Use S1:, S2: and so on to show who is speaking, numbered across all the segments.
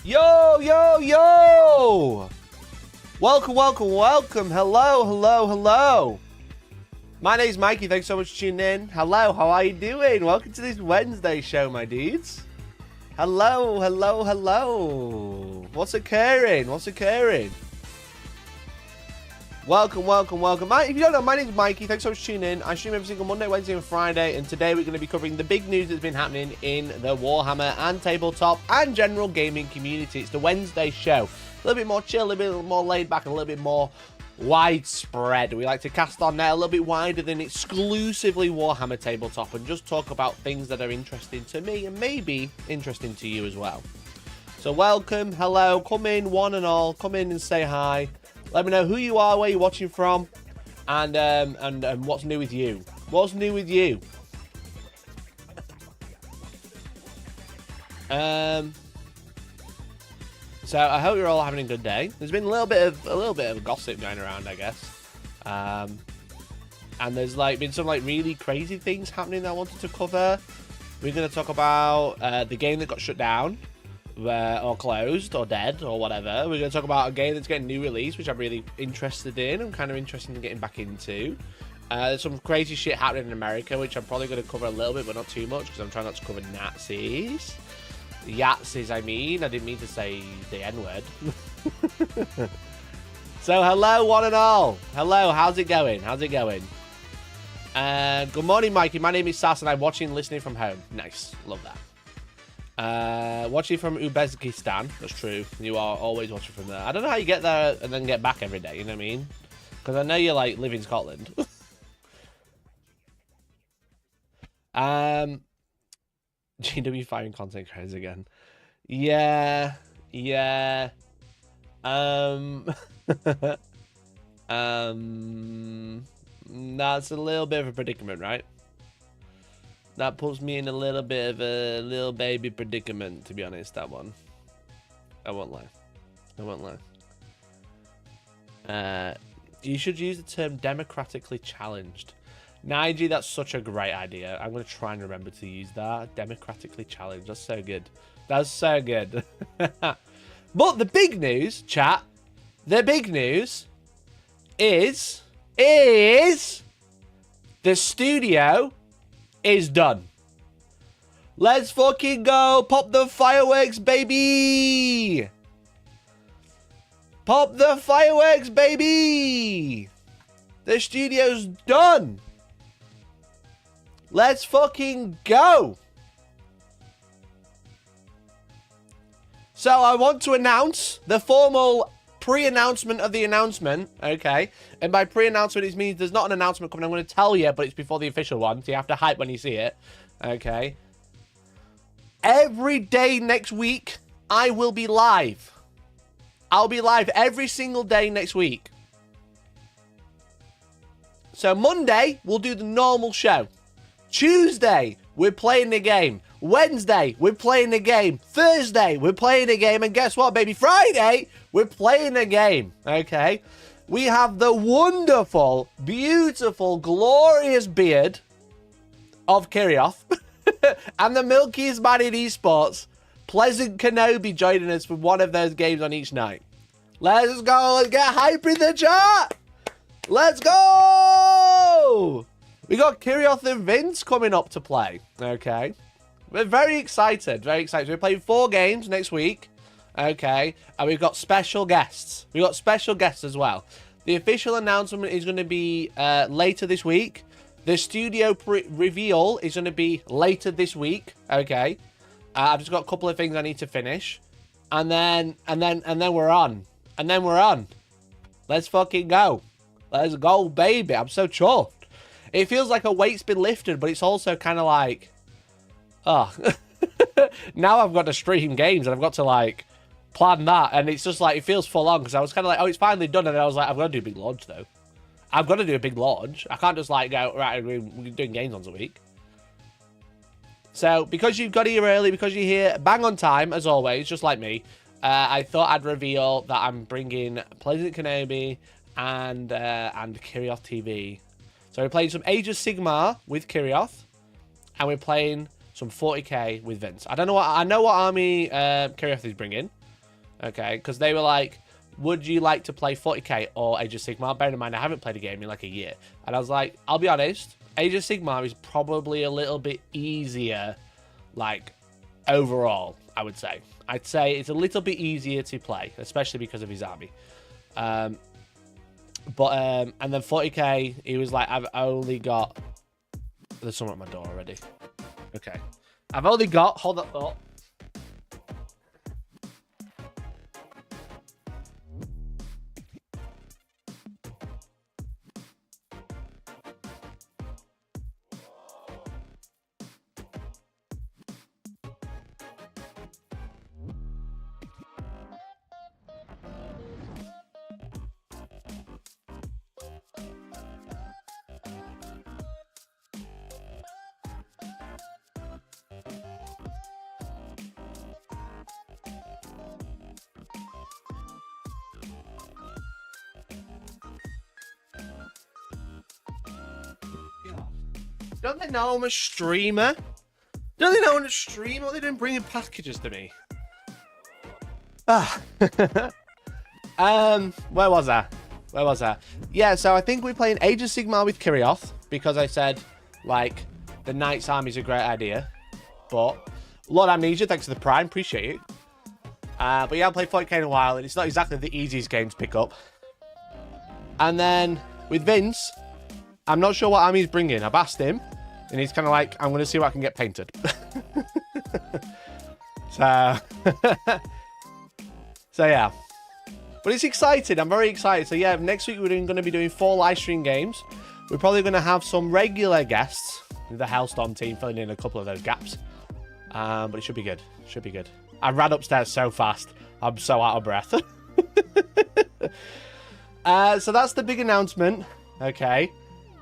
S1: Yo, yo, yo! Welcome, welcome, welcome. Hello, hello, hello. My name's Mikey. Thanks so much for tuning in. Hello, how are you doing? Welcome to this Wednesday show, my dudes. Hello, hello, hello. What's occurring? What's occurring? Welcome, welcome, welcome. If you don't know, my name's Mikey. Thanks so much for tuning in. I stream every single Monday, Wednesday, and Friday. And today we're going to be covering the big news that's been happening in the Warhammer and tabletop and general gaming community. It's the Wednesday show. A little bit more chill, a little bit more laid back, and a little bit more widespread. We like to cast our net a little bit wider than exclusively Warhammer tabletop and just talk about things that are interesting to me and maybe interesting to you as well. So welcome, hello, come in one and all, come in and say hi. Let me know who you are, where you're watching from, and what's new with you. What's new with you? So I hope you're all having a good day. There's been a little bit of gossip going around, I guess. And there's been some really crazy things happening that I wanted to cover. We're going to talk about the game that got shut down. Or closed, or dead, or whatever. We're going to talk about a game that's getting new release, which I'm really interested in. I'm kind of interested in getting back into. There's some crazy shit happening in America, which I'm probably going to cover a little bit, but not too much, because I'm trying not to cover Nazis. Yahtzees, I mean. I didn't mean to say the N-word. So, hello, one and all. Hello, how's it going? How's it going? Good morning, Mikey. My name is Sass, and I'm watching and listening from home. Nice. Love that. Watching from Uzbekistan. That's true. You are always watching from there. I don't know how you get there and then get back every day, you know what I mean? Because I know you live in Scotland. GW firing content creators again. Yeah. That's a little bit of a predicament, right? That puts me in a little bit of a little baby predicament, to be honest, that one. I won't lie. I won't lie. You should use the term democratically challenged. Nige, that's such a great idea. I'm going to try and remember to use that. Democratically challenged. That's so good. That's so good. But the big news, chat, the big news is the studio is done. Let's fucking go. Pop the fireworks, baby. Pop the fireworks, baby. The studio's done. Let's fucking go. So I want to announce the formal pre-announcement of the announcement, okay? And by pre-announcement, it means there's not an announcement coming. I'm going to tell you, but it's before the official one, so you have to hype when you see it, okay? Every day next week, I will be live. I'll be live every single day next week. So Monday, we'll do the normal show. Tuesday, we're playing the game. Wednesday, we're playing the game. Thursday, we're playing the game. And guess what, baby? Friday, we're playing a game, okay? We have the wonderful, beautiful, glorious beard of Kirioth and the milkiest man in esports, Pleasant Kenobi, joining us for one of those games on each night. Let's go. Let's get hype in the chat. Let's go. We got Kirioth and Vince coming up to play, okay? We're very excited, very excited. We're playing 4 games next week. Okay, and we've got special guests. We've got special guests as well. The official announcement is going to be later this week. The studio reveal is going to be later this week. Okay, I've just got a couple of things I need to finish, and then we're on. And then we're on. Let's fucking go. Let's go, baby. I'm so chuffed. It feels like a weight's been lifted, but it's also kind of like, oh, now I've got to stream games and I've got to plan that, and it's just it feels full on because I was kind of oh, it's finally done, and then I was I've got to do a big launch though. I've got to do a big launch. I can't just go right. We're doing games once a week. So because you've got here early, because you're here bang on time as always, just like me, I thought I'd reveal that I'm bringing Pleasant Kenobi and Kirioth TV. So we're playing some Age of Sigmar with Kirioth, and we're playing some 40k with Vince. I know what army Kirioth is bringing. Okay, because they were like, would you like to play 40k or Age of Sigmar? Bearing in mind, I haven't played a game in like a year. And I was like, I'll be honest, Age of Sigmar is probably a little bit easier, like, overall, I would say. I'd say it's a little bit easier to play, especially because of his army. And then 40k, he was like, I've only got... There's someone at my door already. Okay. I've only got... Hold that thought. Don't they know I'm a streamer? Don't they know I'm a streamer? What are they doing bringing packages to me? Ah. Where was I? Yeah, so I think we're playing Age of Sigmar with Kirioth because I said, like, the Knight's Army is a great idea. But, Lord Amnesia, thanks to the Prime, appreciate it. But yeah, I've played 40k in a while, and it's not exactly the easiest game to pick up. And then, with Vince, I'm not sure what army he's bringing. I've asked him, and he's kind of like, I'm going to see what I can get painted. So, so yeah. But it's exciting. I'm very excited. So yeah, next week we're going to be doing 4 live stream games. We're probably going to have some regular guests. The Hellstorm team filling in a couple of those gaps. But it should be good. Should be good. I ran upstairs so fast. I'm so out of breath. So that's the big announcement. Okay.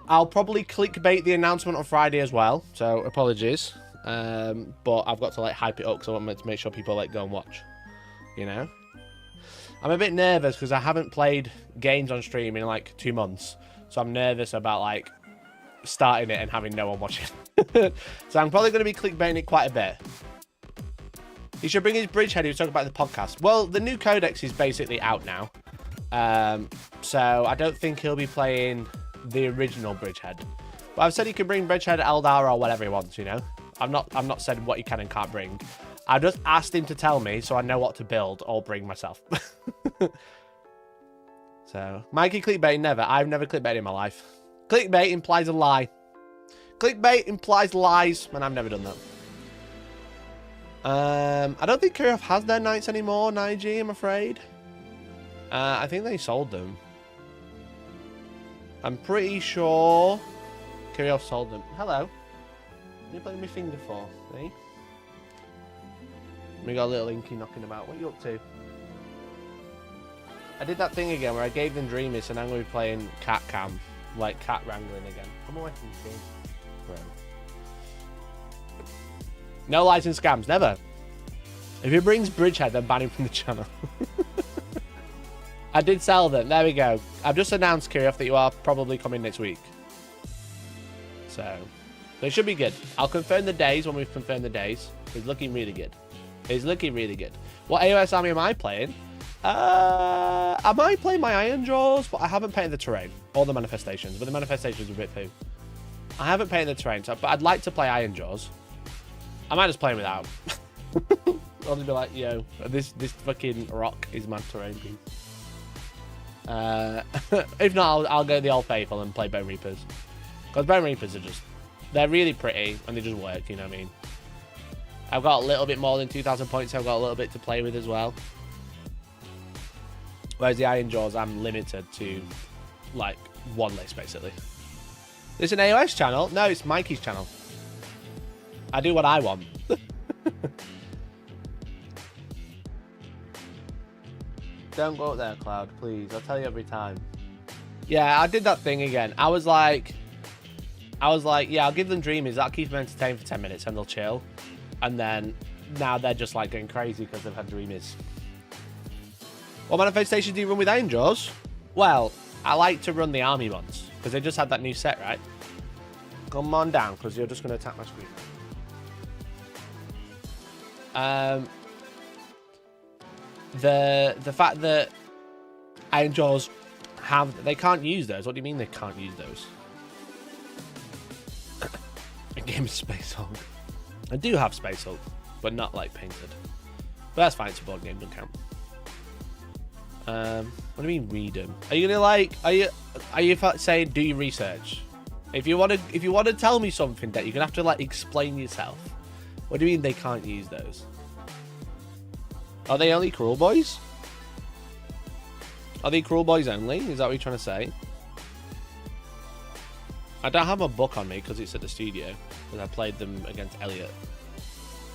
S1: I'll probably clickbait the announcement on Friday as well. So apologies. But I've got to like hype it up because I want to make sure people like go and watch. You know? I'm a bit nervous because I haven't played games on stream in like 2 months. So I'm nervous about like starting it and having no one watching. So I'm probably going to be clickbaiting it quite a bit. He should bring his bridgehead. He was talking about the podcast. Well, the new codex is basically out now. So I don't think he'll be playing the original bridgehead. But I've said he can bring bridgehead, Eldar, or whatever he wants, you know. I've not said what he can and can't bring. I've just asked him to tell me so I know what to build or bring myself. So, Mikey clickbait, never. I've never clickbaited in my life. Clickbait implies a lie. Clickbait implies lies, and I've never done that. I don't think Kirioth has their knights anymore, Nige, I'm afraid. I think they sold them. I'm pretty sure Kirioth sold them. Hello. What are you playing my finger for? Eh? We got a little Inky knocking about. What are you up to? I did that thing again where I gave them Dreamies and I'm going to be playing cat cam. Like cat wrangling again. Come away from the screen. Bro. No lies and scams. Never. If he brings Bridgehead, then ban him from the channel. I did sell them. There we go. I've just announced, Kirioth, that you are probably coming next week. So it should be good. I'll confirm the days when we've confirmed the days. It's looking really good. It's looking really good. What AOS army am I playing? I might play my Ironjawz, but I haven't painted the terrain. Or the manifestations. But the manifestations are a bit poo. I haven't painted the terrain, so, but I'd like to play Ironjawz. I might just play him without. I'll just be like, yo, this fucking rock is my terrain piece. If not, I'll go the Old Faithful and play Bone Reapers. Because Bone Reapers are just... They're really pretty, and they just work, you know what I mean? I've got a little bit more than 2,000 points, so I've got a little bit to play with as well. Whereas the Ironjawz, I'm limited to, like, one list, basically. It's an AOS channel? No, it's Mikey's channel. I do what I want. Don't go up there, Cloud, please. I'll tell you every time. Yeah, I did that thing again. I was like, yeah, I'll give them Dreamies. That'll keep them entertained for 10 minutes and they'll chill. And then, now they're just, like, going crazy because they've had Dreamies. What manifestations do you run with Ironjawz? Well, I like to run the army ones, because they just had that new set, right? Come on down, because you're just going to attack my screen. the fact that Ironjawz they can't use those. What do you mean they can't use those? A game of Space Hulk. I do have Space Hulk, but not like painted. But that's fine. It's a board game, don't count. What do you mean read them? Are you gonna like? Are you saying do your research? If you want to tell me something, that you're gonna have to like explain yourself. What do you mean they can't use those? Are they only Cruel Boys? Are they Cruel Boys only? Is that what you're trying to say? I don't have a book on me because it's at the studio. Because I played them against Elliot.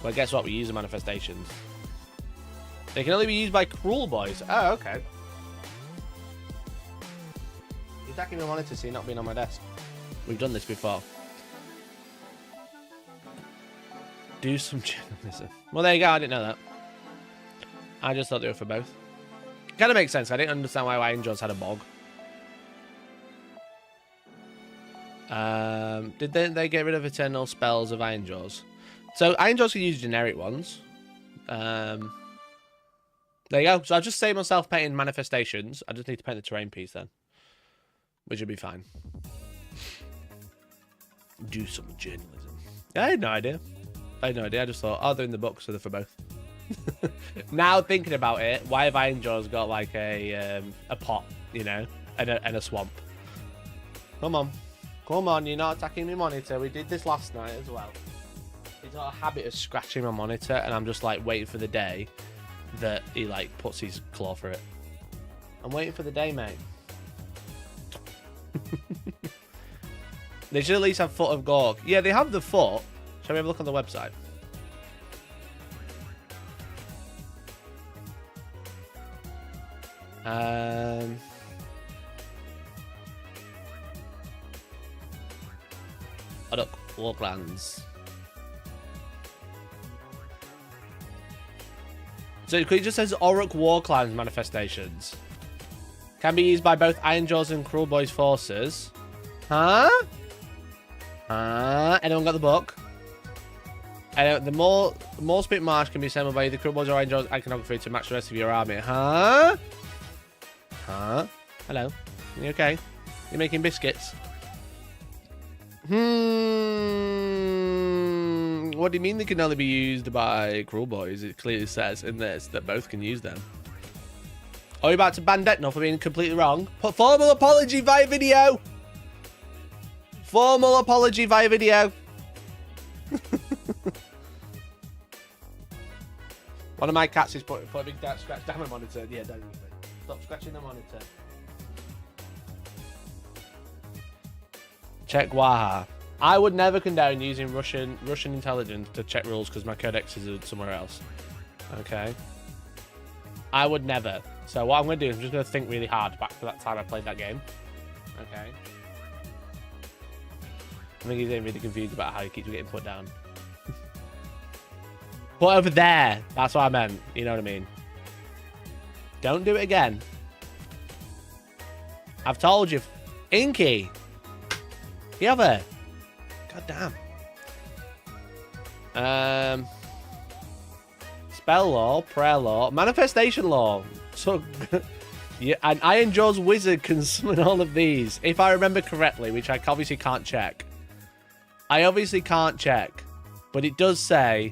S1: Well, guess what? We use the manifestations. They can only be used by Cruel Boys. Oh, okay. You're attacking my monitor, so you're not being on my desk. We've done this before. Do some journalism. Well, there you go. I didn't know that. I just thought they were for both. Kind of makes sense. I didn't understand why Ironjawz had a bog. Didn't they get rid of eternal spells of Ironjawz? So Ironjawz can use generic ones. There you go. So I'll just save myself painting manifestations. I just need to paint the terrain piece then, which will be fine. Do some journalism. I had no idea. I just thought, oh, they're in the book, so they're for both. Now thinking about it, why have Ironjawz got like a pot, you know, and a swamp? Come on, you're not attacking my monitor. We did this last night as well. He's got a habit of scratching my monitor, and I'm just like waiting for the day that he like puts his claw for it. I'm waiting for the day, mate. They should at least have foot of Gork. Yeah, they have the foot. Shall we have a look on the website? Oh, look, Warglands. So it just says Orc War Clans manifestations. Can be used by both Ironjawz and Cruel Boys forces. Huh? Anyone got the book? The more spit march can be assembled by either Cruel Boys or Ironjawz iconography to match the rest of your army. Huh? Hello. You okay? You're making biscuits? What do you mean they can only be used by Cruel Boys? It clearly says in this that both can use them. Are you about to ban Deathwatch for being completely wrong? Put formal apology via video. Formal apology via video. One of my cats is put a big scratch down my monitor. Yeah, don't use it. Stop scratching the monitor. Check Waha. I would never condone using Russian intelligence to check rules because my codex is somewhere else. Okay. I would never. So what I'm going to do is I'm just going to think really hard back to that time I played that game. Okay. I think he's getting really confused about how he keeps getting put down. Put over there. That's what I meant. You know what I mean? Don't do it again. I've told you. Inky. The other. God damn. Spell law, prayer law, manifestation law. So, yeah, an Ironjawz wizard can summon all of these, if I remember correctly, which I obviously can't check. I obviously can't check, but it does say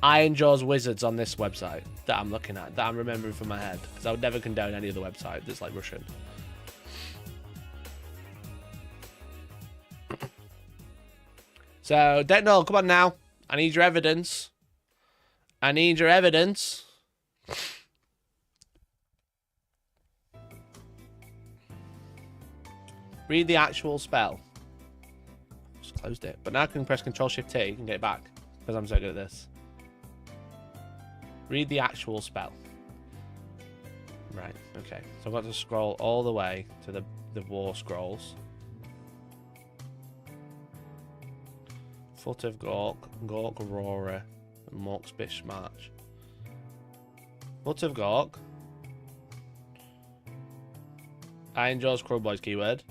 S1: Ironjawz wizards on this website that I'm looking at, that I'm remembering from my head, because I would never condone any other website that's like Russian. So, Deathwatch, come on now. I need your evidence. I need your evidence. Read the actual spell. Just closed it. But now I can press Control-Shift-T and get it back. Because I'm so good at this. Read the actual spell. Right, okay. So I've got to scroll all the way to the war scrolls. Foot of Gork, Gork Aurora, and Mork's Bish March. Foot of Gork. Ironjawz Cruel Boys keyword.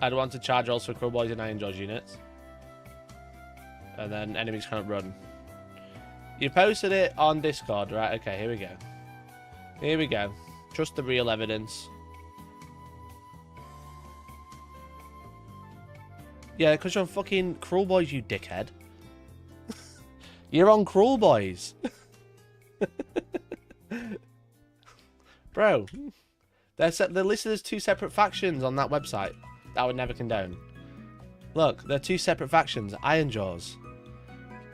S1: I'd want to charge also Cruel Boys and Ironjawz units. And then enemies can't run. You posted it on Discord, right? Okay, here we go. Here we go. Trust the real evidence. Yeah, because you're on fucking Cruel Boys, you dickhead. You're on Cruel Boys. Bro, they're listed as 2 separate factions on that website. That I would never condone. Look, they're 2 separate factions. Ironjawz.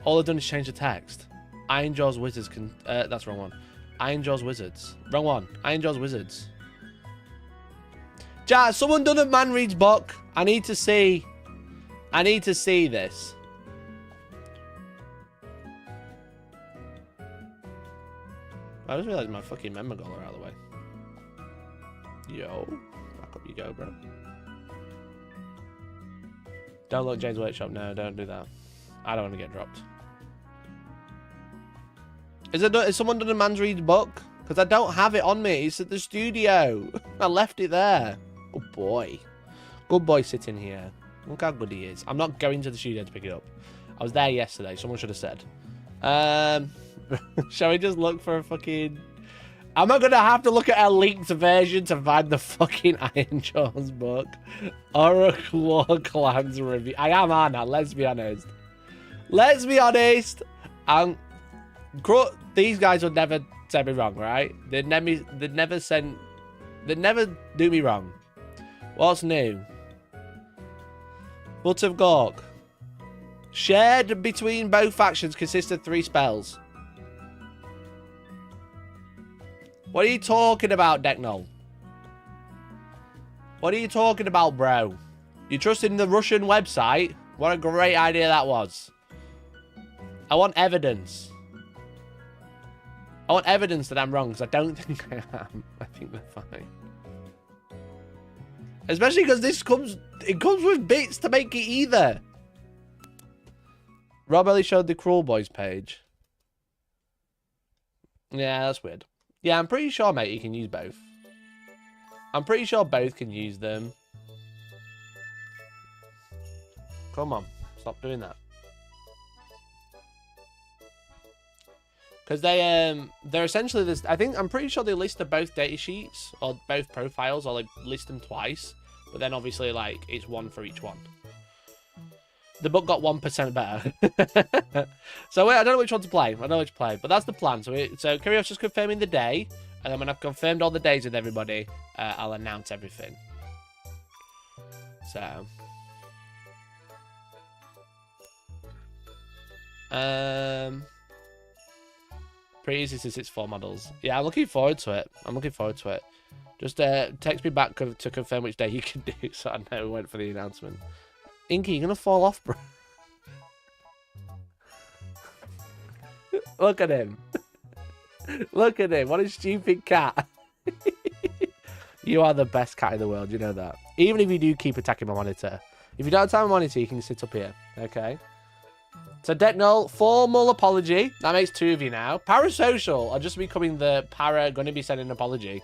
S1: All they've done is change the text. Ironjawz Wizards can... that's the wrong one. Ironjawz Wizards. Wrong one. Ironjawz Wizards. Chat, someone done a man reads book. I need to see this. I just realized my fucking member goal are out of the way. Yo. Back up you go, bro. Don't look James Workshop. No, don't do that. I don't want to get dropped. Is someone done a man's read book? Because I don't have it on me. It's at the studio. I left it there. Good boy. Good boy sitting here. Look how good he is. I'm not going to the studio to pick it up. I was there yesterday. Someone should have said. Shall we just look for a fucking... Am I going to have to look at a leaked version to find the fucking Ironjawz book? Orc War Clans review. I am, aren't I? Let's be honest. Let's be honest. These guys would never say me wrong, right? They'd never do me wrong. What's new? Foot of Gork. Shared between both factions consists of 3 spells. What are you talking about, Decknull? What are you talking about, bro? You trust in the Russian website? What a great idea that was. I want evidence. I want evidence that I'm wrong, because I don't think I am. I think they're fine. Especially because it comes with bits to make it either. Rob Ellie showed the Cruel Boys page. Yeah, that's weird. Yeah, I'm pretty sure, mate, you can use both. I'm pretty sure both can use them. Come on, stop doing that. Because they're essentially this. I'm pretty sure they list both data sheets or both profiles, or like list them twice. But then obviously, like, it's one for each one. The book got 1% better. So wait, I don't know which one to play. I don't know which to play, but that's the plan. So Kyrios just confirming the day, and then when I've confirmed all the days with everybody, I'll announce everything. So, pretty easy since it's 4 models. Yeah, I'm looking forward to it. Just text me back to confirm which day you can do, so I know when for the announcement. Inky, you're gonna fall off, bro. Look at him. Look at him. What a stupid cat. You are the best cat in the world, you know that. Even if you do keep attacking my monitor. If you don't attack my monitor, you can sit up here. Okay? So, Decknull, formal apology. That makes 2 of you now. Parasocial are just becoming the gonna be sending an apology.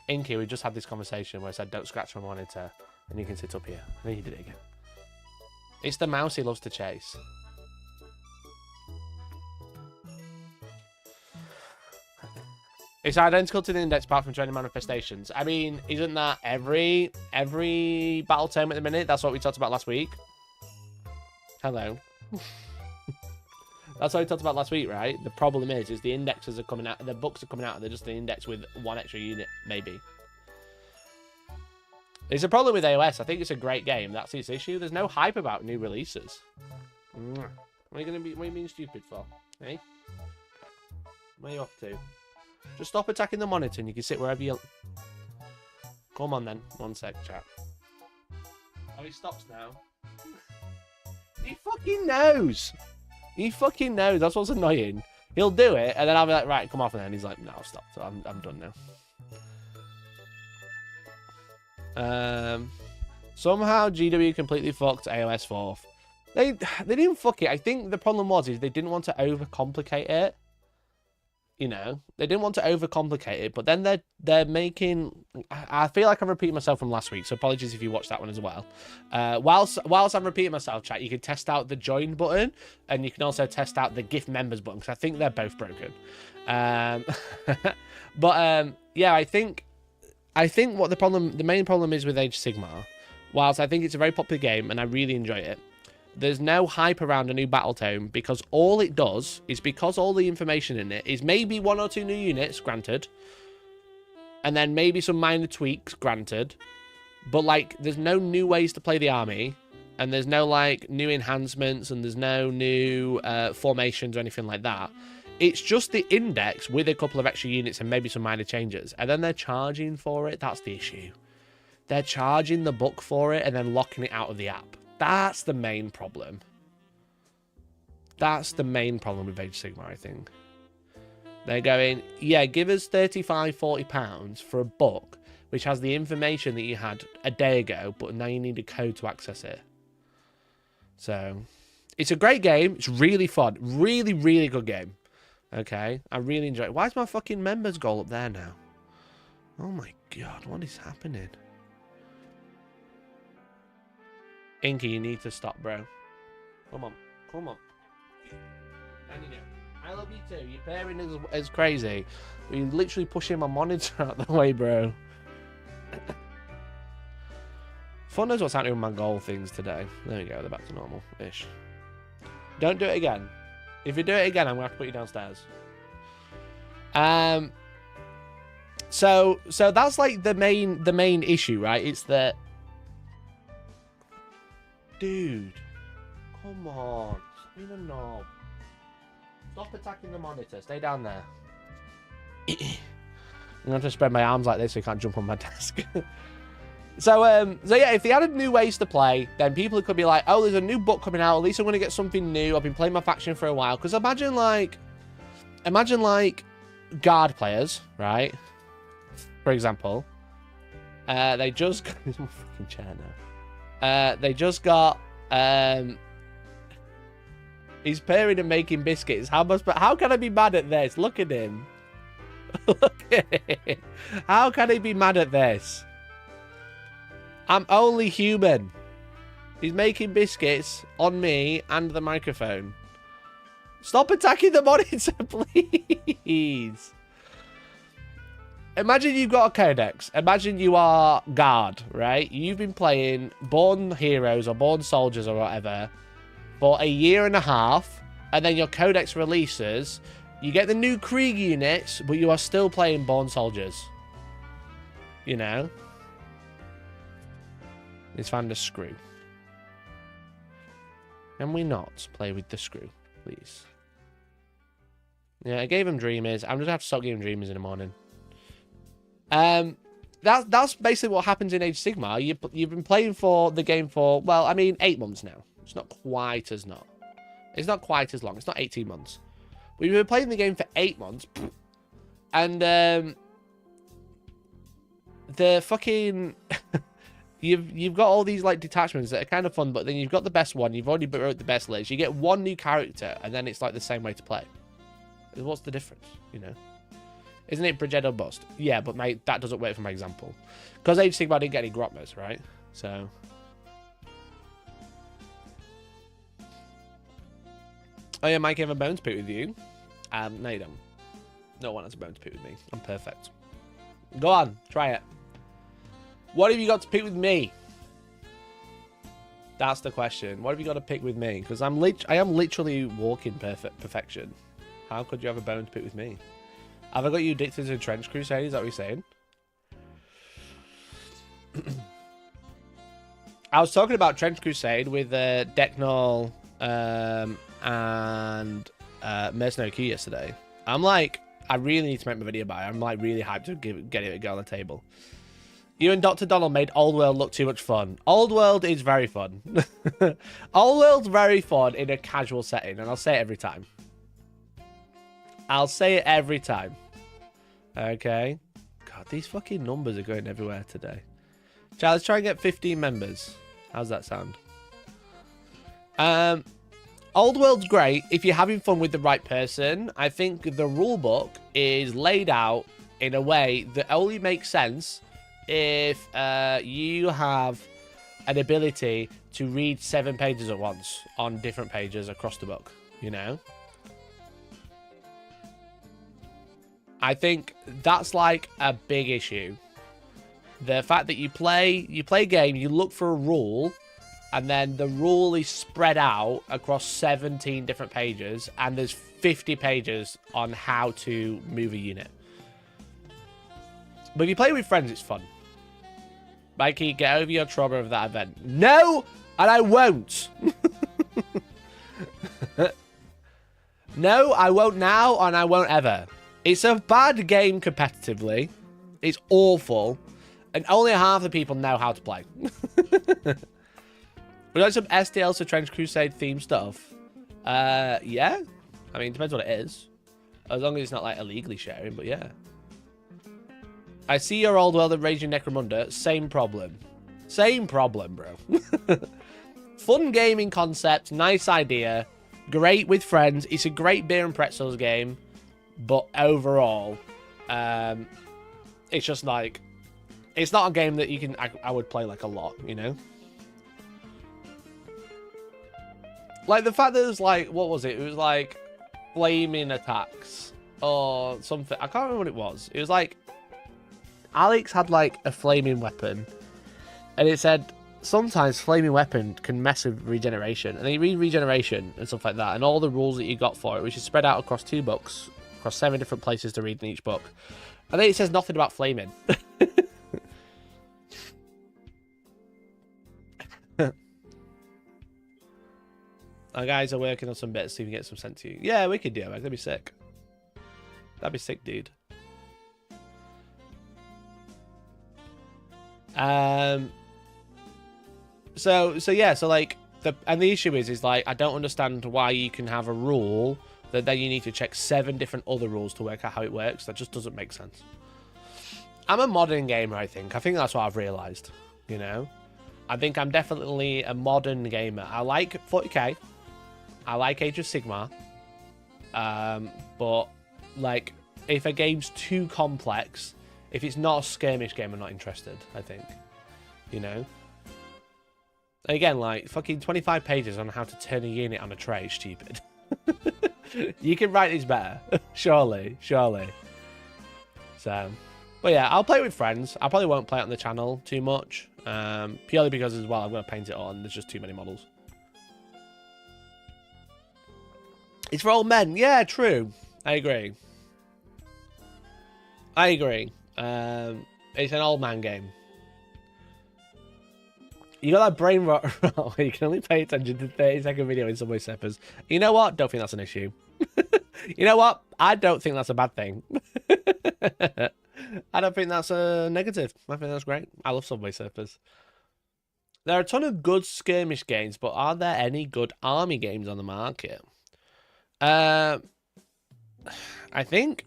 S1: Inky, we just had this conversation where I said, don't scratch my monitor. And you can sit up here. And then you did it again. It's the mouse he loves to chase. It's identical to the index apart from training manifestations. I mean, isn't that every battle tome at the minute? That's what we talked about last week. Hello. That's what we talked about last week, right? The problem is the indexes are coming out, the books are coming out, and they're just an index with 1 extra unit, maybe. There's a problem with AOS. I think it's a great game. That's its issue. There's no hype about new releases. What are you being stupid for? Eh? Where are you off to? Just stop attacking the monitor and you can sit wherever you... Come on then. 1 sec, chat. Oh, he stops now. He fucking knows. He fucking knows. That's what's annoying. He'll do it, and then I'll be like, right, come off, and then he's like, no, I've stopped. So I'm done now. Somehow GW completely fucked AOS 4th. They didn't fuck it. I think the problem was they didn't want to overcomplicate it. You know, they didn't want to overcomplicate it, but then they're making. I feel like I'm repeating myself from last week, so apologies if you watched that one as well. Whilst I'm repeating myself, chat, you can test out the join button, and you can also test out the gift members button, because I think they're both broken. But yeah, I think what the main problem is with Age of Sigmar, whilst I think it's a very popular game and I really enjoy it, there's no hype around a new battle tome, because all it does is, because all the information in it is maybe 1 or 2 new units, granted, and then maybe some minor tweaks, granted, but like there's no new ways to play the army, and there's no like new enhancements, and there's no new formations or anything like that. It's just the index with a couple of extra units and maybe some minor changes, and then they're charging for it. That's the issue. They're charging the book for it and then locking it out of the app. That's the main problem. That's the main problem with Age of Sigmar, I think. They're going, yeah, give us £35–40 for a book which has the information that you had a day ago, but now you need a code to access it. So, it's a great game. It's really fun. Really, really good game. Okay? I really enjoy it. Why is my fucking members goal up there now? Oh my god, what is happening? Inky, you need to stop, bro. Come on. Come on. And you know, I love you too. Your pairing is crazy. You're literally pushing my monitor out the way, bro. Fun knows what's happening with my goal things today. There we go. They're back to normal-ish. Don't do it again. If you do it again, I'm going to have to put you downstairs. So that's like the main issue, right? It's that... Dude, come on. Stop being a knob. Stop attacking the monitor. Stay down there. I'm going to spread my arms like this so you can't jump on my desk. So yeah, if they added new ways to play, then people could be like, oh, there's a new book coming out. At least I'm going to get something new. I've been playing my faction for a while. Because imagine like guard players, right? For example, they just got this fucking chair now. They just got he's pairing and making biscuits. How can I be mad at this? Look at him. Look at him. How can he be mad at this? I'm only human. He's making biscuits on me and the microphone. Stop attacking the monitor, please. Imagine you've got a codex. Imagine you are guard, right? You've been playing Born Heroes or Born Soldiers or whatever for a year and a half, and then your codex releases. You get the new Krieg units, but you are still playing Born Soldiers. You know? He's found a screw. Can we not play with the screw, please? Yeah, I gave him Dreamers. I'm just going to have to stop giving Dreamers in the morning. That's basically what happens in Age of Sigmar. You've been playing for the game for, well, I mean, 8 months now. It's not quite as long. It's not quite as long. It's not 18 months. We've been playing the game for 8 months. And, the fucking... You've got all these like detachments that are kind of fun, but then you've got the best one. You've already wrote the best list. You get one new character, and then it's like the same way to play. What's the difference, you know? Isn't it Brigade or Bust? Yeah, but that doesn't work for my example. Because Age of Sigmar didn't get any Grotmas, right? So... Oh yeah, Mike, I have a bone to pick with you. No, you don't. No one has a bone to pick with me. I'm perfect. Go on, try it. What have you got to pick with me? That's the question. What have you got to pick with me? Because I am literally walking perfection. How could you have a bone to pick with me? Have I got you addicted to Trench Crusade? Is that what you're saying? I was talking about Trench Crusade with Decknall and Mercenary Q yesterday. I'm like, I really need to make my video about it. I'm like really hyped to get it a go on the table. You and Dr. Donald made Old World look too much fun. Old World is very fun. Old World's very fun in a casual setting, and I'll say it every time. I'll say it every time. Okay? God, these fucking numbers are going everywhere today. Chad, let's try and get 15 members. How's that sound? Old World's great if you're having fun with the right person. I think the rulebook is laid out in a way that only makes sense if you have an ability to read 7 pages at once on different pages across the book, you know? I think that's like a big issue. The fact that you play a game, you look for a rule, and then the rule is spread out across 17 different pages, and there's 50 pages on how to move a unit. But if you play with friends, it's fun. Mikey, get over your trauma of that event. No, and I won't. No, I won't now, and I won't ever. It's a bad game competitively. It's awful. And only half the people know how to play. We got some STLs to Trench Crusade theme stuff. Yeah. I mean, it depends what it is. As long as it's not, like, illegally sharing, but yeah. I see your old world and Raging Necromunda. Same problem. Same problem, bro. Fun gaming concept. Nice idea. Great with friends. It's a great beer and pretzels game. But overall, it's just like... It's not a game that you can... I would play, like, a lot, you know? Like, the fact that it was, like... What was it? It was, like, flaming attacks. Or something. I can't remember what it was. It was, like... Alex had, like, a flaming weapon. And it said... Sometimes flaming weapon can mess with regeneration. And then you read regeneration and stuff like that. And all the rules that you got for it, which is spread out across 2 books. Across 7 different places to read in each book. And then it says nothing about flaming. Our guys are working on some bits so we can get some sent to you. Yeah, we could do it. That'd be sick. That'd be sick, dude. So yeah, so like the issue is like I don't understand why you can have a rule that then you need to check 7 different other rules to work out how it works. That just doesn't make sense. I'm a modern gamer, I think. I think that's what I've realized, you know? I think I'm definitely a modern gamer. I like 40k. I like Age of Sigmar. But, like, if a game's too complex, if it's not a skirmish game, I'm not interested, I think. You know? And again, like, fucking 25 pages on how to turn a unit on a tray is stupid. You can write these better. Surely. So, but yeah, I'll play it with friends. I probably won't play it on the channel too much. Purely because as well, I'm going to paint it on. There's just too many models. It's for old men. Yeah, true. I agree. It's an old man game. You got that brain rot where you can only pay attention to 30-second video in Subway Surfers. You know what? Don't think that's an issue. You know what? I don't think that's a bad thing. I don't think that's a negative. I think that's great. I love Subway Surfers. There are a ton of good skirmish games, but are there any good army games on the market? I think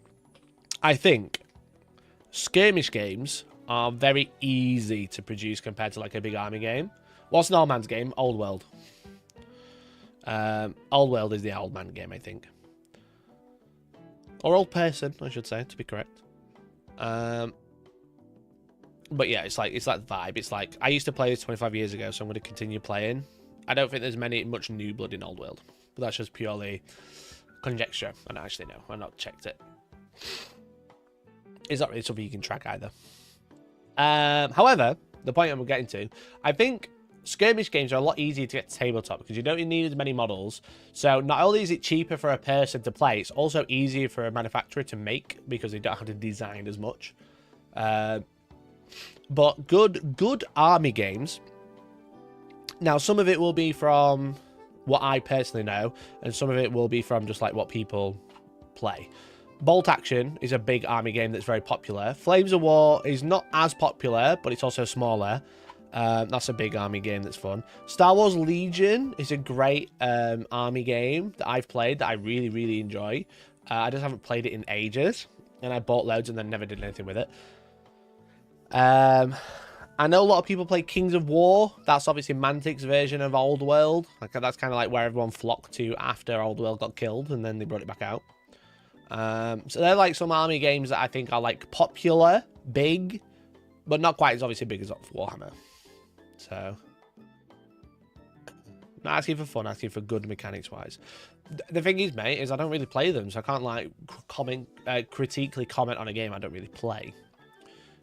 S1: skirmish games are very easy to produce compared to like a big army game. What's an old man's game? Old World. Old World is the old man game, I think. Or old person, I should say, to be correct. But yeah, it's like vibe. It's like I used to play this 25 years ago, so I'm going to continue playing. I don't think there's much new blood in Old World, but that's just purely conjecture. I don't actually know. I've not checked it. It's not really something you can track either. However, the point I'm getting to, I think skirmish games are a lot easier to get to tabletop because you don't need as many models. So not only is it cheaper for a person to play, it's also easier for a manufacturer to make because they don't have to design as much. But good army games. Now, some of it will be from what I personally know, and some of it will be from just like what people play. Bolt Action is a big army game that's very popular. Flames of War is not as popular, but it's also smaller. That's a big army game that's fun. Star Wars Legion is a great army game that I've played that I really, really enjoy. I just haven't played it in ages, and I bought loads and then never did anything with it. I know a lot of people play Kings of War. That's obviously Mantic's version of Old World. Like, that's kind of like where everyone flocked to after Old World got killed, and then they brought it back out. So they're like some army games that I think are like popular, big, but not quite as obviously big as Warhammer. So, not asking for fun, asking for good mechanics wise. The thing is, mate, is I don't really play them, so I can't like critically comment on a game I don't really play.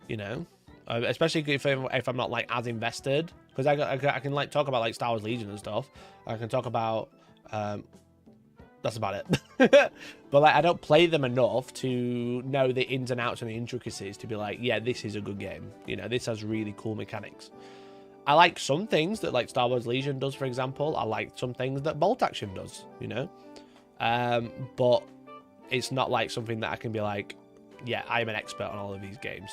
S1: You know, especially if I'm not like as invested, because I can like talk about like Star Wars Legion and stuff. I can talk about that's about it. But like I don't play them enough to know the ins and outs and the intricacies to be like, yeah, this is a good game. You know, this has really cool mechanics. I like some things that like Star Wars Legion does, for example. I like some things that Bolt Action does, you know. But it's not like something that I can be like, yeah, I'm an expert on all of these games.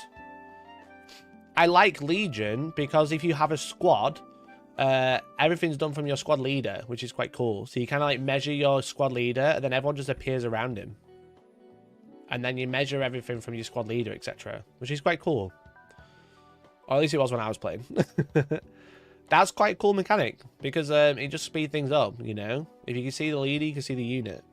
S1: I like Legion because if you have a squad, everything's done from your squad leader, which is quite cool. So you kind of like measure your squad leader, and then everyone just appears around him. And then you measure everything from your squad leader, etc., which is quite cool. Or at least it was when I was playing. That's quite a cool mechanic, because it just speeds things up, you know? If you can see the leader, you can see the unit.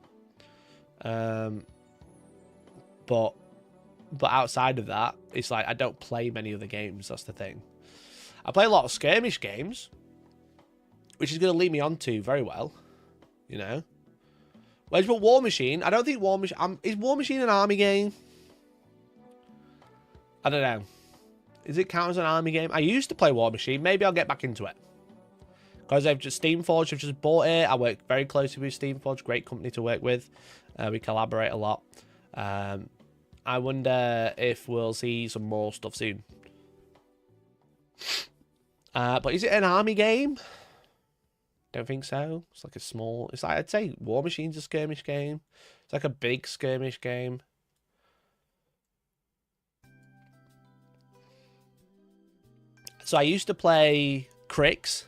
S1: But outside of that, it's like I don't play many other games, that's the thing. I play a lot of skirmish games, which is going to lead me on to very well, you know? Whereas for War Machine, I don't think War Machine... is War Machine an army game? I don't know. Is it count as an army game? I used to play War Machine. Maybe I'll get back into it. Because they've just... Steamforged have just bought it. I work very closely with Steamforged. Great company to work with. We collaborate a lot. I wonder if we'll see some more stuff soon. But is it an army game? Don't think so. It's like a small... It's like, I'd say War Machine's a skirmish game. It's like a big skirmish game. So I used to play Cricks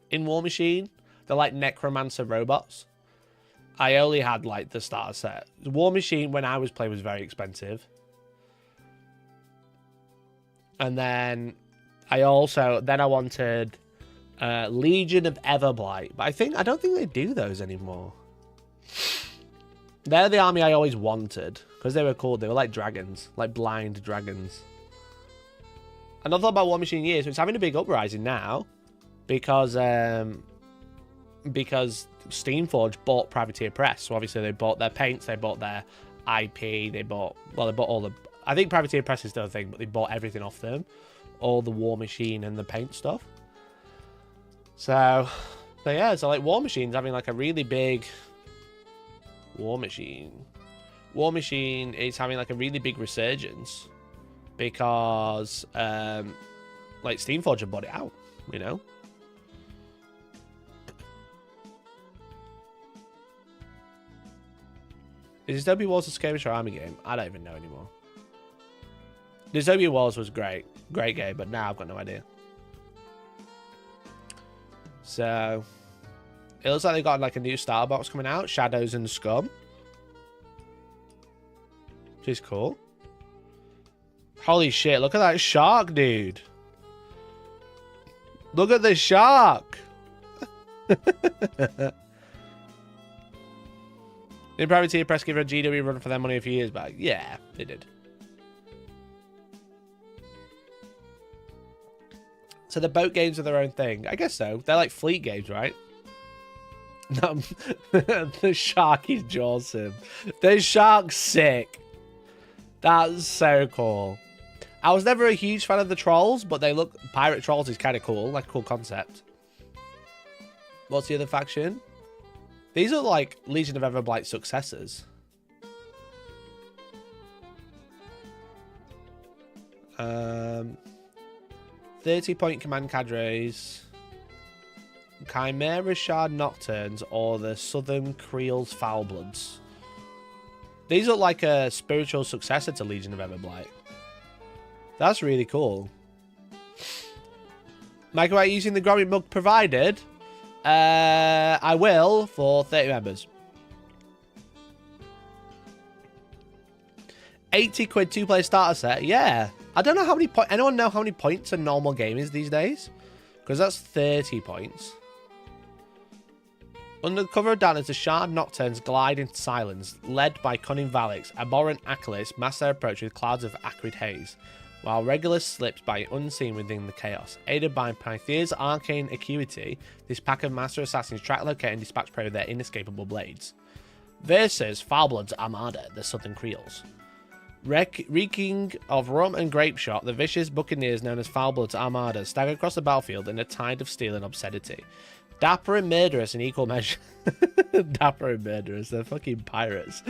S1: in War Machine. They're like necromancer robots. I only had like the starter set. War Machine when I was playing was very expensive. And then I wanted Legion of Everblight, but I don't think they do those anymore. They're the army I always wanted because they were cool. They were like dragons, like blind dragons. And I thought about War Machine years, so it's having a big uprising now because Steamforged bought Privateer Press. So obviously they bought their paints, they bought their IP, they bought all the... I think Privateer Press is still a thing, but they bought everything off them. All the War Machine and the paint stuff. So yeah, so like War Machine's having like a really big... War Machine is having like a really big resurgence. Because, like, Steamforged have bought it out, you know? Is Dystopia Wars a skirmish or army game? I don't even know anymore. Dystopia Wars was great. Great game, but now I've got no idea. So, it looks like they've got, like, a new starter box coming out. Shadows and Scum. Which is cool. Holy shit, look at that shark, dude. Look at the shark. Did Privateer Press give a GW run for their money a few years back? Yeah, they did. So the boat games are their own thing. I guess so. They're like fleet games, right? The shark is awesome. The shark's sick. That's so cool. I was never a huge fan of the trolls, but they look... Pirate trolls is kind of cool. Like, a cool concept. What's the other faction? These are, like, Legion of Everblight successors. 30-point command cadres. Chimera Shard Nocturnes or the Southern Creoles Foulbloods. These look like a spiritual successor to Legion of Everblight. That's really cool. Michael, are you using the Gromit mug provided? I will for 30 members. 80 quid 2-player starter set. Yeah. I don't know how many points. Anyone know how many points a normal game is these days? Because that's 30 points. Under the cover of darkness, the shard nocturnes glide into silence, led by cunning Valaks. Abhorrent acolytes mask their approach with clouds of acrid haze, while Regulus slips by unseen within the chaos. Aided by Pythea's arcane acuity, this pack of master assassins track, locate, and dispatch prey with their inescapable blades. Versus Foulblood's Armada, the Southern Creoles. Reeking of rum and grape shot, the vicious buccaneers known as Foulblood's Armada stagger across the battlefield in a tide of steel and obscenity. Dapper and murderous in equal measure. Dapper and murderous, they're fucking pirates.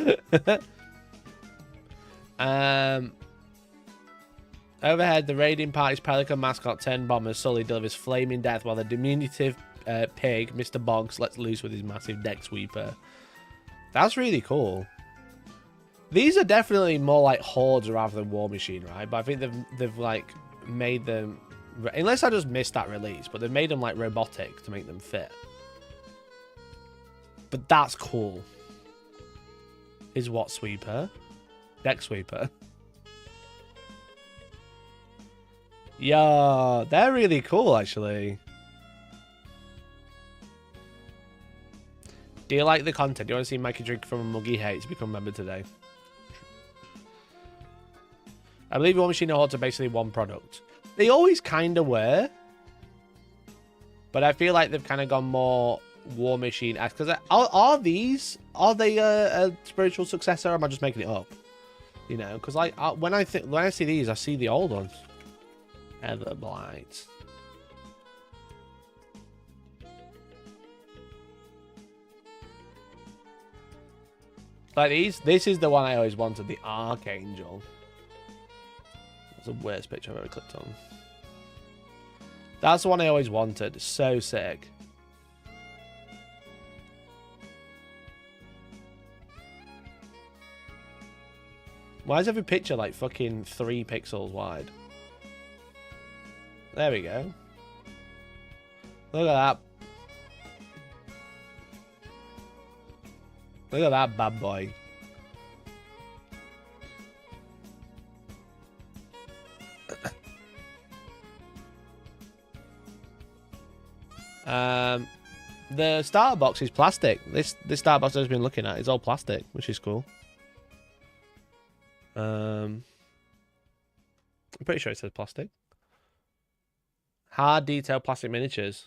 S1: Overhead, the raiding party's pelican mascot turned bomber Sully delivers flaming death while the diminutive pig, Mr. Boggs, lets loose with his massive deck sweeper. That's really cool. These are definitely more like hordes rather than War Machine, right? But I think they've like made them, unless I just missed that release, but they've made them like robotic to make them fit. But that's cool. Is what sweeper? Deck sweeper. Yeah, they're really cool actually. Do you like the content? Do you want to see Mikey drink from a muggy hate to become a member today? I believe War Machine and Hordes are basically one product. They always kind of were. But I feel like they've kind of gone more War Machine-esque. Because are they a spiritual successor, or am I just making it up? You know, because like when I see these, I see the old ones. Everblight. Like these, this is the one I always wanted, the Archangel. That's the worst picture I've ever clicked on. That's the one I always wanted. So sick. Why is every picture like fucking 3 pixels wide? There we go. Look at that. Look at that bad boy. The starter box is plastic. This starter box I've been looking at is all plastic, which is cool. I'm pretty sure it says plastic. Hard detail plastic miniatures.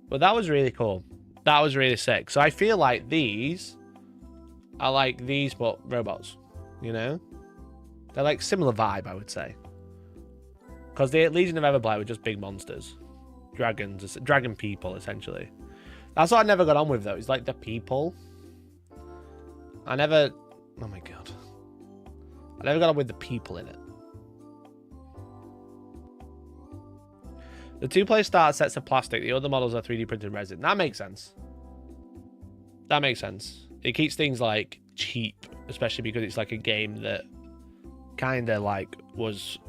S1: But that was really cool. That was really sick. So I feel like these are like these but robots, you know? They're like similar vibe, I would say. Because the Legion of Everblight were just big monsters. Dragons, dragon people, essentially. That's what I never got on with, though. It's like the people. I never... Oh, my God. I never got on with the people in it. The 2-player starter sets are plastic. The other models are 3D printed resin. That makes sense. That makes sense. It keeps things, like, cheap. Especially because it's, like, a game that kind of, like, was...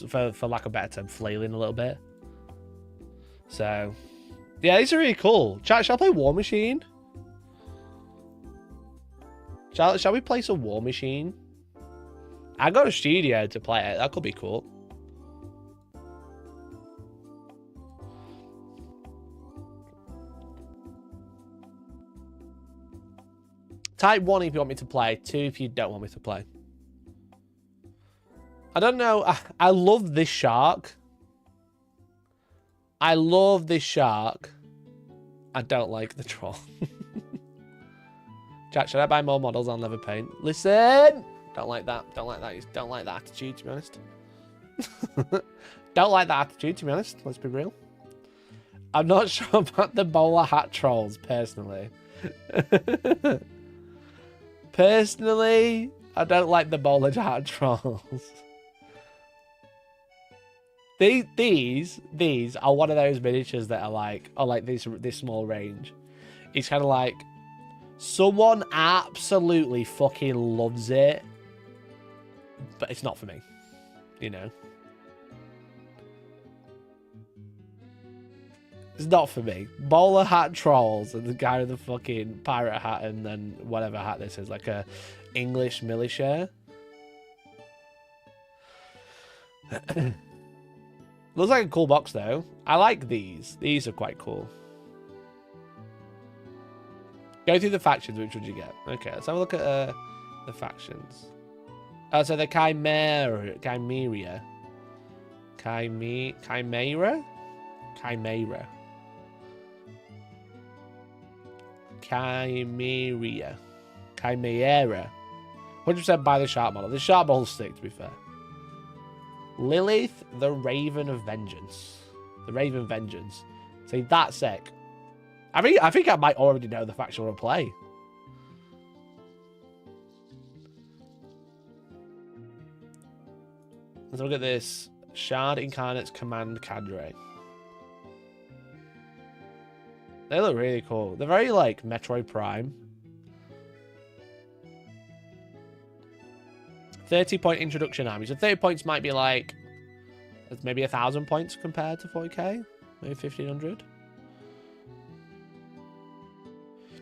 S1: for lack of a better term, flailing a little bit. So, yeah, these are really cool. Shall I play War Machine? Shall we play some War Machine? I got a studio to play it. That could be cool. Type 1 if you want me to play. 2 if you don't want me to play. I don't know. I love this shark. I love this shark. I don't like the troll. Jack, should I buy more models? I'll never paint. Listen! Don't like that. Don't like that. Don't like that attitude, to be honest. Don't like that attitude, to be honest. Let's be real. I'm not sure about the bowler hat trolls, personally. Personally, I don't like the bowler hat trolls. These are one of those miniatures that are like this small range. It's kind of like someone absolutely fucking loves it, but it's not for me, you know. It's not for me. Bowler hat trolls and the guy with the fucking pirate hat and then whatever hat this is, like a English militia. Looks like a cool box, though. I like these. These are quite cool. Go through the factions. Which would you get? Okay, let's have a look at the factions. Oh, so the Chimera. Chimera. Chimera? Chimera. Chimera. Chimera. 100% buy the sharp model. The sharp model's sick, to be fair. Lilith, the Raven of Vengeance. The Raven Vengeance. See, that's sick. I think I might already know the faction I want to play. Let's look at this. Shard Incarnate's Command Cadre. They look really cool. They're very, like, Metroid Prime. 30-point introduction army. So 30 points might be, like, maybe 1,000 points compared to 40k. Maybe 1,500.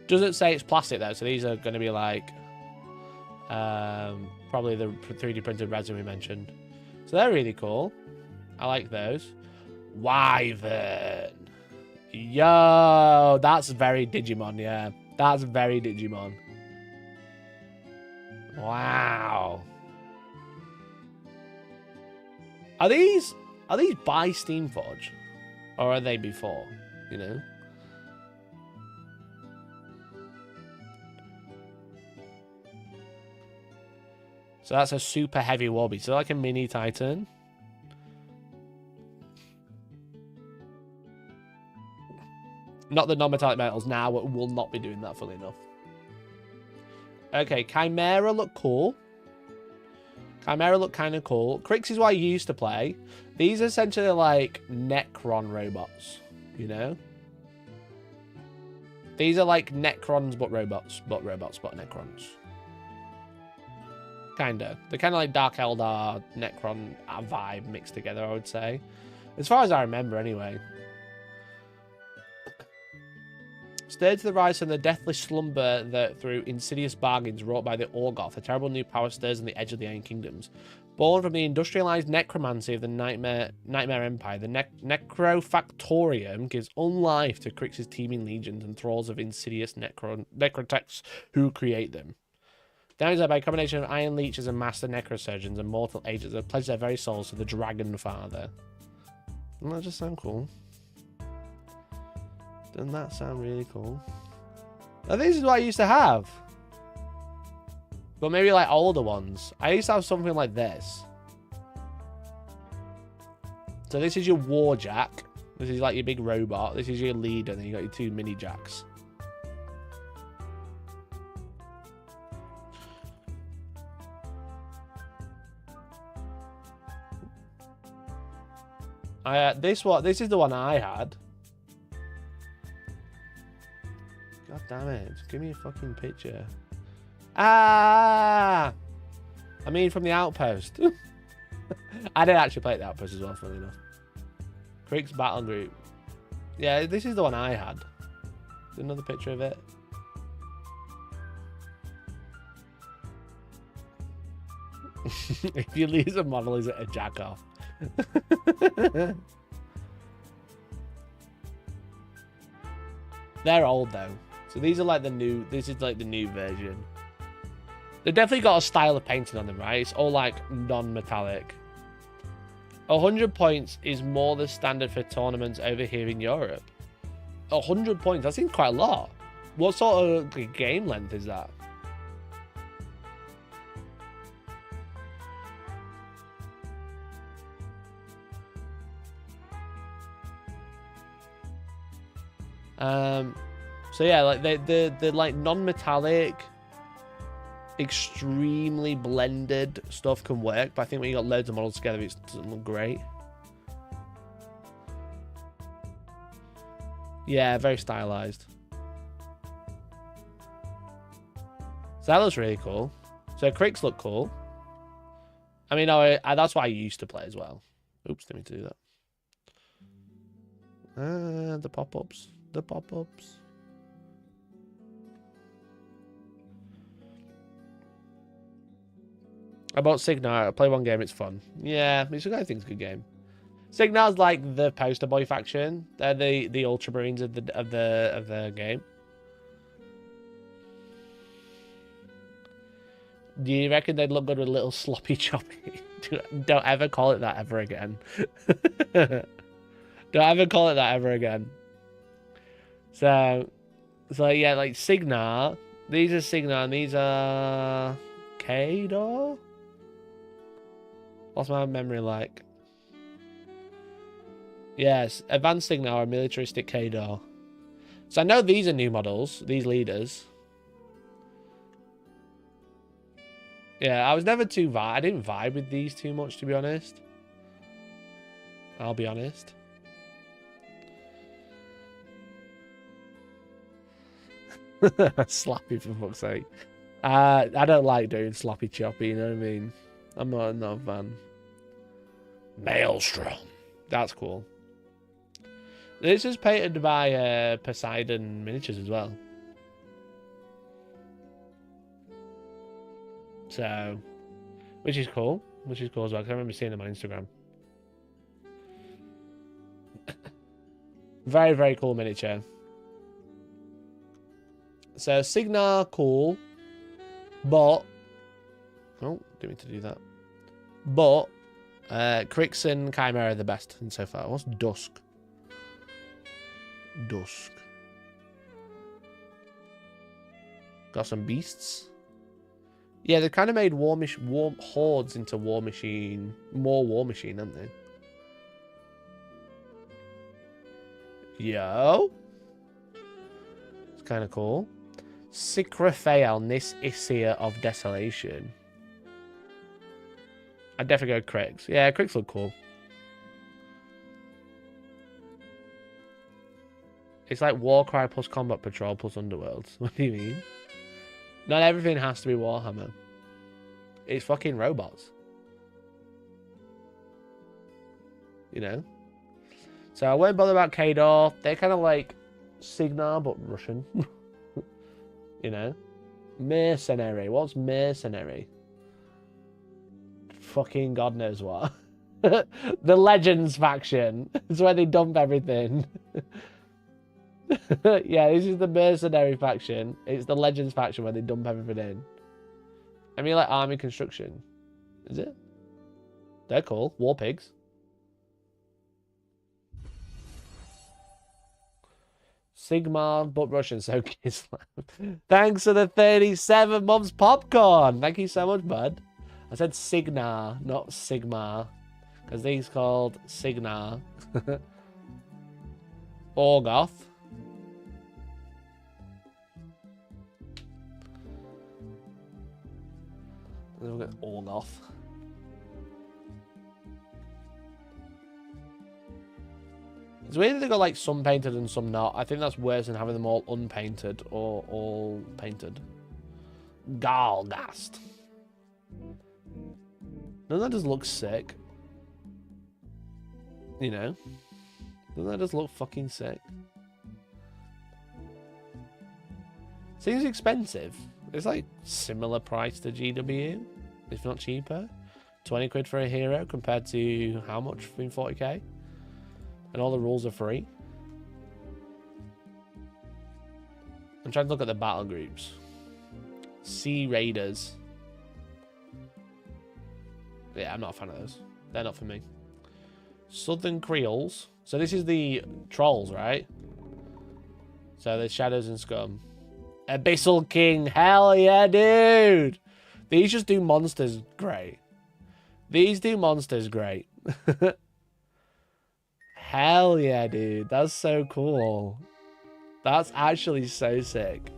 S1: Doesn't say it's plastic, though. So these are going to be, like, probably the 3D printed resin we mentioned. So they're really cool. I like those. Wyvern. Yo, that's very Digimon, yeah. That's very Digimon. Wow. Are these by Steamforge? Or are they before? You know? So that's a super heavy Warby. So like a mini Titan. Not the non-metallic metals now. We'll not be doing that, fully enough. Okay, Chimera look cool. Chimera look kind of cool. Krix is what I used to play. These are essentially like Necron robots, you know? These are like Necrons, but robots. But Necrons. Kinda. They're kind of like Dark Eldar, Necron vibe mixed together, I would say. As far as I remember, anyway. Stirred to the rise from the deathless slumber that through insidious bargains wrought by the Orgoth, a terrible new power stirs on the edge of the Iron Kingdoms. Born from the industrialized necromancy of the Nightmare Empire, the Necrofactorium gives unlife to Krix's teeming legions and thralls of insidious necrotechs who create them. Damaged by a combination of iron leeches and master necrosurgeons and mortal agents that pledge their very souls to the Dragon Father. Doesn't that just sound cool? Doesn't that sound really cool? Now, this is what I used to have. But maybe like older ones. I used to have something like this. So this is your Warjack. This is like your big robot. This is your leader. And then you got your two mini jacks. This is the one I had. God damn it. Give me a fucking picture. Ah! I mean, from the Outpost. I did actually play the Outpost as well, funny enough. Krix Battle Group. Yeah, this is the one I had. Another picture of it. If you lose a model, is it a jack off? They're old though. So these are like the new, this is like the new version. They've definitely got a style of painting on them, right? It's all like non-metallic. 100 points is more the standard for tournaments over here in Europe. 100 points, that seems quite a lot. What sort of game length is that? So yeah, like the like non-metallic, extremely blended stuff can work, but I think when you got loads of models together, it doesn't look great. Yeah, very stylized. So that looks really cool. So Krix look cool. I mean, that's what I used to play as well. Oops, didn't mean to do that. The pop-ups. The pop-ups. I bought Signar. I play one game, it's fun. Yeah, I think it's a good game. Signar's like the poster boy faction. They're the ultramarines of the game. Do you reckon they'd look good with a little sloppy choppy? Don't ever call it that ever again. Don't ever call it that ever again. So yeah, like Signar. These are Signar and these are Kador? What's my memory like? Yes, advanced Signar or militaristic Kador. So I know these are new models, these leaders. Yeah, I was never too I didn't vibe with these too much, to be honest. I'll be honest. Slappy, for fuck's sake. I don't like doing sloppy choppy, you know what I mean? I'm not a fan. Maelstrom. That's cool. This is painted by Poseidon Miniatures as well. So, which is cool. Which is cool as well, because I remember seeing them on Instagram. Very, very cool miniature. So, Signar, cool. But... Oh, didn't mean to do that. But, Crix and Chimera are the best so far. What's Dusk? Dusk. Got some beasts. Yeah, they kind of made war hordes into War Machine. More War Machine, haven't they? Yo. It's kind of cool. Sicraphael, Nis Isia of Desolation. I'd definitely go Crix. Yeah, Crix look cool. It's like Warcry plus Combat Patrol plus Underworlds. What do you mean? Not everything has to be Warhammer. It's fucking robots. You know? So I won't bother about Kador. They're kind of like Signar, but Russian. You know? Mercenary. What's mercenary? Fucking God knows what. The Legends faction. It's where they dump everything. Yeah, this is the mercenary faction. It's the Legends faction where they dump everything in. I mean, like army construction. Is it? They're cool. War pigs. Sigmar, but Russian, so Kislev. Thanks for the 37 months popcorn. Thank you so much, bud. I said Signar, not Sigmar. Because these called Signar. Orgoth. Then we'll get Orgoth. It's weird that they got like some painted and some not. I think that's worse than having them all unpainted or all painted. Galgast. Doesn't that just look sick? You know? Doesn't that just look fucking sick? Seems expensive. It's like similar price to GW, if not cheaper. 20 quid for a hero compared to how much in 40k? And all the rules are free. I'm trying to look at the battle groups. Sea Raiders. Yeah, I'm not a fan of those. They're not for me. Southern Creoles. So this is the trolls, right? So there's Shadows and Scum. Abyssal King. Hell yeah, dude. These just do monsters great. These do monsters great. Hell yeah, dude. That's so cool. That's actually so sick.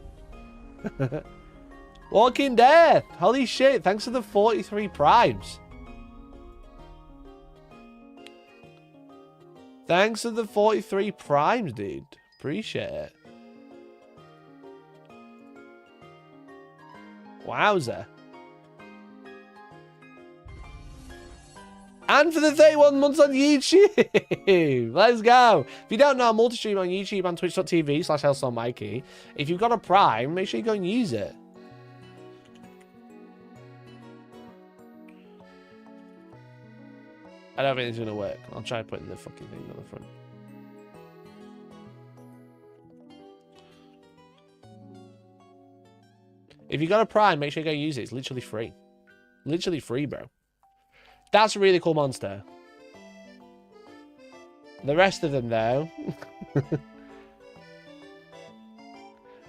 S1: Walking Death. Holy shit. Thanks for the 43 primes. Thanks for the 43 primes, dude. Appreciate it. Wowza. And for the 31 months on YouTube. Let's go. If you don't know, I multi-stream on YouTube and twitch.tv/HellstormWargaming. If you've got a Prime, make sure you go and use it. I don't think it's gonna work. I'll try putting the fucking thing on the front. If you got a Prime, make sure you go use it. It's literally free. Literally free, bro. That's a really cool monster. The rest of them, though.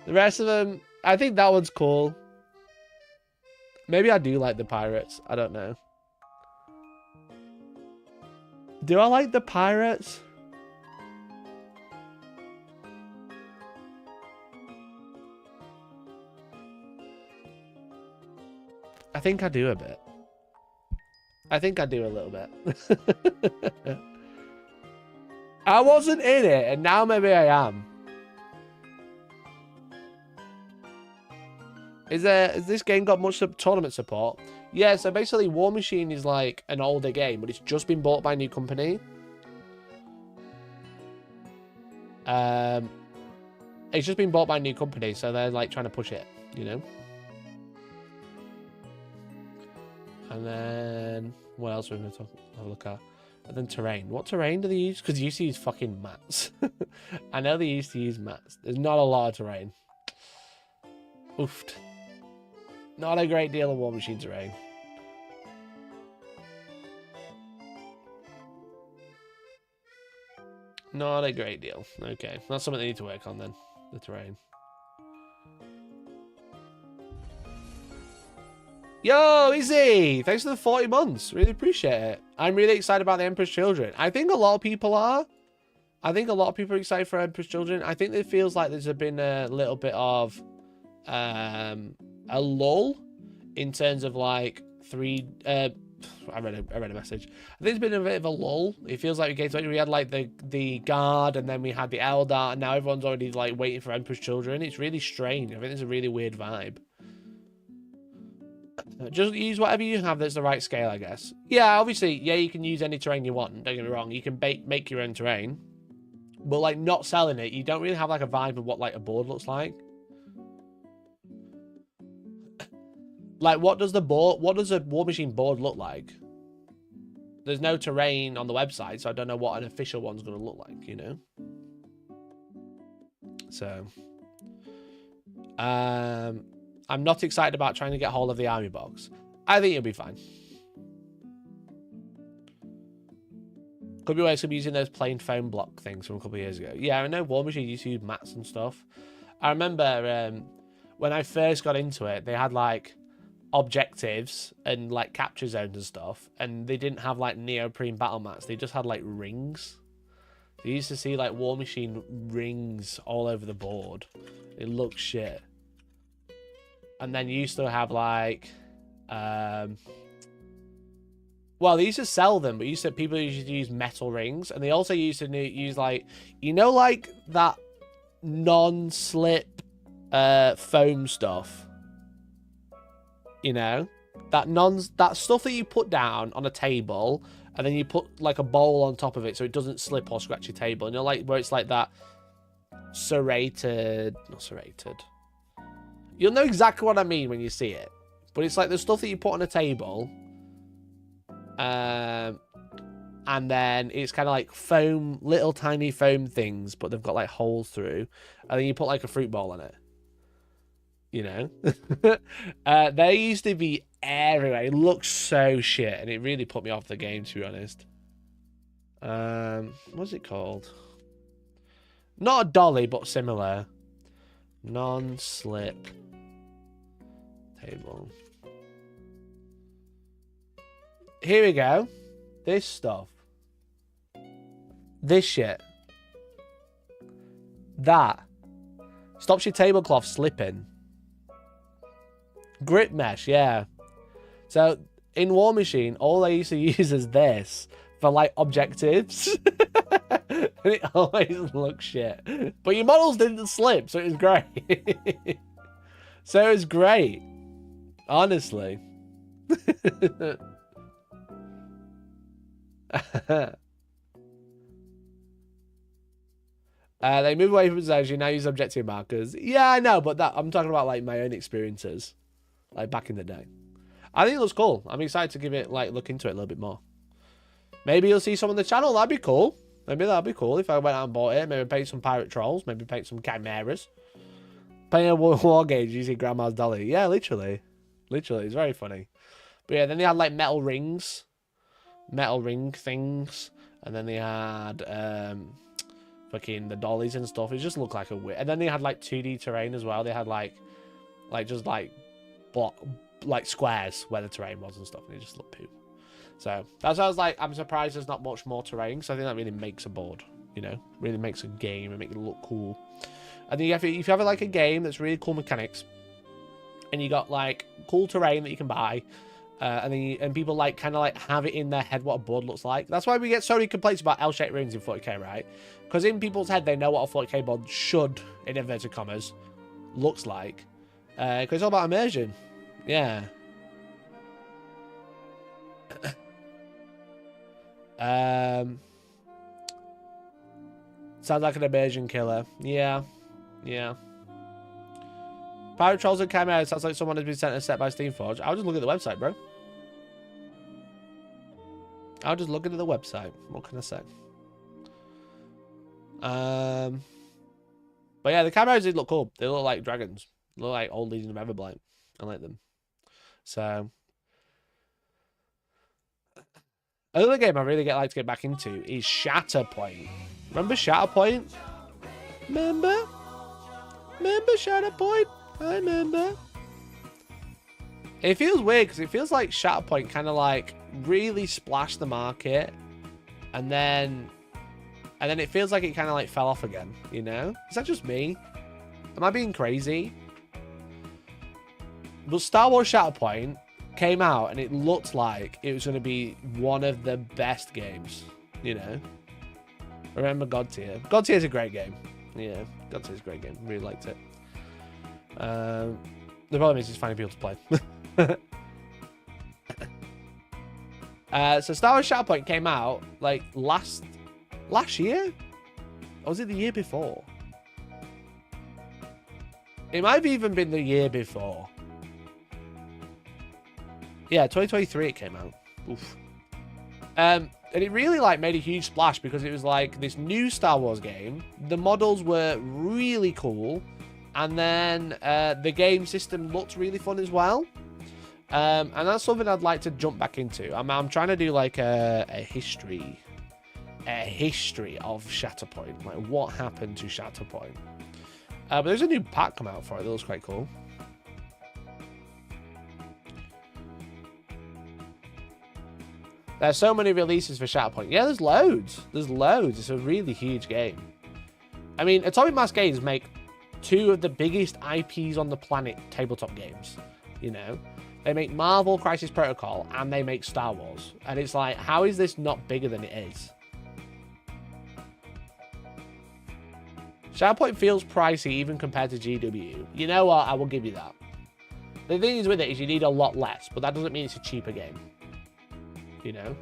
S1: The rest of them, I think that one's cool. Maybe I do like the pirates. I don't know. Do I like the pirates? I think I do a bit. I think I do a little bit. I wasn't in it, and now maybe I am. Has this game got much tournament support? Yeah, so basically War Machine is like an older game, but it's just been bought by a new company. It's just been bought by a new company, so they're like trying to push it, you know? And then, what else are we going to have a look at? And then terrain. What terrain do they use? Because they used to use fucking mats. I know they used to use mats. There's not a lot of terrain. Oofed. Not a great deal of War Machine terrain. Not a great deal. Okay. That's something they need to work on then. The terrain. Yo, Izzy! Thanks for the 40 months. Really appreciate it. I'm really excited about the Emperor's Children. I think a lot of people are. I think a lot of people are excited for Emperor's Children. I think it feels like there's been a little bit of a lull in terms of like I read a message. I think there's been a bit of a lull. It feels like we had like the guard, and then we had the Eldar, and now everyone's already like waiting for Emperor's Children. It's really strange. I think there's a really weird vibe. Just use whatever you have that's the right scale, I guess. Yeah, obviously, yeah, you can use any terrain you want. Don't get me wrong. You can make your own terrain. But, like, not selling it, you don't really have, like, a vibe of what, like, a board looks like. Like, what does a War Machine board look like? There's no terrain on the website, so I don't know what an official one's going to look like, you know? So, I'm not excited about trying to get hold of the army box. I think you'll be fine. Could be ways of using those plain foam block things from a couple of years ago. Yeah, I know War Machine used to use mats and stuff. I remember when I first got into it, they had like objectives and like capture zones and stuff, and they didn't have like neoprene battle mats. They just had like rings. You used to see like War Machine rings all over the board. It looked shit. And then you used to have like, well, they used to sell them, but people used to use metal rings, and they also used to use like, you know, like that non-slip foam stuff. You know, that stuff that you put down on a table, and then you put like a bowl on top of it so it doesn't slip or scratch your table. And you know, like where it's like that not serrated. You'll know exactly what I mean when you see it. But it's like the stuff that you put on a table. And then it's kind of like foam, little tiny foam things, but they've got like holes through. And then you put like a fruit bowl on it. You know? They used to be everywhere. It looks so shit. And it really put me off the game, to be honest. What's it called? Not a dolly, but similar. Non-slip table. Here we go. This stuff. This shit. That stops your tablecloth slipping. Grip mesh, yeah. So in War Machine, all they used to use is this for like objectives. And it always looks shit. But your models didn't slip, so it was great. So it was great. Honestly. They move away from zones, you now use objective markers. Yeah, I know, but I'm talking about like my own experiences. Like back in the day. I think it looks cool. I'm excited to give it, like, look into it a little bit more. Maybe you'll see some on the channel. That'd be cool. Maybe that'd be cool if I went out and bought it. Maybe paint some pirate trolls. Maybe paint some chimeras. Paint a war games using Grandma's dolly. Yeah, literally. Literally. It's very funny. But yeah, then they had like metal rings. Metal ring things. And then they had fucking the dollies and stuff. It just looked like a weird. And then they had like 2D terrain as well. They had like just like squares where the terrain was and stuff. And it just looked poop. So that's why I was like, I'm surprised there's not much more terrain. So I think that really makes a board, you know, really makes a game and make it look cool. I think if you have like a game that's really cool mechanics, and you got like cool terrain that you can buy, and people like kind of like have it in their head what a board looks like. That's why we get so many complaints about L-shaped rings in 40k, right? Because in people's head they know what a 40k board should, in inverted commas, looks like. Because it's all about immersion. Yeah. Sounds like an immersion killer. Yeah. Yeah. Pirate Trolls and Chimera sounds like someone has been sent a set by Steamforge. I'll just look at the website, bro. I'll just look at the website. What can I say? But yeah, the Chimeras did look cool. They look like dragons. They look like old Legion of Everblight. I like them. So another game I really like to get back into is Shatterpoint. Remember Shatterpoint? Remember Shatterpoint? I remember. It feels weird because it feels like Shatterpoint kind of like really splashed the market, and then it feels like it kind of like fell off again. You know? Is that just me? Am I being crazy? But Star Wars Shatterpoint came out and it looked like it was going to be one of the best games. You know? Remember God Tier? God Tier is a great game. Yeah, God Tier is a great game. Really liked it. The problem is finding people to play. So Star Wars Shatterpoint came out like last year? Or was it the year before? It might have even been the year before. Yeah, 2023 it came out. Oof. And it really like made a huge splash because it was like this new Star Wars game. The models were really cool. And then the game system looked really fun as well. And that's something I'd like to jump back into. I'm trying to do like a history of Shatterpoint. Like what happened to Shatterpoint. But there's a new pack come out for it that looks quite cool. There's so many releases for Shatterpoint. Yeah, there's loads. There's loads. It's a really huge game. I mean, Atomic Mass Games make two of the biggest IPs on the planet tabletop games. You know? They make Marvel Crisis Protocol and they make Star Wars. And it's like, how is this not bigger than it is? Shatterpoint feels pricey even compared to GW. You know what? I will give you that. The thing is with it is you need a lot less, but that doesn't mean it's a cheaper game. You know?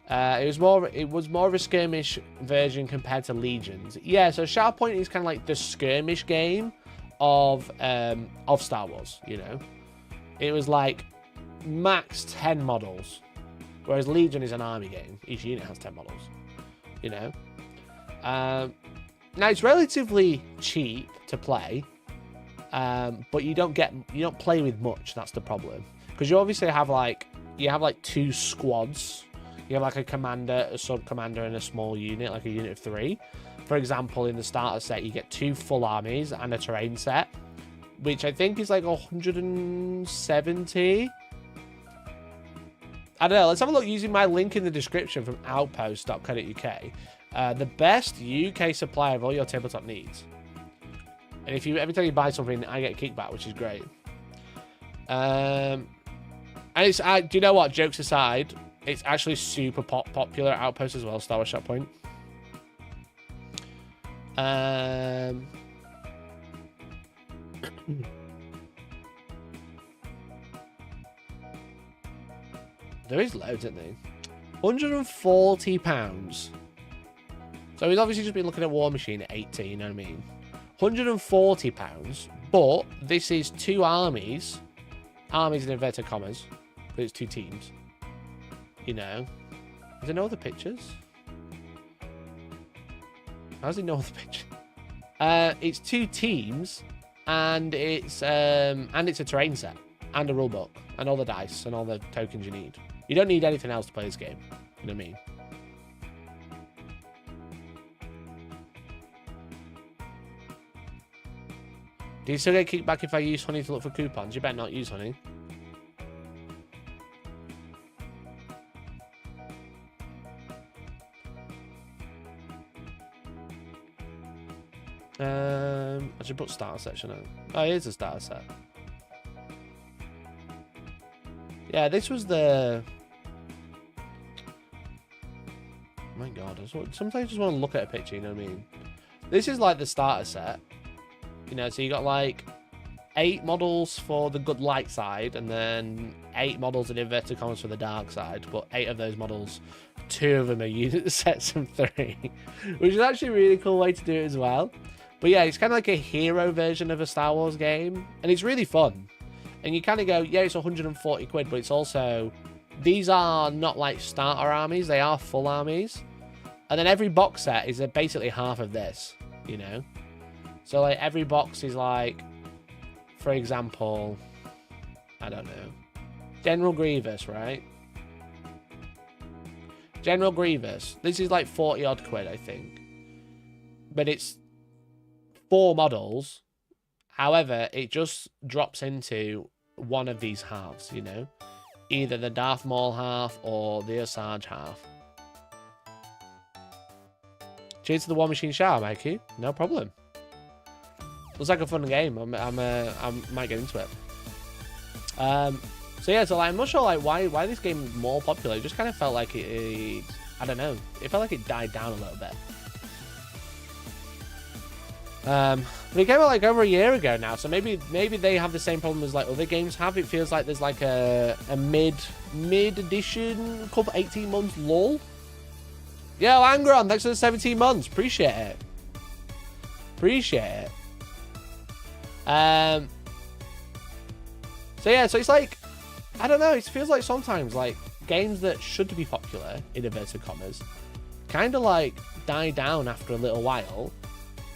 S1: It was more of a skirmish version compared to Legions. Yeah, so Shatterpoint is kind of like the skirmish game of Star Wars, you know? It was like max 10 models, whereas Legion is an army game. Each unit has 10 models, you know? Now, it's relatively cheap to play, but you don't play with much. That's the problem, because you obviously have like two squads. You have like a commander, a sub-commander, and a small unit, like a unit of 3. For example, in the starter set, you get 2 full armies and a terrain set, which I think is like 170. I don't know. Let's have a look using my link in the description from outpost.co.uk. The best UK supplier of all your tabletop needs. And every time you buy something, I get a kickback, which is great. And it's, do you know what? Jokes aside, it's actually super popular at Outpost as well, Star Wars Shatterpoint. There is loads, isn't there? £140. So he's obviously just been looking at War Machine at 18, you know what I mean? £140, but this is 2 armies in inverted commas, but it's 2 teams. You know? Is there no other pictures? How does it know other pictures? It's 2 teams, and it's a terrain set, and a rulebook, and all the dice, and all the tokens you need. You don't need anything else to play this game. You know what I mean? Do you still get kickback if I use honey to look for coupons? You better not use honey. I should put starter section on. Oh, here's a starter set. Yeah, this was the... Oh my god, sometimes I just want to look at a picture, you know what I mean? This is like the starter set. You know, so you got like 8 models for the good light side, and then 8 models in inverted commas for the dark side. But 8 of those models, 2 of them are unit sets of 3, which is actually a really cool way to do it as well. But yeah, it's kind of like a hero version of a Star Wars game, and it's really fun. And you kind of go, yeah, it's 140 quid, but it's also, these are not like starter armies, they are full armies. And then every box set is basically half of this, you know? So like every box is like, for example, I don't know, General Grievous, right? General Grievous, this is like 40 odd quid, I think. But it's 4 models. However, it just drops into one of these halves, you know? Either the Darth Maul half or the Asajj half. Cheers to the War Machine shower, Mikey. No problem. Looks like a fun game. I might get into it. So yeah, so like, I'm not sure like why this game is more popular. It just kind of felt like it I don't know. It felt like it died down a little bit. But it came out like over a year ago now, so maybe they have the same problem as like other games have. It feels like there's like a mid edition, couple 18 months lull. Yo, Angron, thanks for the 17 months. Appreciate it. Appreciate it. So yeah, so it's like, I don't know, it feels like sometimes like games that should be popular, in inverted commas, kind of like die down after a little while.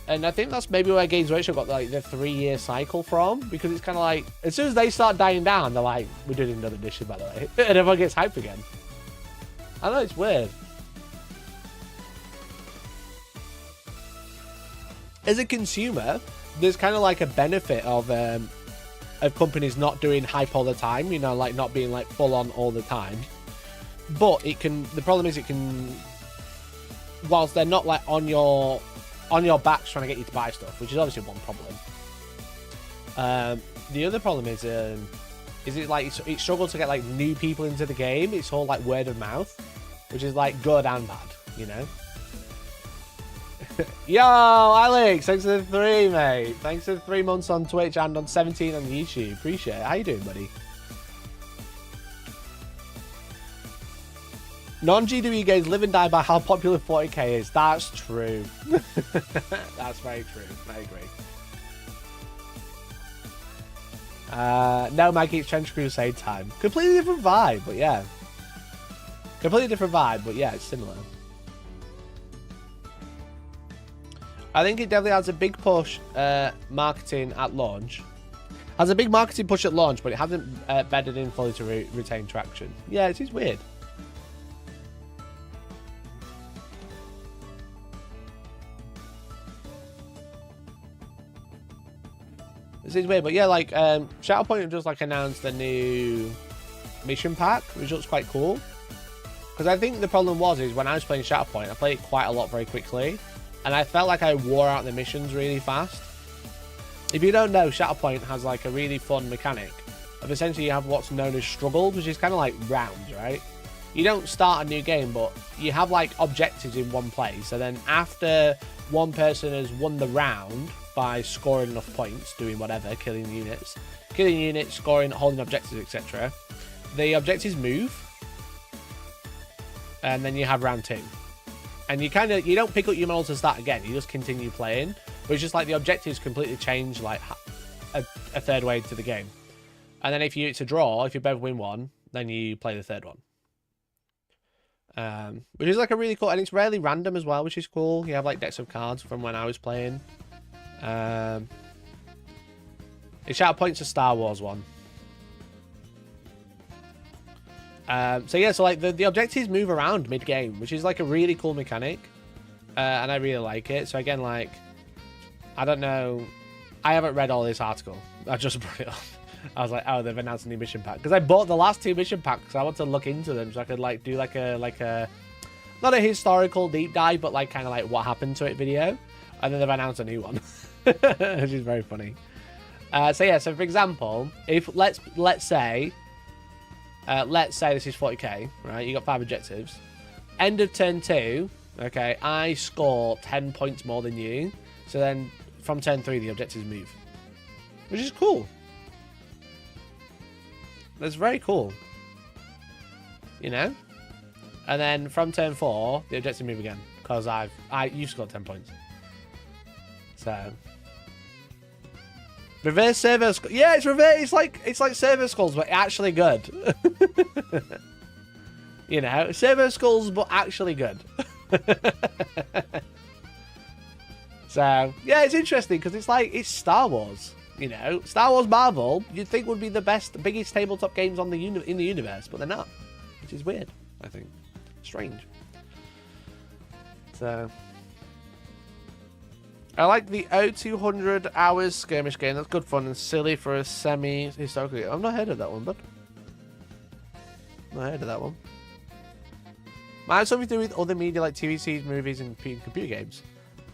S1: And I think that's maybe where Games Workshop got like the 3-year cycle from, because it's kind of like, as soon as they start dying down, they're like, we're doing another edition, by the way. And everyone gets hyped again. I know, it's weird. As a consumer, there's kind of like a benefit of companies not doing hype all the time, you know, like not being like full on all the time. But it can, the problem is it can, whilst they're not like on your backs trying to get you to buy stuff, which is obviously one problem. The other problem is it like it struggles to get like new people into the game. It's all like word of mouth, which is like good and bad, you know. Yo, Alex, thanks for the 3, mate. Thanks for the 3 months on Twitch and on 17 on YouTube. Appreciate it. How you doing, buddy? Non-GW games live and die by how popular 40k is. That's true. That's very true. I agree. No, Mikey, it's Trench Crusade time. Completely different vibe, but yeah. Completely different vibe, but yeah, it's similar. I think it definitely has a big push marketing at launch. Has a big marketing push at launch, but it hasn't bedded in fully to retain traction. Yeah, it is weird. This is weird, but yeah, like Shatterpoint have just like announced the new mission pack, which looks quite cool. Because I think the problem is when I was playing Shatterpoint, I played it quite a lot very quickly, and I felt like I wore out the missions really fast. If you don't know, Shatterpoint has like a really fun mechanic of essentially you have what's known as struggles, which is kind of like rounds, right? You don't start a new game, but you have like objectives in one place, and then after one person has won the round by scoring enough points, doing whatever, killing units, scoring, holding objectives, etc., the objectives move, and then you have round 2. And you don't pick up your models to start again, you just continue playing, but it's just like the objectives completely change like a third way into the game. And then if it's a draw, if you both win one, then you play the third one. Which is like a really cool, and it's rarely random as well, which is cool. You have like decks of cards from when I was playing. The Shatterpoint's a Star Wars one. So yeah, so like the objectives move around mid-game, which is like a really cool mechanic. And I really like it. So again, like, I don't know. I haven't read all this article. I just brought it up. I was like, oh, they've announced a new mission pack. Because I bought the last 2 mission packs. I want to look into them so I could like do like a not a historical deep dive, but like kind of like what happened to it video. And then they've announced a new one, which is very funny. So yeah, so for example, if let's say this is 40k, right? You got 5 objectives. End of turn 2, okay, I score 10 points more than you. So then from turn 3, the objectives move, which is cool. That's very cool, you know. And then from turn 4, the objectives move again because you've scored 10 points. So reverse server skull. Yeah, it's reverse. It's like server skulls, but actually good. You know, server skulls, but actually good. So yeah, it's interesting because it's Star Wars. You know, Star Wars Marvel, you'd think would be the biggest tabletop games in the universe, but they're not, which is weird. I think strange. So I like the 0200 hours skirmish game. That's good fun and silly for a semi-historical game. I've not heard of that one, bud. Not heard of that one. Might have something to do with other media like TV series, movies, and computer games.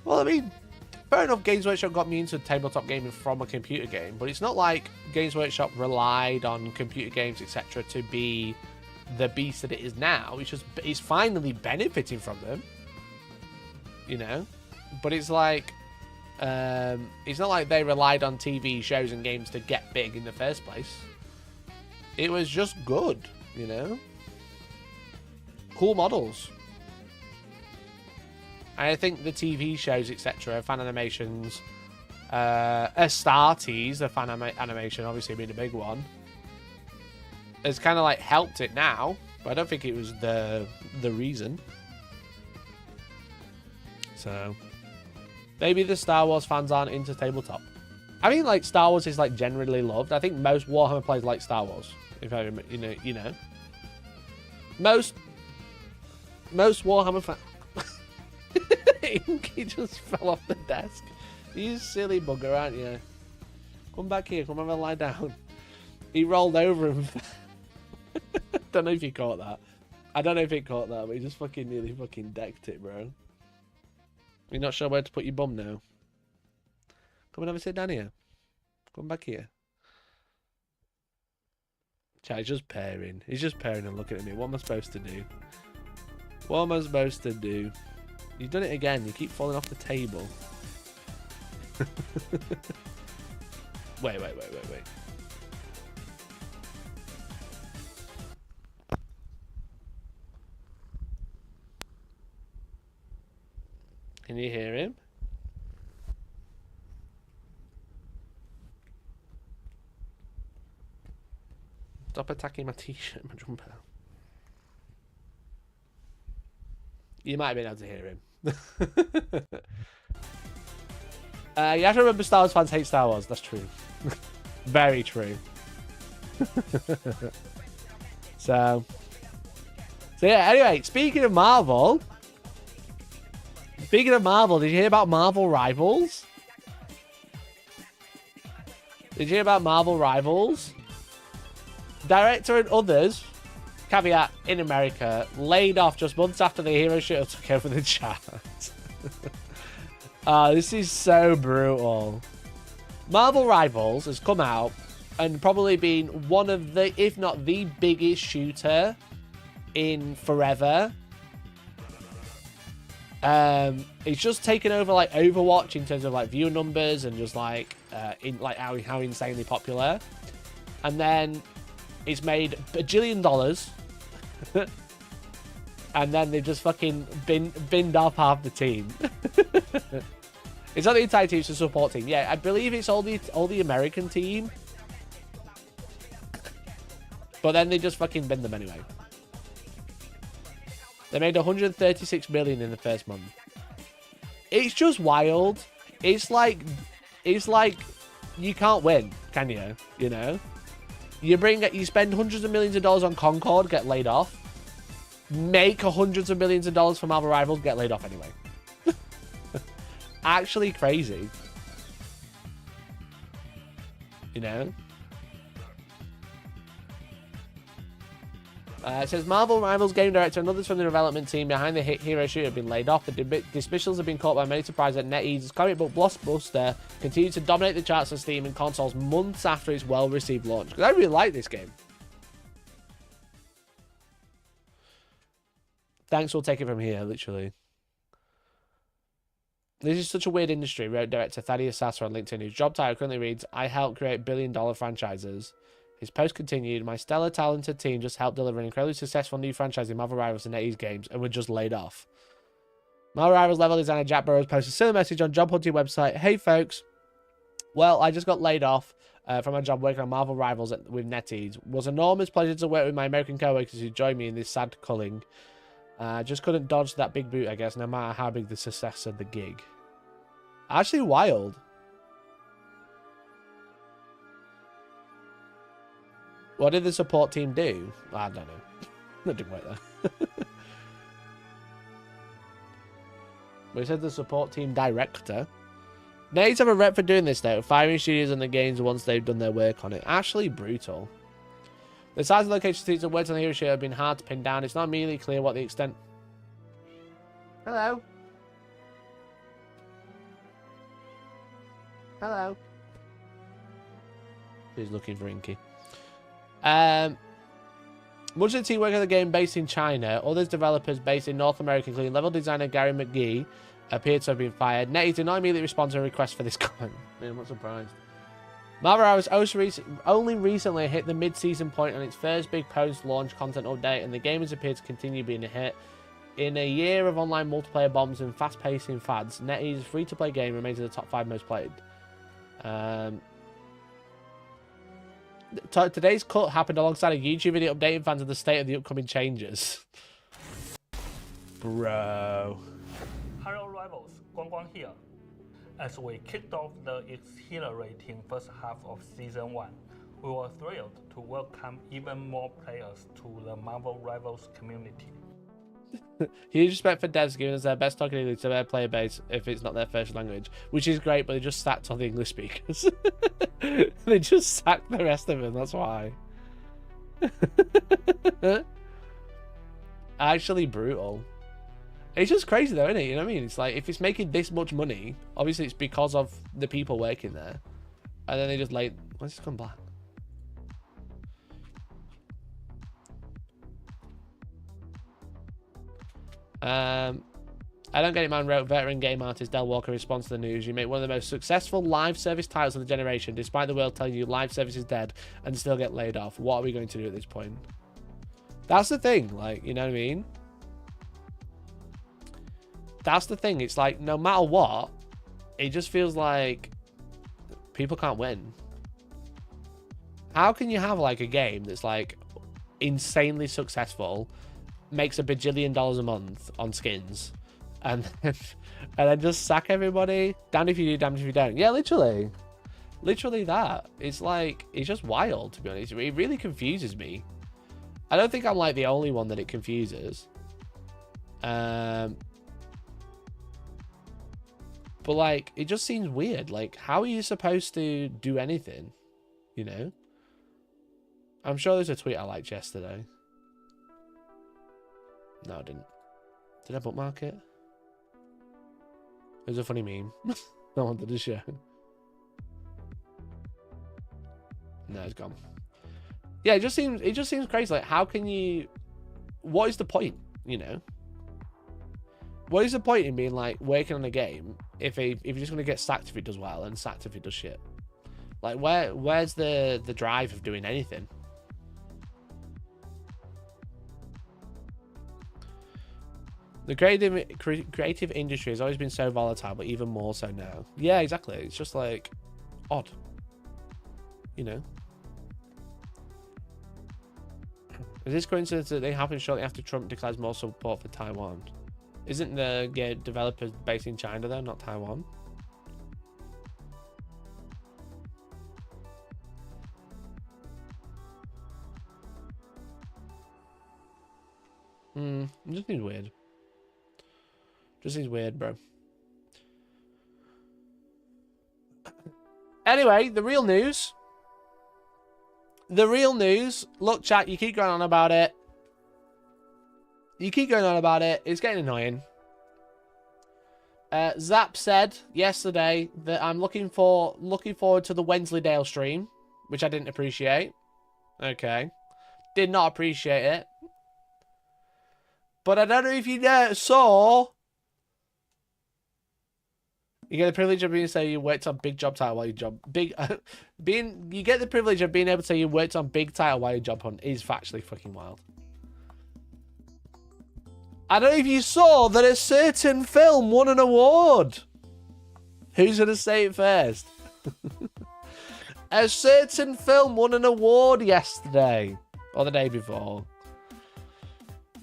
S1: Well, I mean, fair enough, Games Workshop got me into tabletop gaming from a computer game, but it's not like Games Workshop relied on computer games, etc., to be the beast that it is now. It's finally benefiting from them, you know. But it's like, it's not like they relied on TV shows and games to get big in the first place. It was just good, you know. Cool models. I think the TV shows, etc., fan animations, Astartes, the fan animation, obviously being a big one, has kind of like helped it now, but I don't think it was the reason. So maybe the Star Wars fans aren't into tabletop. I mean, like, Star Wars is like generally loved. I think most Warhammer players like Star Wars. If I you know, most Warhammer fans. He just fell off the desk. You silly bugger, aren't you? Come back here. Come have a lie down. He rolled over and don't know if you caught that. I don't know if he caught that, but he just fucking nearly fucking decked it, bro. You're not sure where to put your bum now? Come and have a sit down here. Come back here. Chat, he's just pairing. He's just pairing and looking at me. What am I supposed to do? What am I supposed to do? You've done it again. You keep falling off the table. Wait. Can you hear him? Stop attacking my t-shirt, my jumper. You might have been able to hear him. You have to remember Star Wars fans hate Star Wars. That's true. Very true. So yeah, anyway, speaking of Marvel, did you hear about Marvel Rivals? Director and others, caveat, in America, laid off just months after the hero shooter took over the chat. This is so brutal. Marvel Rivals has come out and probably been one of the, if not the biggest shooter in forever. It's just taken over like Overwatch in terms of like viewer numbers and just like how insanely popular. And then it's made $1 bajillion. And then they've just fucking binned off half the team. It's not the entire team, it's a support team. Yeah, I believe it's all the American team. But then they just fucking bin them anyway. They made 136 million in the first month. It's just wild. It's like you can't win, can you? You know? You spend hundreds of millions of dollars on Concord, get laid off. Make hundreds of millions of dollars for Marvel Rivals, get laid off anyway. Actually crazy. You know? It says Marvel Rivals game director and others from the development team behind the hit hero shooter have been laid off. The dismissals have been caught by many surprise that NetEase's comic book blockbuster continued to dominate the charts on Steam and consoles months after its well-received launch. Because I really like this game. Thanks, we'll take it from here, literally. This is such a weird industry, wrote director Thaddeus Sasser on LinkedIn, whose job title currently reads, I help create billion-dollar franchises. His post continued, my stellar talented team just helped deliver an incredibly successful new franchise in Marvel Rivals and NetEase games and were just laid off. Marvel Rivals level designer Jack Burrows posted a similar message on job hunting website. Hey folks, well, I just got laid off from my job working on Marvel Rivals with NetEase. It was an enormous pleasure to work with my American co-workers who joined me in this sad culling. Just couldn't dodge that big boot, I guess, no matter how big the success of the gig. Actually wild. What did the support team do? I don't know. That didn't work there. We said the support team director. NetEase have a rep for doing this though, firing studios in the games once they've done their work on it. Actually brutal. The size and location seats of words on the hero show have been hard to pin down. It's not immediately clear what the extent... Hello? Hello? Who's looking for Inky? Much of the team working on the game based in China, others developers based in North America, including level designer Gary McGee, appeared to have been fired. NetEase did not immediately respond to a request for this comment. I'm not surprised. Marvel Rivals only recently hit the mid-season point on its first big post-launch content update, and the game has appeared to continue being a hit. In a year of online multiplayer bombs and fast-pacing fads, NetEase's free-to-play game remains in the top 5 most played. Today's cut happened alongside a YouTube video updating fans of the state of the upcoming changes. Bro.
S2: Hello Rivals, Guang here. As we kicked off the exhilarating first half of Season 1, we were thrilled to welcome even more players to the Marvel Rivals community.
S1: Huge respect for devs giving us their best talking English to their player base if it's not their first language, which is great, but they just sacked all the English speakers. They just sacked the rest of them, that's why. Actually brutal. It's just crazy though, isn't it? You know what I mean? It's like, if it's making this much money, obviously it's because of the people working there. And then they just like, let's just come back. I don't get it, man, wrote veteran game artist Del Walker in response to the news. You make one of the most successful live service titles of the generation, despite the world telling you live service is dead, and still get laid off. What are we going to do at this point? That's the thing, like, you know what I mean? That's the thing. It's like, no matter what, it just feels like people can't win. How can you have, like, a game that's, like, insanely successful, makes $1 bajillion a month on skins, and then just sack everybody? Damned if you do, damned if you don't. Yeah, literally that. It's like, it's just wild, to be honest. It really confuses me. I don't think I'm like the only one that it confuses. But like, it just seems weird. Like, how are you supposed to do anything, you know? I'm sure there's a tweet I liked yesterday. No, I didn't. Did I bookmark it? It was a funny meme. I wanted to show. No, it's gone. Yeah, it just seems crazy. Like, how can you? What is the point? You know. What is the point in being like working on a game if you're just gonna get sacked if it does well and sacked if it does shit? Like, where's the drive of doing anything? The creative industry has always been so volatile, but even more so now. Yeah, exactly. It's just like odd, you know. Is this coincidence that they happen shortly after Trump declares more support for Taiwan? Isn't the game developers based in China though, not Taiwan? It just seems weird. Just seems weird, bro. Anyway, the real news. The real news. Look, chat, you keep going on about it. You keep going on about it. It's getting annoying. Zap said yesterday that I'm looking forward to the Wensleydale stream, which I didn't appreciate. Okay. Did not appreciate it. But I don't know if you saw. You get the privilege of being say you worked on big job title while you job you get the privilege of being able to say you worked on big title while you job hunt is factually fucking wild. I don't know if you saw that a certain film won an award. Who's gonna say it first? A certain film won an award yesterday or the day before.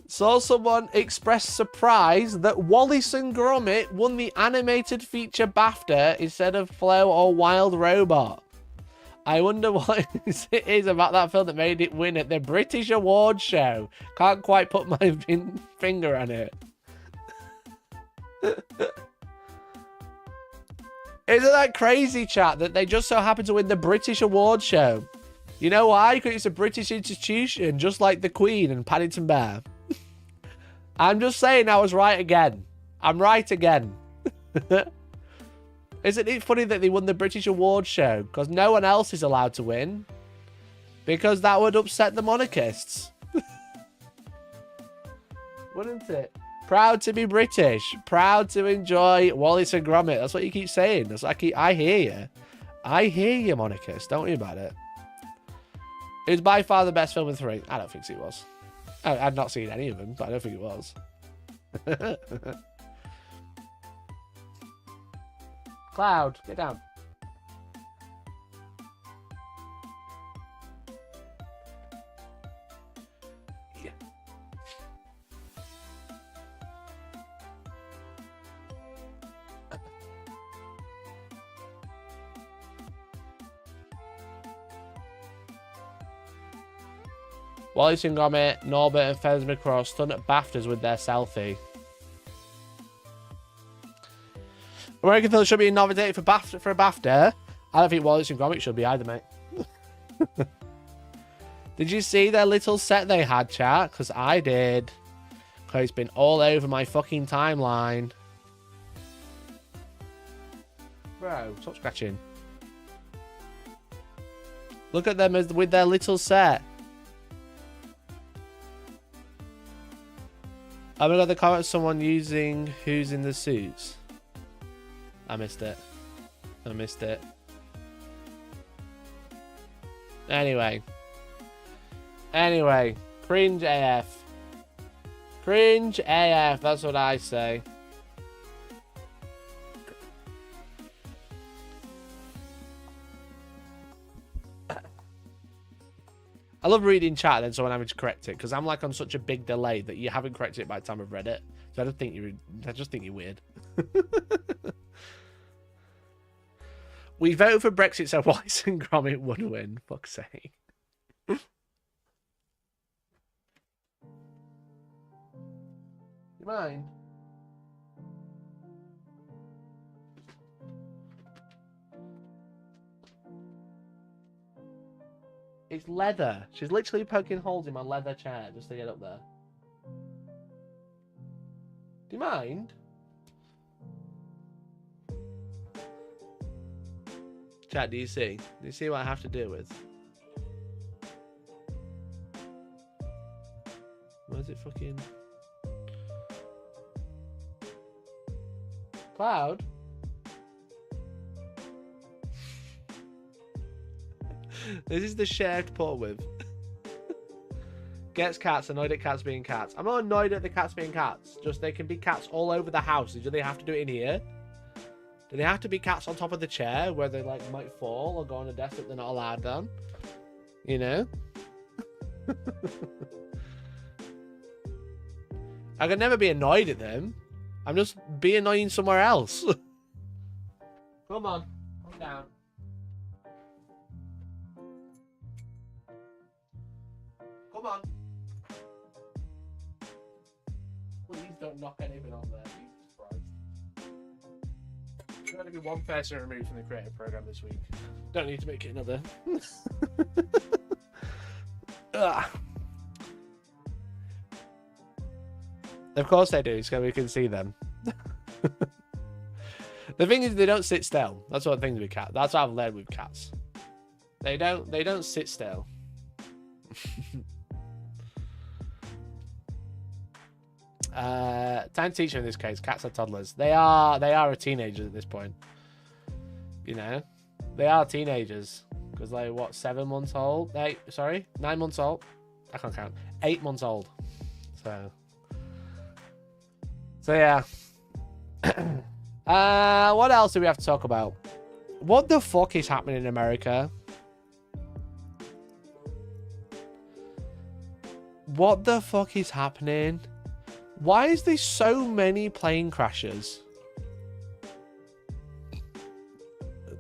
S1: Saw someone express surprise that Wallace and Gromit won the animated feature BAFTA instead of Flo or Wild Robot. I wonder what it is about that film that made it win at the British Awards show. Can't quite put my finger on it. Isn't that crazy, chat, that they just so happened to win the British Awards show? You know why? Because it's a British institution, just like the Queen and Paddington Bear. I'm just saying I was right again. I'm right again. Isn't it funny that they won the British Awards show? Because no one else is allowed to win. Because that would upset the monarchists. Wouldn't it? Proud to be British. Proud to enjoy Wallace and Gromit. That's what you keep saying. That's what I hear you. I hear you, monarchists. Don't worry about it. It was by far the best film of the three. I don't think it was. I've not seen any of them, but I don't think it was. Cloud, get down. Yeah. Wallace and Gromit, Norbert and Feathers McCraw stunned at BAFTAs with their selfie. American film should be nominated for a BAFTA. I don't think Wallace and Gromit should be either, mate. Did you see their little set they had, chat? Because I did. Because it's been all over my fucking timeline. Bro, stop scratching. Look at them with their little set. Have we got the comment of someone using who's in the suits? I missed it. I missed it. Anyway. Cringe AF. Cringe AF, that's what I say. I love reading chat and then someone having to correct it because I'm like on such a big delay that you haven't corrected it by the time I've read it. So I just think you're weird. We voted for Brexit so Wallace and Gromit would win. Fuck's sake. You mind? It's leather. She's literally poking holes in my leather chair just to get up there. Do you mind? Chat, do you see? Do you see what I have to deal with? Where's it fucking... Cloud? This is the shared put with. Gets cats, annoyed at cats being cats. I'm not annoyed at the cats being cats. Just they can be cats all over the house. Do they have to do it in here? Do they have to be cats on top of the chair where they like might fall or go on a desk that they're not allowed on? You know? I could never be annoyed at them. I'm just be annoying somewhere else. Come on. Calm down. Come on. Please don't knock anything on there. Jesus Christ. There's going to be one person removed from the creative program this week. Don't need to make it another. Of course they do, so we can see them. The thing is, they don't sit still. That's what things with cats. That's what I've learned with cats. They don't sit still. Time to teach them in this case. Cats are toddlers. They are a teenager at this point. You know, they are teenagers because they're what, 7 months old? 9 months old. I can't count. 8 months old. So yeah. What else do we have to talk about? What the fuck is happening in America? What the fuck is happening? Why is there so many plane crashes?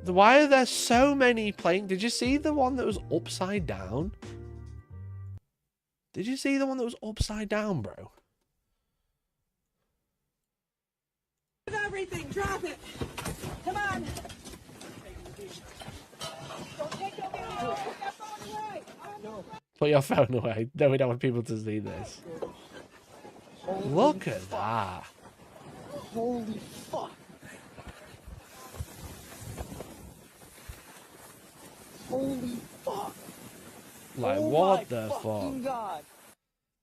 S1: Why are there so many plane... Did you see the one that was upside down? Did you see the one that was upside down, bro?
S3: Everything, drop it. Come on. Don't take your video. Put that phone away. No.
S1: Put your phone away. No, we don't want people to see this. Look at that.
S3: Holy fuck. Holy fuck.
S1: Like,
S3: oh
S1: what the fuck?
S3: God.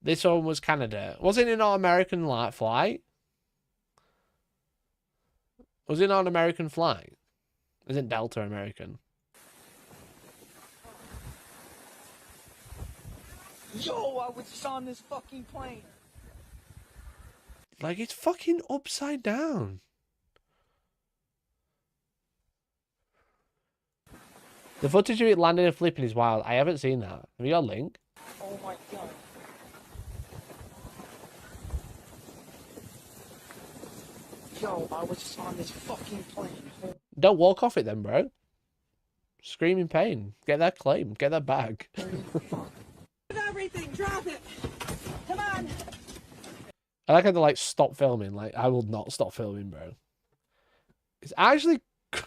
S1: This one was Canada. Wasn't it an American flight? Was it not an American flight? Isn't Delta American?
S3: Yo, I was just on this fucking plane.
S1: Like, it's fucking upside down. The footage of it landing and flipping is wild. I haven't seen that. Have you got a link?
S3: Oh my god. Yo, I was just on this fucking plane.
S1: Don't walk off it then, bro. Scream in pain. Get that claim. Get that bag.
S3: Everything, drop it. Come on.
S1: I like how they like stop filming. Like, I will not stop filming, bro. It's actually... God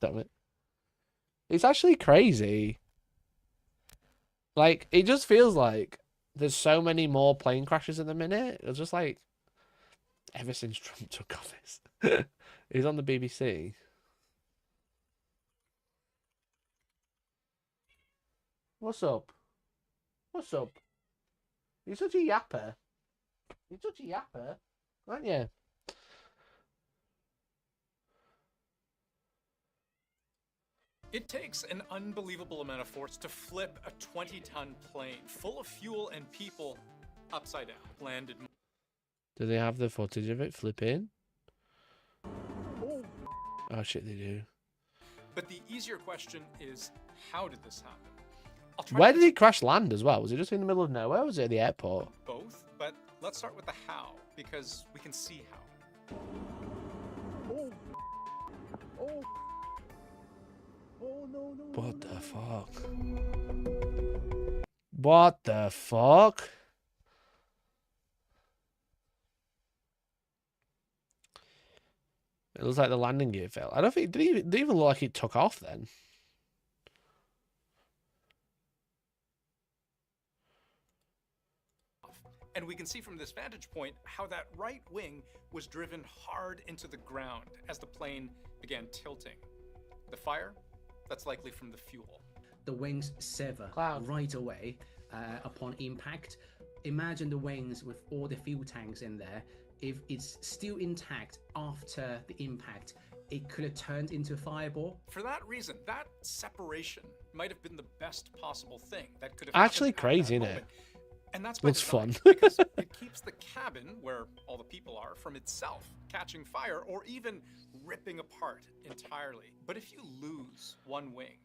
S1: damn it. It's actually crazy. Like, it just feels like there's so many more plane crashes in the minute. It's just like... Ever since Trump took office. He's on the BBC. What's up? What's up? You're such a yapper. You're such a yapper, aren't you?
S4: It takes an unbelievable amount of force to flip a 20-ton plane full of fuel and people upside down. Landed.
S1: Do they have the footage of it flipping? Oh shit, they do.
S4: But the easier question is, how did this happen?
S1: Where did it crash land as well? Was it just in the middle of nowhere or was it at the airport?
S4: Both, but let's start with the how, because we can see how.
S1: What the fuck? What the fuck? It looks like the landing gear fell. I don't think it didn't even look like it took off then.
S4: And we can see from this vantage point how that right wing was driven hard into the ground as the plane began tilting. The fire, that's likely from the fuel.
S5: The wings sever right away upon impact. Imagine the wings with all the fuel tanks in there. If it's still intact after the impact, it could have turned into a fireball.
S4: For that reason, that separation might have been the best possible thing that could have
S1: actually crazy, isn't it?
S4: And that's
S1: looks fun
S4: because it keeps the cabin where all the people are from itself catching fire or even ripping apart entirely. But if you lose one wing,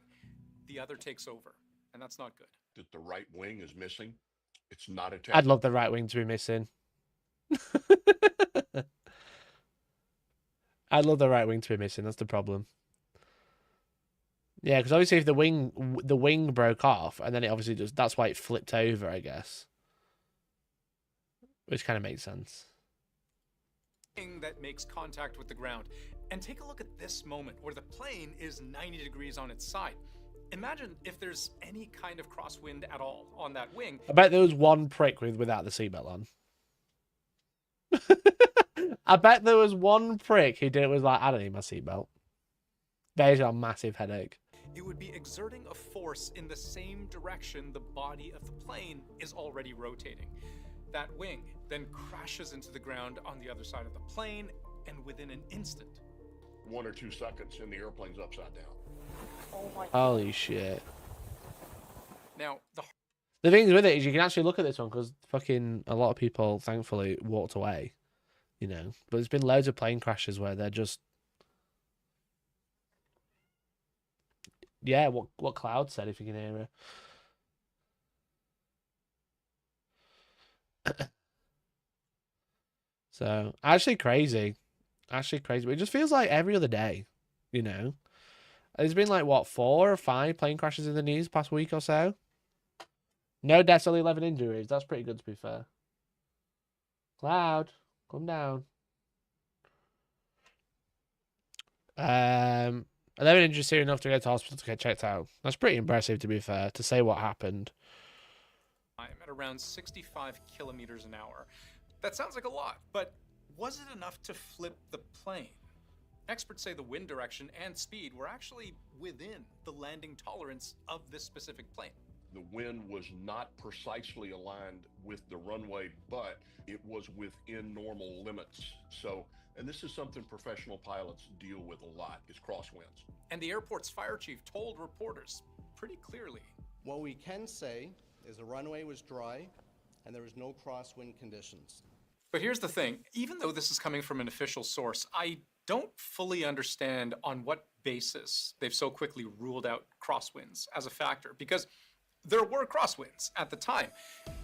S4: the other takes over, and that's not good.
S6: That the right wing is missing? It's not attached.
S1: I'd love the right wing to be missing. I'd love the right wing to be missing. That's the problem. Yeah, because obviously if the wing broke off, and then it obviously just, that's why it flipped over, I guess. Which kind of makes sense.
S4: That makes contact with the ground. And take a look at this moment where the plane is 90 degrees on its side. Imagine if there's any kind of crosswind at all on that wing.
S1: I bet there was one prick without the seatbelt on. I bet there was one prick who did it was like, I don't need my seatbelt. There's a massive headache.
S4: It would be exerting a force in the same direction the body of the plane is already rotating. That wing then crashes into the ground on the other side of the plane, and within an instant,
S6: 1 or 2 seconds, and the airplane's upside down.
S3: Oh my
S1: Holy shit.
S4: now
S1: The thing with it is you can actually look at this one because fucking a lot of people, thankfully, walked away. You know, but there's been loads of plane crashes where they're just... Yeah, what Cloud said, if you can hear her. So, actually crazy. Actually crazy. But it just feels like every other day, you know. There's been like, what, 4 or 5 plane crashes in the news past week or so? No deaths, only 11 injuries. That's pretty good, to be fair. Cloud, come down. 11 injuries, serious enough to go to hospital to get checked out. That's pretty impressive, to be fair, to say what happened.
S4: I'm at around 65 kilometers an hour. That sounds like a lot, but was it enough to flip the plane? Experts say the wind direction and speed were actually within the landing tolerance of this specific plane.
S6: The wind was not precisely aligned with the runway, but it was within normal limits. So, and this is something professional pilots deal with a lot, is crosswinds.
S4: And the airport's fire chief told reporters pretty clearly.
S7: What we can say is the runway was dry and there was no crosswind conditions.
S4: But here's the thing, even though this is coming from an official source, I don't fully understand on what basis they've so quickly ruled out crosswinds as a factor, because there were crosswinds at the time.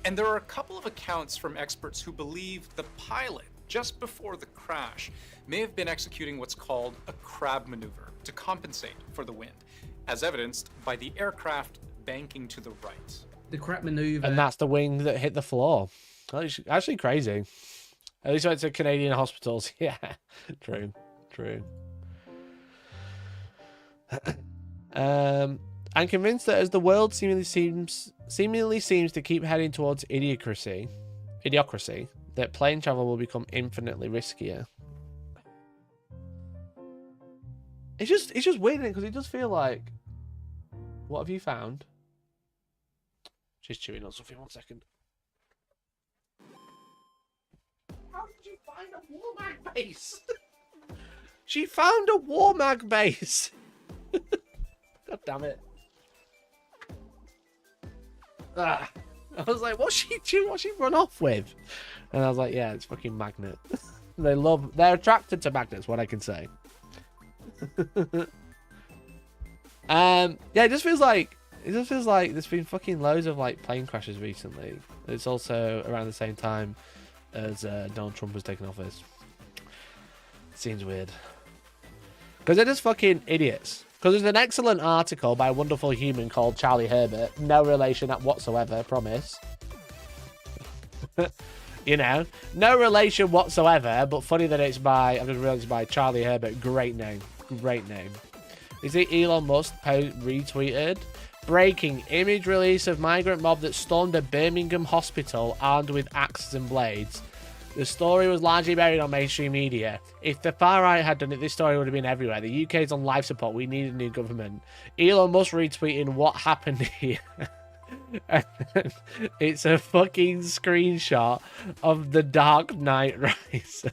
S4: And there are a couple of accounts from experts who believe the pilot, just before the crash, may have been executing what's called a crab maneuver to compensate for the wind, as evidenced by the aircraft banking to the right.
S5: The crab maneuver.
S1: And that's the wing that hit the floor. Actually crazy. At least went to Canadian hospitals. Yeah, true. I'm convinced that as the world seemingly seems to keep heading towards idiocracy, that plane travel will become infinitely riskier. It's just weird, because it does feel like... What have you found? She's chewing on something. 1 second. How did you find a war mag base? She found a war mag base. God damn it. I was like, what's she run off with? And I was like, yeah, it's fucking magnet. They're attracted to magnets, what I can say. Yeah, it just feels like there's been fucking loads of like plane crashes recently. It's also around the same time as Donald Trump was taking office. Seems weird. Because they're just fucking idiots. Because there's an excellent article by a wonderful human called Charlie Herbert. No relation whatsoever, promise. You know, no relation whatsoever, but funny that it's by, I've just realized it's by Charlie Herbert. Great name. You see Elon Musk retweeted, breaking image release of migrant mob that stormed a Birmingham hospital armed with axes and blades. The story was largely buried on mainstream media. If the far right had done it, this story would have been everywhere. The UK's on life support. We need a new government. Elon Musk retweeting what happened here. It's a fucking screenshot of The Dark Knight Rises.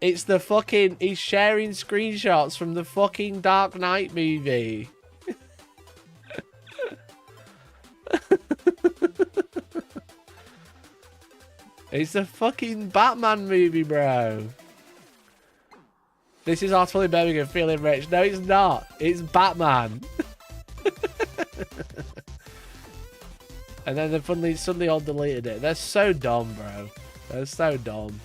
S1: It's the fucking... He's sharing screenshots from the fucking Dark Knight movie. It's the fucking Batman movie, bro. This is Artfully Birmingham feeling rich. No, it's not. It's Batman. And then they suddenly all deleted it. They're so dumb, bro. They're so dumb.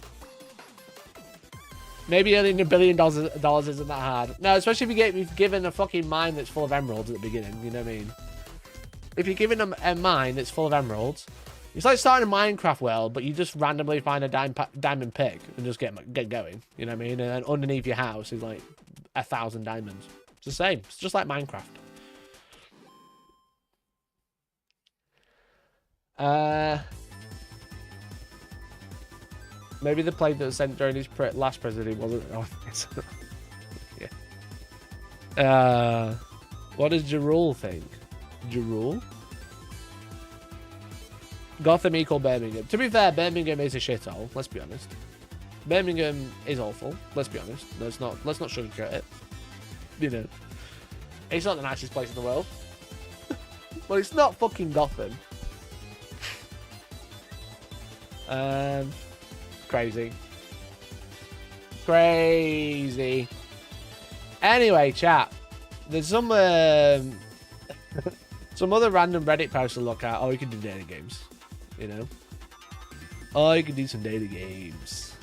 S1: Maybe earning $1 billion isn't that hard. No, especially if you've given a fucking mine that's full of emeralds at the beginning. You know what I mean? If you're giving them a mine that's full of emeralds, it's like starting a Minecraft world, but you just randomly find a diamond pick and just get going. You know what I mean? And then underneath your house is like 1,000 diamonds. It's the same. It's just like Minecraft. Maybe the plague that was sent during his last presidency wasn't. Oh, yeah. What does Jarul think? Jarul? Gotham equal Birmingham. To be fair, Birmingham is a shithole. Let's be honest. Birmingham is awful. Let's be honest. Let's not sugarcoat it. You know, it's not the nicest place in the world. Well, it's not fucking Gotham. Crazy. Anyway, chat. There's some some other random Reddit posts to look at. Oh, you can do data games. You know? Oh, you can do some data games.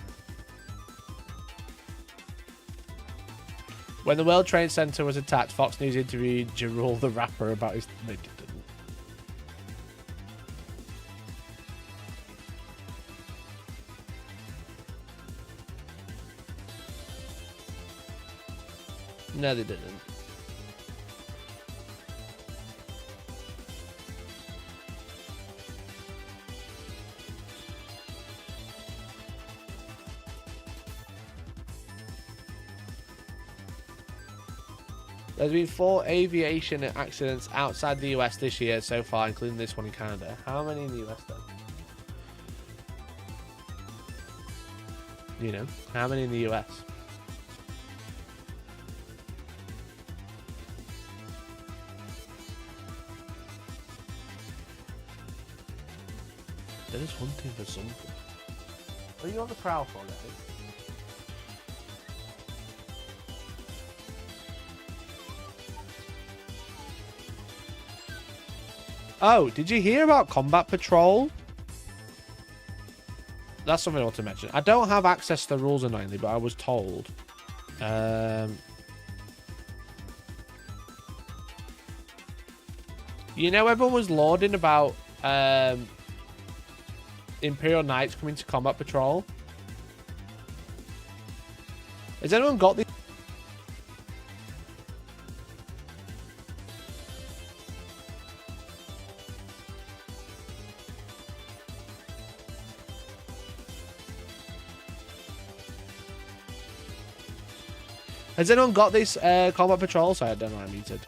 S1: When the World Trade Center was attacked, Fox News interviewed Jarul the rapper about his... They didn't. No, they didn't. There's been 4 aviation accidents outside the US this year so far, including this one in Canada. How many in the US then? You know, how many in the US? They're just hunting for something. Are you on the prowl for that? Oh, did you hear about Combat Patrol? That's something I want to mention. I don't have access to the rules annoyingly, but I was told. You know, everyone was lauding about Imperial Knights coming to Combat Patrol. Has anyone got the... Has anyone got this Combat Patrol? Sorry, I don't know, I'm muted.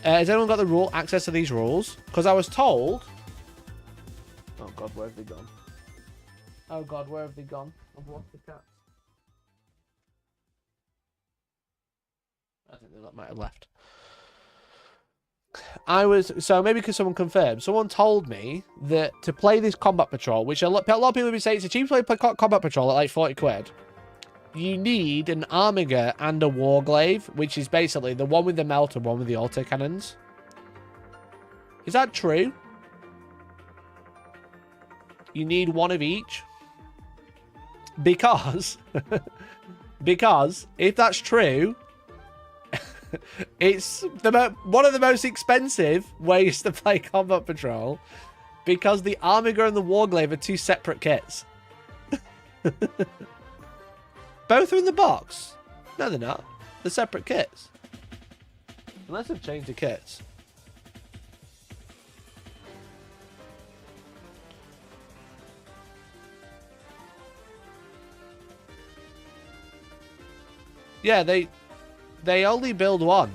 S1: Has anyone got the access to these rules? Because I was told... Oh god, where have they gone? Oh god, where have they gone? I've lost the cats. I think they might have left. So maybe because someone confirmed. Someone told me that to play this Combat Patrol, which a lot of people have been saying it's a cheap way to play Combat Patrol at like 40 quid. You need an Armiger and a Warglaive, which is basically the one with the melt and one with the autocannons. Is that true? You need one of each? Because... because, if that's true... it's one of the most expensive ways to play Combat Patrol. Because the Armiger and the Warglaive are 2 separate kits. Both are in the box. No, they're not. They're separate kits. Unless they've changed the kits. Yeah, they only build one.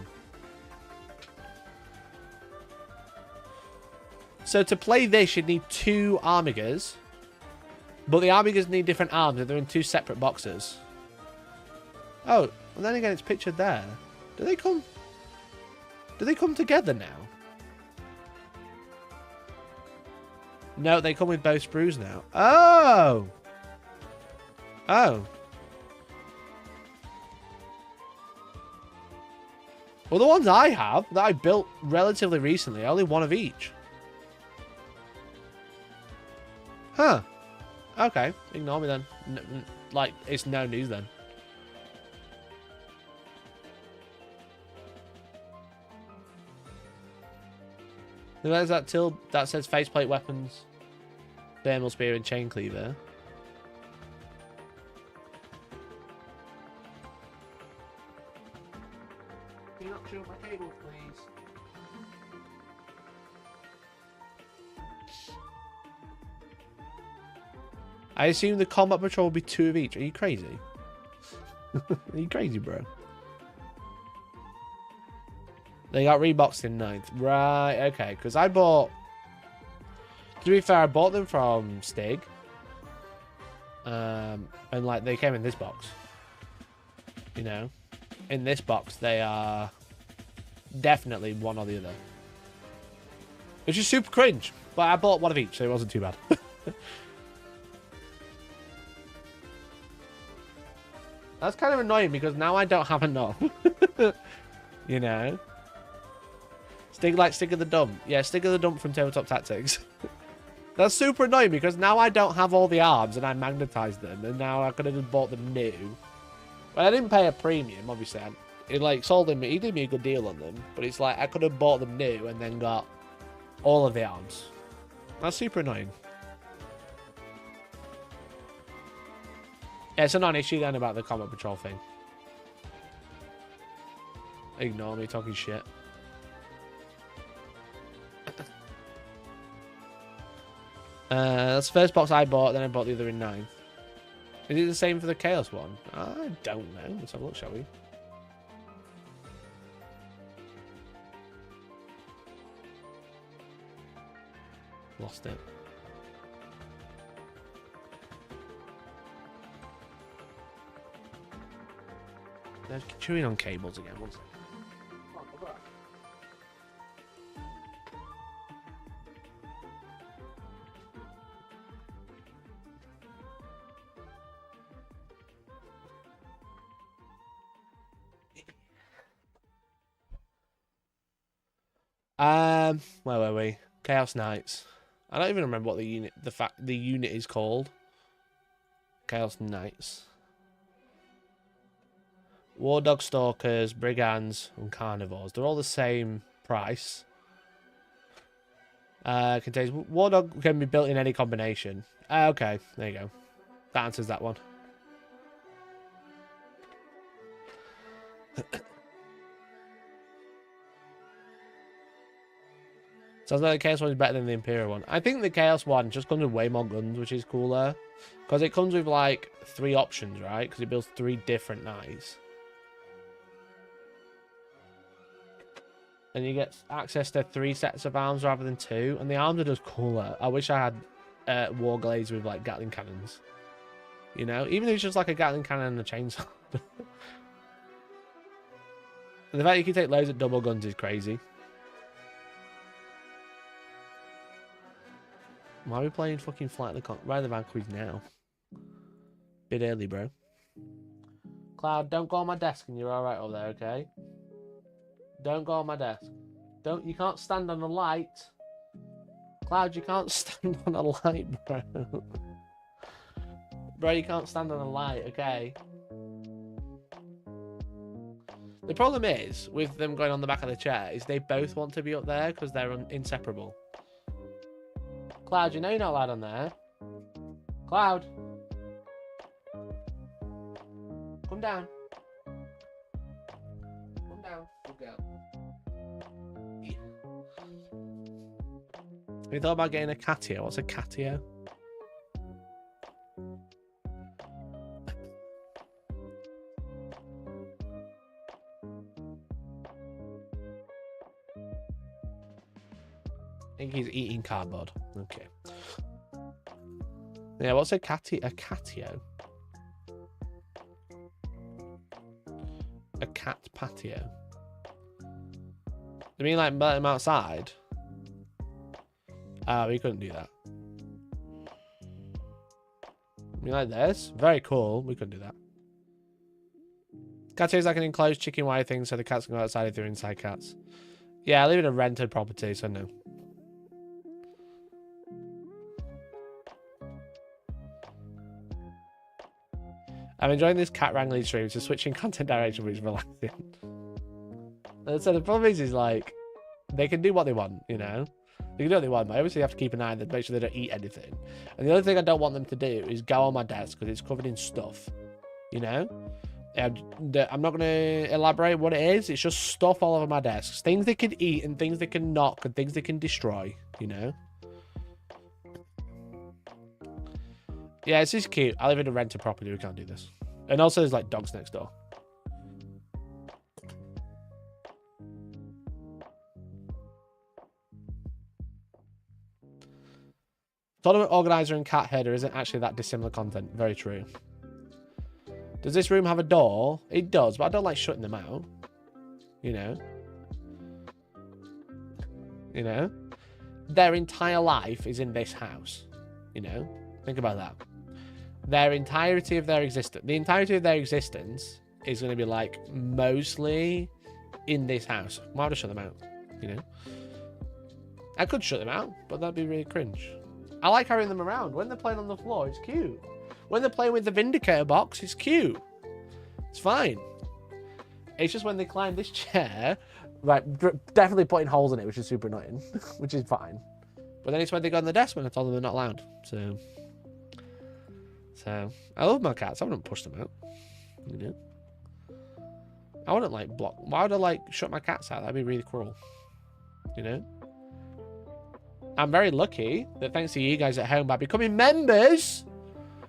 S1: So to play this, you'd need 2 Armigers. But the Armigers need different arms, and they're in 2 separate boxes. Oh, and then again, it's pictured there. Do they come together now? No, they come with both sprues now. Oh! Oh. Well, the ones I have that I built relatively recently, only one of each. Huh. Okay. Ignore me then. Like, it's no news then. There's that till that says faceplate weapons, thermal spear, and chain cleaver. Can you not show my cables, please? I assume the combat patrol will be 2 of each. Are you crazy? Are you crazy, bro? They got reboxed in 9th. Right, okay. Because I bought... To be fair, I bought them from Stig. And, like, they came in this box. You know? In this box, they are definitely one or the other. Which is super cringe. But I bought one of each, so it wasn't too bad. That's kind of annoying because now I don't have enough. You know? Stick of the Dump. Yeah, Stick of the Dump from Tabletop Tactics. That's super annoying because now I don't have all the arms and I magnetized them and now I could have just bought them new. Well, I didn't pay a premium, obviously. It like sold him, he did me a good deal on them, but it's like I could have bought them new and then got all of the arms. That's super annoying. Yeah, it's a non-issue then about the combat patrol thing. Ignore me talking shit. That's the first box I bought, then I bought the other in 9th. Is it the same for the Chaos one? I don't know. Let's have a look, shall we? Lost it. They're chewing on cables again. One second. Where were we? Chaos Knights. I don't even remember what the unit is called. Chaos Knights. War Dog Stalkers, Brigands, and Carnivores. They're all the same price. Contains War Dog can be built in any combination. Okay, there you go. That answers that one. Sounds like the Chaos one is better than the Imperial one. I think the Chaos one just comes with way more guns, which is cooler. Because it comes with like 3 options, right? Because it builds 3 different knights. And you get access to 3 sets of arms rather than 2. And the arms are just cooler. I wish I had war glades with like Gatling cannons. You know? Even if it's just like a Gatling cannon and a chainsaw. And the fact you can take loads of double guns is crazy. Why are we playing fucking Flight of the Ride of the Valkyries now? Bit early, bro. Cloud, don't go on my desk and you're alright over there, okay? Don't go on my desk. You can't stand on a light. Cloud, you can't stand on a light, bro. Bro, you can't stand on a light, okay? The problem is, with them going on the back of the chair, is they both want to be up there because they're inseparable. Cloud, you know you're not allowed on there. Cloud. Come down. Come down. Good girl. Yeah. Have you thought about getting a catio? What's a catio? I think he's eating cardboard. Okay. Yeah, what's a catio? A catio? A cat patio? You mean like let him outside? We couldn't do that. You mean like this? Very cool. We couldn't do that. Cat is like an enclosed chicken wire thing, so the cats can go outside if they're inside cats. Yeah, I live in a rented property, so no. I'm enjoying this cat wrangling stream, so switching content direction, which is relaxing. So the problem is like, they can do what they want, you know? They can do what they want, but obviously you have to keep an eye on them, make sure they don't eat anything. And the other thing I don't want them to do is go on my desk, because it's covered in stuff, you know? I'm not going to elaborate what it is. It's just stuff all over my desks. Things they can eat and things they can knock and things they can destroy, you know? Yeah, it's just cute. I live in a rented property. We can't do this. And also, there's like dogs next door. Tournament organizer and cat herder isn't actually that dissimilar content. Very true. Does this room have a door? It does, but I don't like shutting them out. You know? You know? Their entire life is in this house. You know? Think about that. Their entirety of their existence, the entirety of their existence is going to be like mostly in this house. Why would I shut them out? You know? I could shut them out, but that'd be really cringe. I like carrying them around. When they're playing on the floor, it's cute. When they're playing with the Vindicator box, it's cute. It's fine. It's just when they climb this chair, like definitely putting holes in it, which is super annoying, which is fine. But then it's when they go on the desk when I told them they're not allowed. So I love my cats. I wouldn't push them out. You know? I wouldn't like block. Why would I like shut my cats out? That'd be really cruel. You know? I'm very lucky that thanks to you guys at home by becoming members,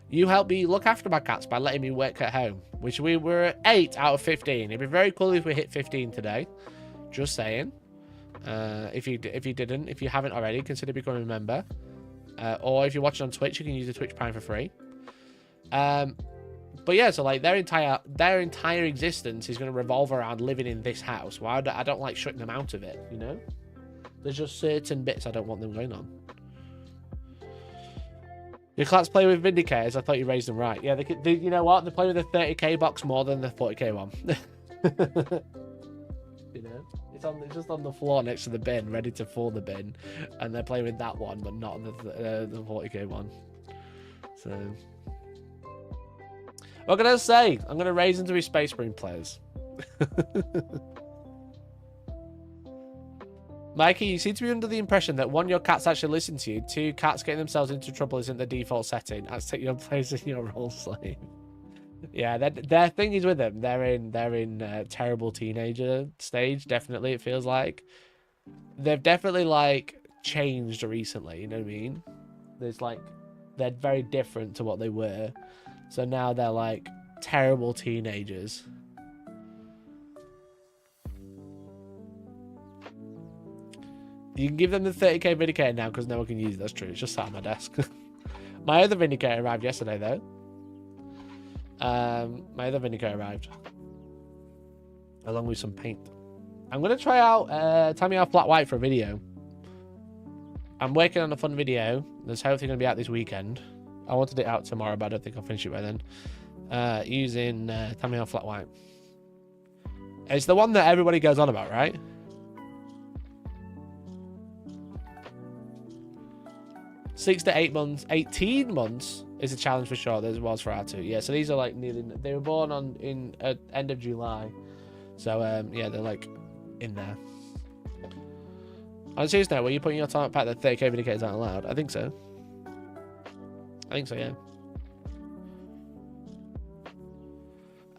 S1: you helped me look after my cats by letting me work at home, which we were at 8 out of 15. It'd be very cool if we hit 15 today. Just saying. If you haven't already, consider becoming a member. Or if you're watching on Twitch, you can use the Twitch Prime for free. But yeah, so like their entire existence is going to revolve around living in this house. Well, I don't like shutting them out of it, you know? There's just certain bits I don't want them going on. Your cats play with Vindicators. I thought you raised them right. Yeah, they you know what? They play with the 30k box more than the 40k one. You know, it's just on the floor next to the bin, ready to fall the bin, and they're playing with that one, but not the 40k one. So, what can I say? I'm gonna raise them to be spacemarine players. Mikey, you seem to be under the impression that 1, your cats actually listen to you. 2, cats getting themselves into trouble isn't the default setting. That's take your place in your role slave. Yeah, their thing is with them. They're in terrible teenager stage. Definitely, it feels like they've definitely like changed recently. You know what I mean? There's like they're very different to what they were. So now they're like terrible teenagers. You can give them the 30k Vindicator now because no one can use it. That's true. It's just sat on my desk. My other Vindicator arrived yesterday, though. My other Vindicator arrived. Along with some paint. I'm going to try out Tamiya Flat White for a video. I'm working on a fun video. That's hopefully going to be out this weekend. I wanted it out tomorrow, but I don't think I'll finish it by then. Using Tamiya Flat White. It's the one that everybody goes on about, right? 6 to 8 months, 18 months is a challenge for sure. There was for R2. Yeah, so these are like nearly. They were born in end of July, so yeah, they're like in there. On a serious note, were you putting your target pack that 30k Vindicators aren't allowed? I think so.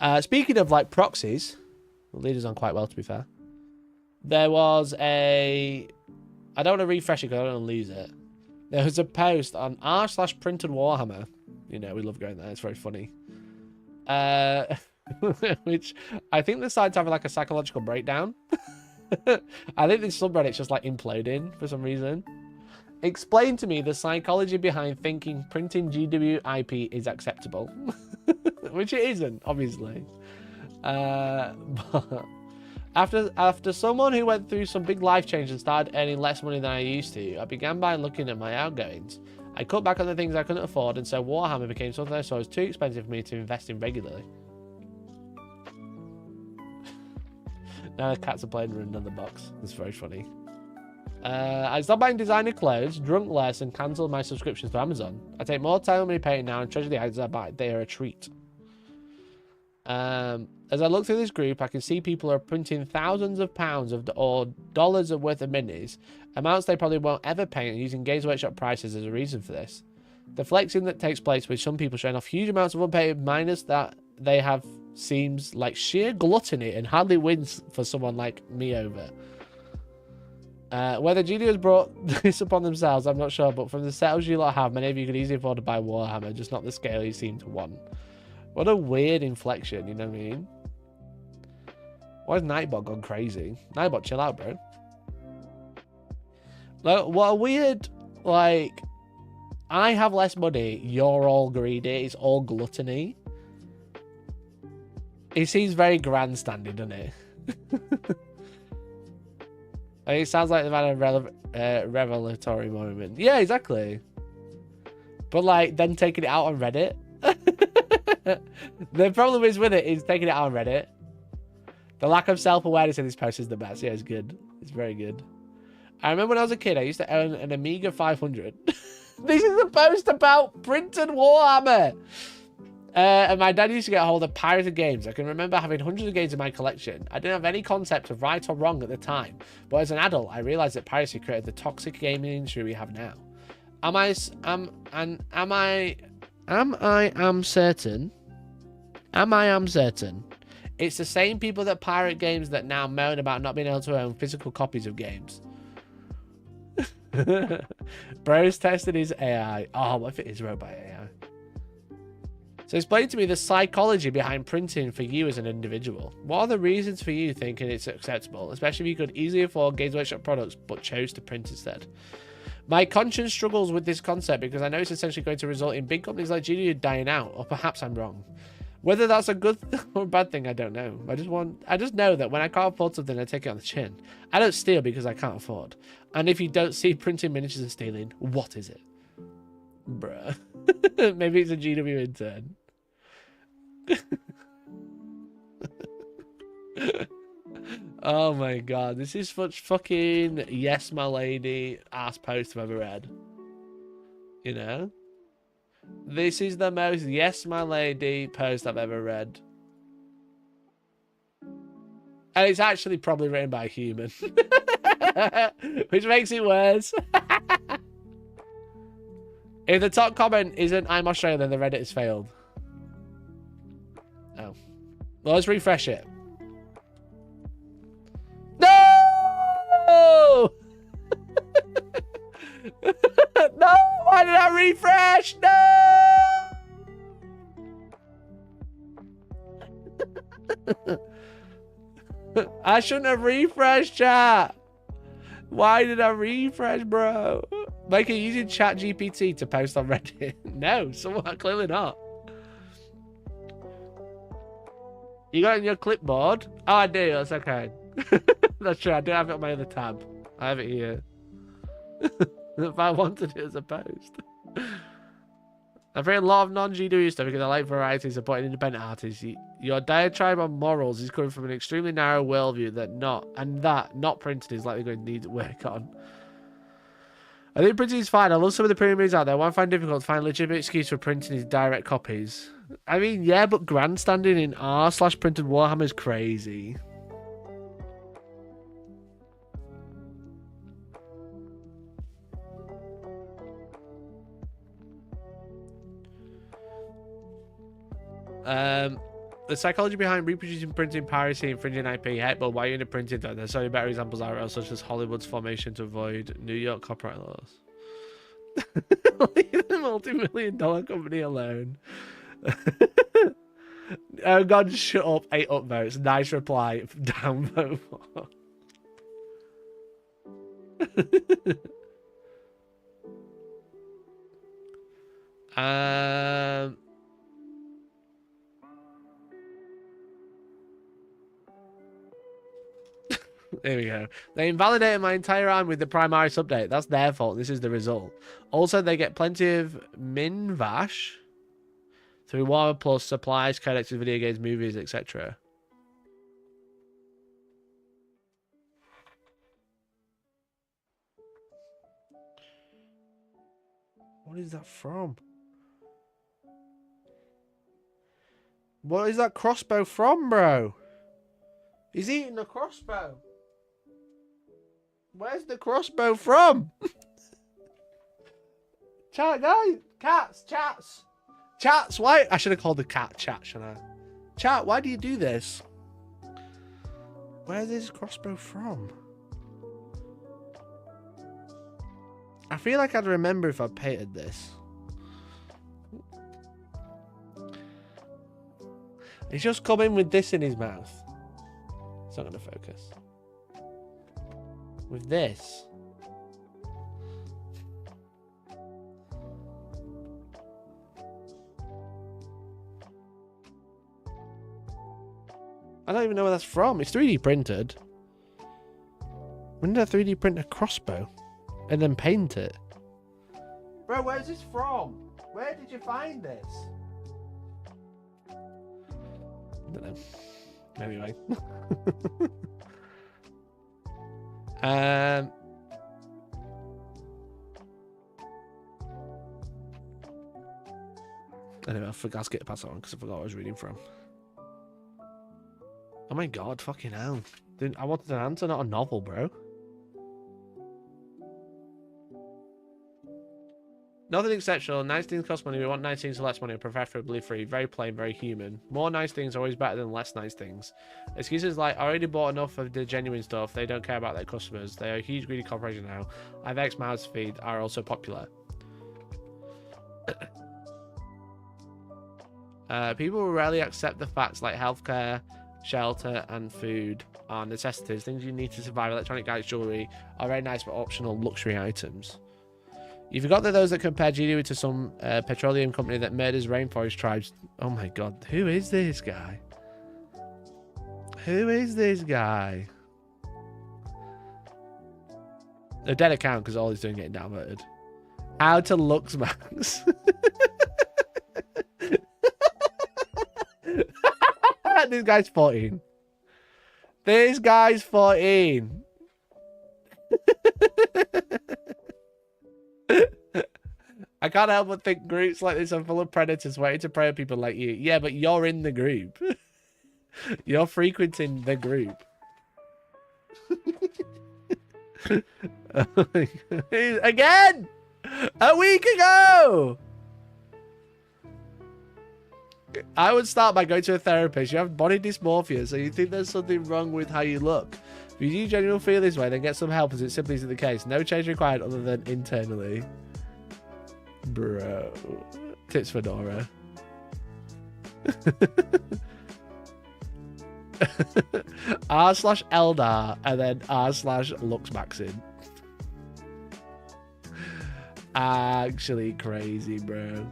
S1: Yeah. Speaking of like proxies, the leader's on quite well to be fair. There was a. I don't want to refresh it because I don't want to lose it. There was a post on r/printed Warhammer. You know, we love going there. It's very funny. Which I think the site's having like a psychological breakdown. I think this subreddit's just like imploding for some reason. Explain to me the psychology behind thinking printing GW IP is acceptable. Which it isn't, obviously. But After someone who went through some big life change and started earning less money than I used to, I began by looking at my outgoings. I cut back on the things I couldn't afford, and so Warhammer became something I saw was too expensive for me to invest in regularly. Now the cats are playing in another box. It's very funny. I stopped buying designer clothes, drunk less, and cancelled my subscriptions to Amazon. I take more time on my painting now and treasure the items I buy. They are a treat. As I look through this group, I can see people are printing thousands of pounds or dollars worth of minis, amounts they probably won't ever paint, and using Games Workshop prices as a reason for this. The flexing that takes place with some people showing off huge amounts of unpainted minus that they have seems like sheer gluttony and hardly wins for someone like me over. Whether GD has brought this upon themselves, I'm not sure, but from the setups you lot have, many of you could easily afford to buy Warhammer, just not the scale you seem to want. What a weird inflection, you know what I mean? Why has Nightbot gone crazy? Nightbot, chill out, bro. Like, what a weird, like, I have less money, you're all greedy, it's all gluttony. It seems very grandstanding, doesn't it? It sounds like they've had a revelatory moment. Yeah, exactly. But, like, then taking it out on Reddit. The problem is with it is taking it out on Reddit. The lack of self-awareness in this post is the best. Yeah, it's good. It's very good. I remember when I was a kid, I used to own an Amiga 500. This is a post about printed Warhammer. And my dad used to get a hold of pirated games. I can remember having hundreds of games in my collection. I didn't have any concept of right or wrong at the time, but as an adult, I realized that piracy created the toxic gaming industry we have now. Am I certain? It's the same people that pirate games that now moan about not being able to own physical copies of games. Bro's tested his AI. Oh, what if it is wrote by AI? So explain to me the psychology behind printing for you as an individual. What are the reasons for you thinking it's acceptable, especially if you could easily afford Games Workshop products but chose to print instead? My conscience struggles with this concept because I know it's essentially going to result in big companies like GD dying out, or perhaps I'm wrong. Whether that's a good or bad thing, I don't know. I just know that when I can't afford something, I take it on the chin. I don't steal because I can't afford. And if you don't see printing miniatures as stealing, what is it? Bruh. Maybe it's a GW intern. Oh my god, this is such fucking yes my lady ass post I've ever read. You know? This is the most yes my lady post I've ever read. And it's actually probably written by a human. Which makes it worse. If the top comment isn't I'm Australian, then the Reddit has failed. Oh. Well, let's refresh it. No! No! Why did I refresh? No! I shouldn't have refreshed, chat. Why did I refresh, bro? Like, are you using chat GPT to post on Reddit? No, someone clearly not. You got it in your clipboard? Oh, I do. That's okay. That's true. I do have it on my other tab. I have it here. If I wanted it as a post. I've written a lot of non-GW stuff because I like variety and supporting independent artists. Your diatribe on morals is coming from an extremely narrow worldview that not printed is likely going to need work on. I think printing is fine. I love some of the premium movies out there. What I find difficult to find a legitimate excuse for printing is direct copies. I mean, yeah, but grandstanding in r/printed Warhammer is crazy. The psychology behind reproducing printing, piracy, infringing IP, heck, but why are you into printing though? There's so many better examples out there, such as Hollywood's formation to avoid New York copyright laws. Leave the multi-million-dollar company alone. Oh god, shut up. 8 upvotes. Nice reply. Downvote. There we go. They invalidated my entire army with the Primaris update. That's their fault. This is the result. Also, they get plenty of Minvash through Warhammer Plus, supplies, codex, video games, movies, etc. What is that from? What is that crossbow from, bro? He's eating the crossbow. Where's the crossbow from? Chat, guys. Chats, why? I should have called the cat chat, shouldn't I? Chat, why do you do this? Where's this crossbow from? I feel like I'd remember if I painted this. He's just come in with this in his mouth. It's not going to focus. With this. I don't even know where that's from. It's 3D printed. When did I 3D print a crossbow? And then paint it? Bro, where's this from? Where did you find this? I don't know. Anyway. Anyway, I forgot to get past that one because I forgot what I was reading from. Oh my god, fucking hell. Dude, I wanted an answer, not a novel, bro. Nothing exceptional. Nice things cost money. We want nice things for less money, preferably free. Very plain, very human. More nice things are always better than less nice things. Excuses like, I already bought enough of the genuine stuff. They don't care about their customers. They are a huge greedy corporation now. I have X mouths to feed are also popular. People will rarely accept the facts like healthcare, shelter, and food are necessities. Things you need to survive. Electronic gadgets, jewelry are very nice but optional luxury items. You forgot that those that compare GDP to some petroleum company that murders rainforest tribes. Oh my god, who is this guy? Who is this guy? A dead account because all he's doing is getting downvoted. How to Lux Max. This guy's 14. This guy's 14. I can't help but think groups like this are full of predators waiting to prey on people like you. Yeah, but you're in the group. You're frequenting the group. Again! A week ago! I would start by going to a therapist. You have body dysmorphia, so you think there's something wrong with how you look. If you do genuinely feel this way, then get some help, as it simply isn't the case. No change required other than internally. Bro. Tips for Nora. r/Eldar and then r/LuxMaxin. Actually crazy, bro.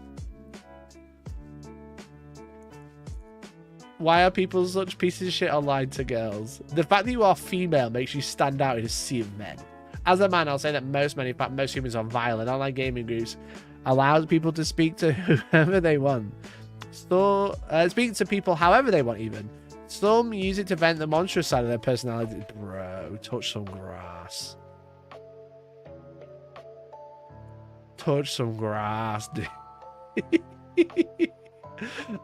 S1: Why are people such pieces of shit online to girls? The fact that you are female makes you stand out in a sea of men. As a man, I'll say that most men, in fact most humans, are vile, and online gaming groups allows people to speak to whoever they want. So, speak to people however they want, even. Some use it to vent the monstrous side of their personality. Bro, touch some grass. Touch some grass, dude.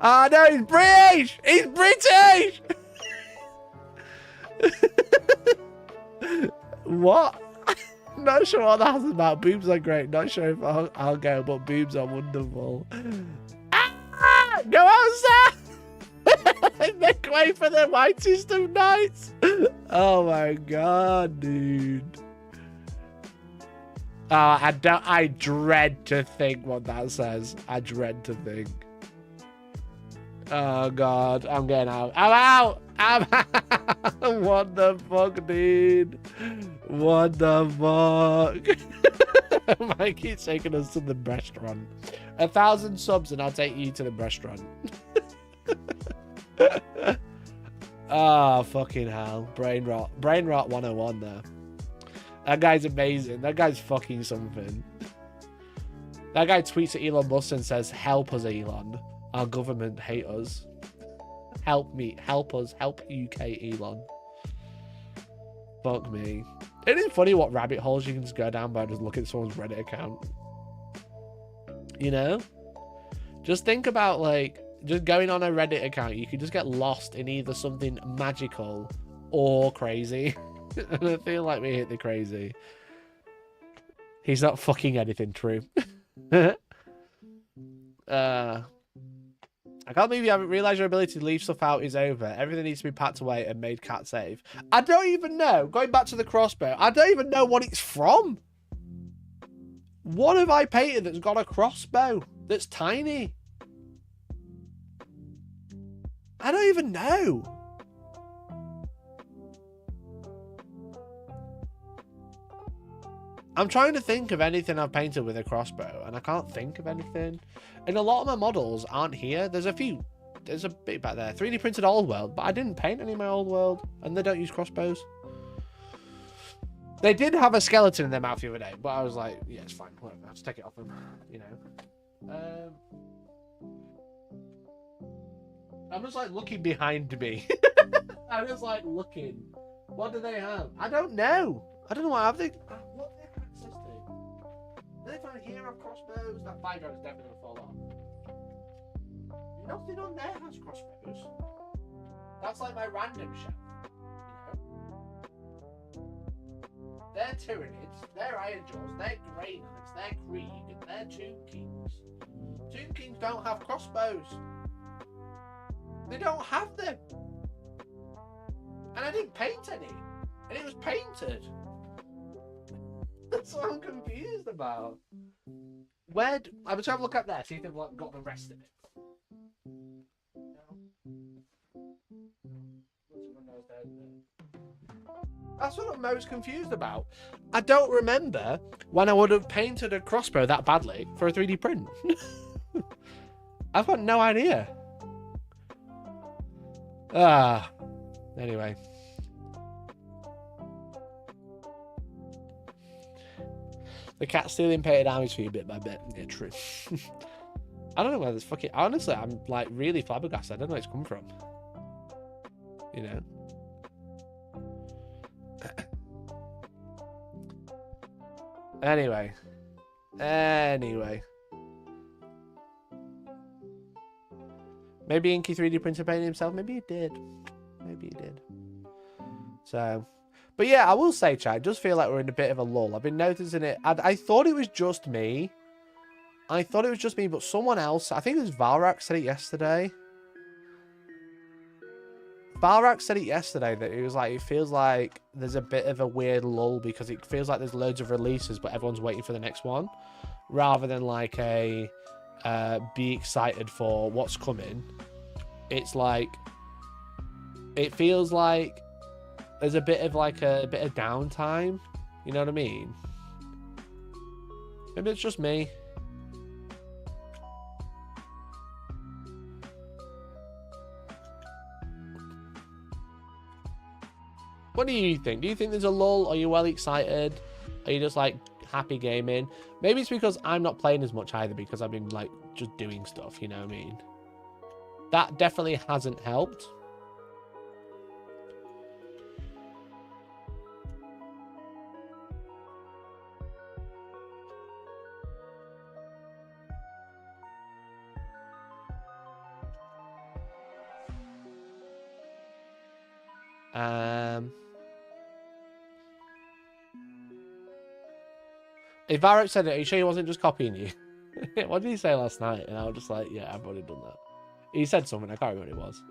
S1: Oh no, he's British! He's British! What? Not sure what that's about. Boobs are great. Not sure if I'll go, but boobs are wonderful. Ah! Go outside! Make way for the whitest of nights! Oh my god, dude. I dread to think what that says. I dread to think. Oh god, I'm getting out. I'm out! I'm out! What the fuck, dude? What the fuck? Mike keeps taking us to the restaurant. 1,000 subs and I'll take you to the restaurant. Oh, fucking hell. Brain rot. Brain rot 101 there. That guy's amazing. That guy's fucking something. That guy tweets at Elon Musk and says, help us, Elon. Our government hate us. Help me. Help us. Help UK, Elon. Fuck me. It is funny what rabbit holes you can just go down by just looking at someone's Reddit account. You know? Just think about, like, just going on a Reddit account. You could just get lost in either something magical or crazy. And I feel like we hit the crazy. He's not fucking anything true. I can't believe you haven't realised your ability to leave stuff out is over. Everything needs to be packed away and made cat safe. I don't even know. Going back to the crossbow, I don't even know what it's from. What have I painted that's got a crossbow that's tiny? I don't even know. I'm trying to think of anything I've painted with a crossbow, and I can't think of anything. And a lot of my models aren't here. There's a few. There's a bit back there. 3D printed old world, but I didn't paint any of my old world, and they don't use crossbows. They did have a skeleton in their mouth the other day, but I was like, yeah, it's fine. Whatever. I'll just take it off them, you know. I'm just like looking behind me. I'm just like looking. What do they have? I don't know. I don't know what have they. What do they have access to? Do they find here have crossbows? That fire dragon's definitely gonna fall off. Nothing on there has crossbows. That's like my random shelf. You know? They're tyranids, they're Ironjawz, they're dreadnoughts, they're Krieg, and they're Tomb Kings. Tomb Kings don't have crossbows. They don't have them. And I didn't paint any. And it was painted. That's what I'm confused about. Where I'm just have a look up there, see if they've got the rest of it. That's what I'm most confused about. I don't remember when I would have painted a crossbow that badly for a 3D print. I've got no idea. Anyway. The cat stealing painted armies for you bit by bit. Yeah, true. I don't know where this fucking... Honestly, I'm like really flabbergasted. I don't know where it's come from. You know? Anyway. Maybe Inky 3D printer painted himself. Maybe he did. So... But yeah, I will say, chat, it does feel like we're in a bit of a lull. I've been noticing it. I thought it was just me. But someone else, I think it was Valrak, said it yesterday. That it was like, it feels like there's a bit of a weird lull because it feels like there's loads of releases, but everyone's waiting for the next one. Rather than like a be excited for what's coming. It's like, it feels like there's a bit of downtime. You know what I mean? Maybe it's just me. What do you think? Do you think there's a lull? Are you well excited? Are you just like happy gaming? Maybe it's because I'm not playing as much either because I've been like just doing stuff, you know what I mean? That definitely hasn't helped. If Varrock said it, are you sure he wasn't just copying you? What did he say last night? And I was just like, yeah, I've already done that. He said something, I can't remember what it was.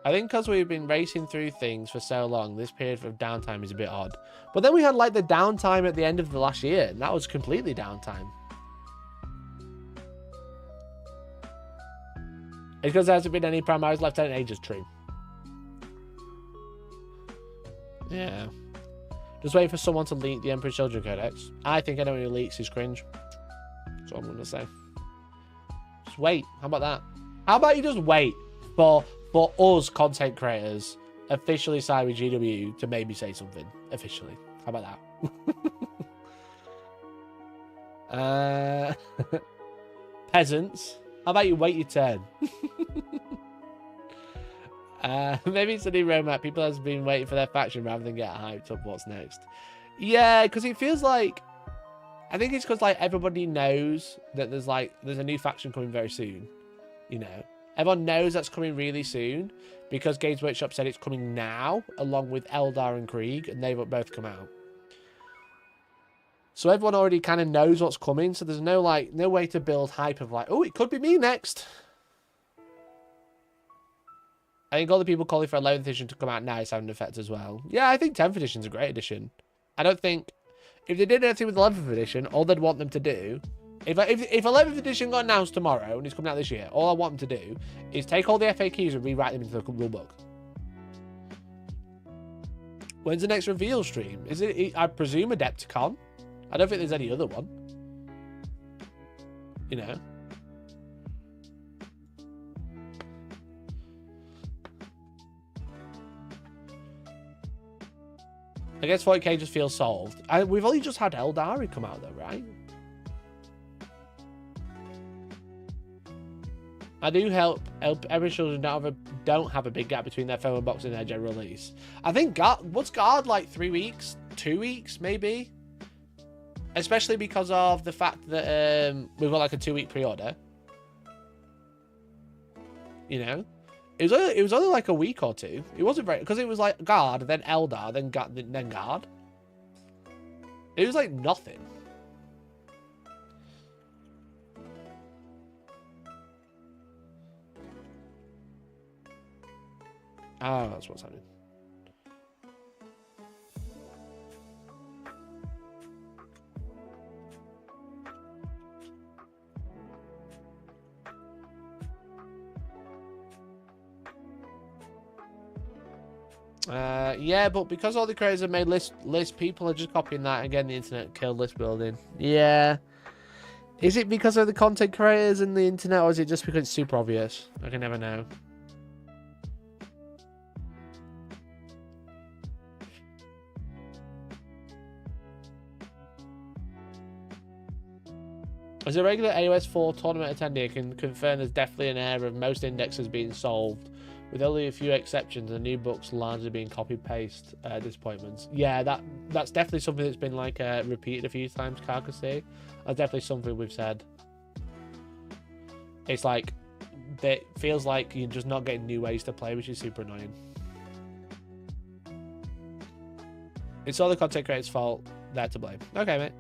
S1: I think because we've been racing through things for so long, this period of downtime is a bit odd. But then we had like the downtime at the end of the last year, and that was completely downtime. It's because there hasn't been any Primaris Lieutenant Ages, true. Yeah. Just waiting for someone to leak the Emperor's Children Codex. I think anyone who leaks is cringe. That's what I'm going to say. Just wait. How about that? How about you just wait for us content creators officially side with GW to maybe say something officially? How about that? Peasants. How about you wait your turn? Maybe it's a new roadmap. People have been waiting for their faction rather than get hyped up what's next. Yeah, because it feels like I think it's because like everybody knows that there's a new faction coming very soon. You know, everyone knows that's coming really soon because Games Workshop said it's coming now, along with Eldar and Krieg, and they've both come out. So everyone already kind of knows what's coming. So there's no way to build hype of like, oh, it could be me next. I think all the people calling for 11th edition to come out now is having an effect as well. Yeah, I think 10th edition is a great edition. I don't think if they did anything with 11th edition, all they'd want them to do, if 11th edition got announced tomorrow and it's coming out this year, all I want them to do is take all the FAQs and rewrite them into the rule book. When's the next reveal stream? Is it? I presume Adepticon. I don't think there's any other one. You know. I guess 40k just feels solved. We've only just had Eldari come out though, right? I do hope every children don't have a big gap between their phone box and their general release. I think what's Guard like 3 weeks, 2 weeks maybe, especially because of the fact that we've got like a 2-week pre-order. You know, it was only like a week or two. It wasn't very because it was like Guard, then Eldar, then Guard. It was like nothing. Oh, that's what's happening. Yeah, but because all the creators have made list, people are just copying that. Again, the internet killed list building. Yeah. Is it because of the content creators and the internet, or is it just because it's super obvious? I can never know. As a regular AOS 4 tournament attendee, I can confirm there's definitely an air of most indexes being solved, with only a few exceptions, and new books largely being copy-paste disappointments. Yeah, that's definitely something that's been like repeated a few times, Carcassy. That's definitely something we've said. It's like, it feels like you're just not getting new ways to play, which is super annoying. It's all the content creators' fault. They're to blame. Okay, mate.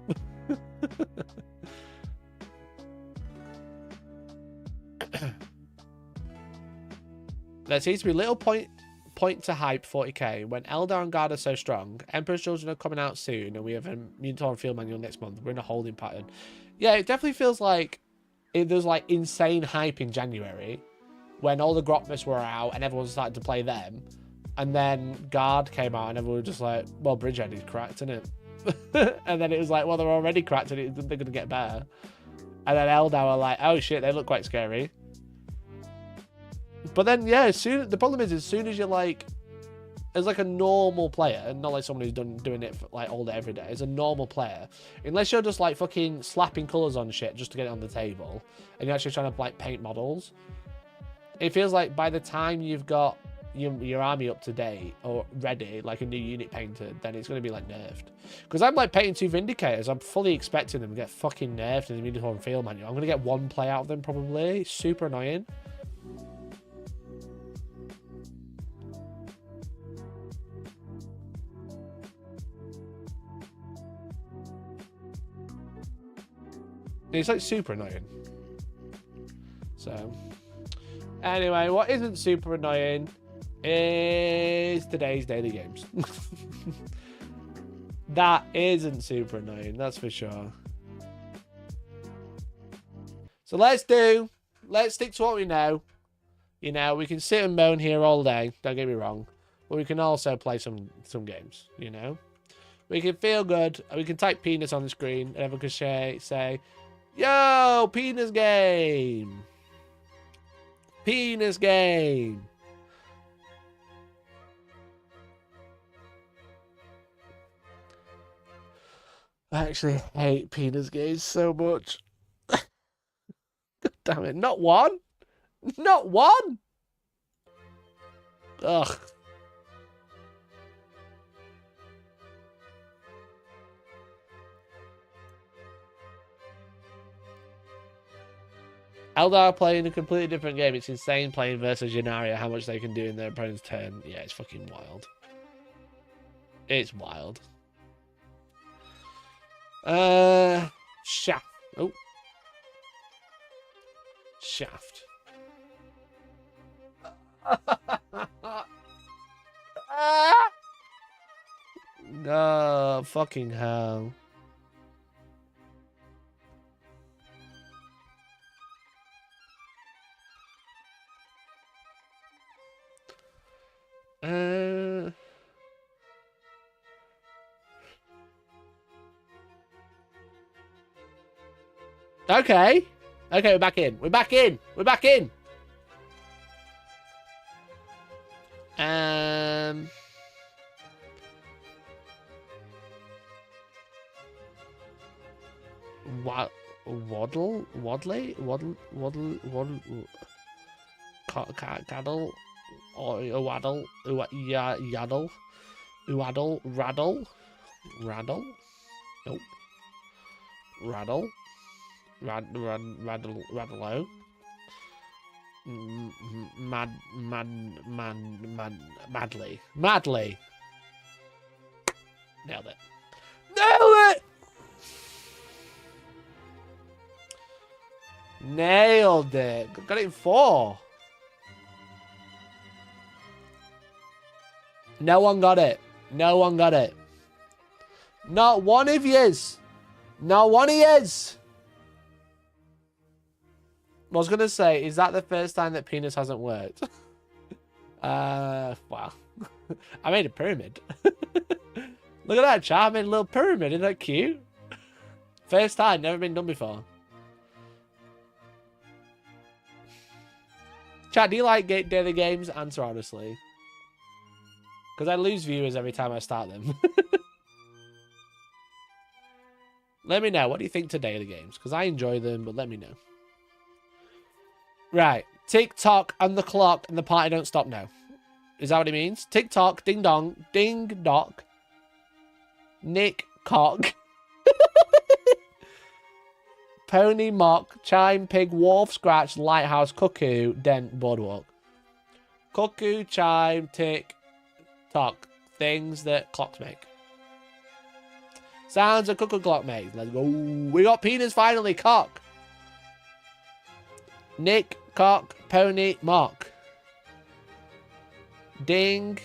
S1: There seems to be little point to hype 40k when Eldar and Guard are so strong. Emperor's Children are coming out soon, and we have a Mutant Field Manual next month. We're in a holding pattern. Yeah, it definitely feels like there's like insane hype in January when all the Grotmas were out and everyone started to play them, and then Guard came out and everyone was just like, well, Bridgehead is cracked, isn't it? And then it was like, well, they're already cracked and they're going to get better. And then Eldar were like, oh shit, they look quite scary. But then, yeah, the problem is, as soon as you're like, as like a normal player, not like someone who's doing it for, like all day every day, as a normal player, unless you're just like fucking slapping colours on shit just to get it on the table, and you're actually trying to like paint models, it feels like by the time you've got your army up to date or ready, like a new unit painted, then it's going to be like nerfed. Because I'm like painting 2 Vindicators, I'm fully expecting them to get fucking nerfed in the Mutant Field Manual. I'm going to get 1 play out of them probably. It's super annoying. It's like super annoying. So, anyway, what isn't super annoying is today's daily games. That isn't super annoying, that's for sure. So let's stick to what we know. You know, we can sit and moan here all day, don't get me wrong, but we can also play some games, you know. We can feel good, we can type penis on the screen, and everyone can say, yo, penis game. Penis game. I actually hate penis games so much. God damn it. Not one? Not one? Ugh. Eldar are playing a completely different game. It's insane playing versus Yanaria, how much they can do in their opponent's turn. Yeah, it's fucking wild. It's wild. Shaft. Oh. Shaft. No, fucking hell. Okay. Okay, we're back in. We're back in. We're back in. Caddle, or waddle, yaddle, waddle, raddle, nope, raddle, raddle, madly, nailed it. Nailed it. Got it in 4. No one got it. No one got it. Not one of yous. Not one of yous. I was going to say, is that the first time that penis hasn't worked? Wow. I made a pyramid. Look at that, chat. I made a little pyramid. Isn't that cute? First time. Never been done before. Chat, do you like daily games? Answer honestly. Because I lose viewers every time I start them. Let me know. What do you think to daily games? Because I enjoy them, but let me know. Right. Tick-tock on the clock and the party don't stop now. Is that what it means? Tick-tock, ding-dong, ding-dock, nick-cock. Pony, mock, chime, pig, wolf, scratch, lighthouse, cuckoo, dent, boardwalk. Cuckoo, chime, tick, tock. Things that clocks make. Sounds a cuckoo clock makes. Let's go. We got penis finally. Cock. Nick, cock, pony, mock. Ding.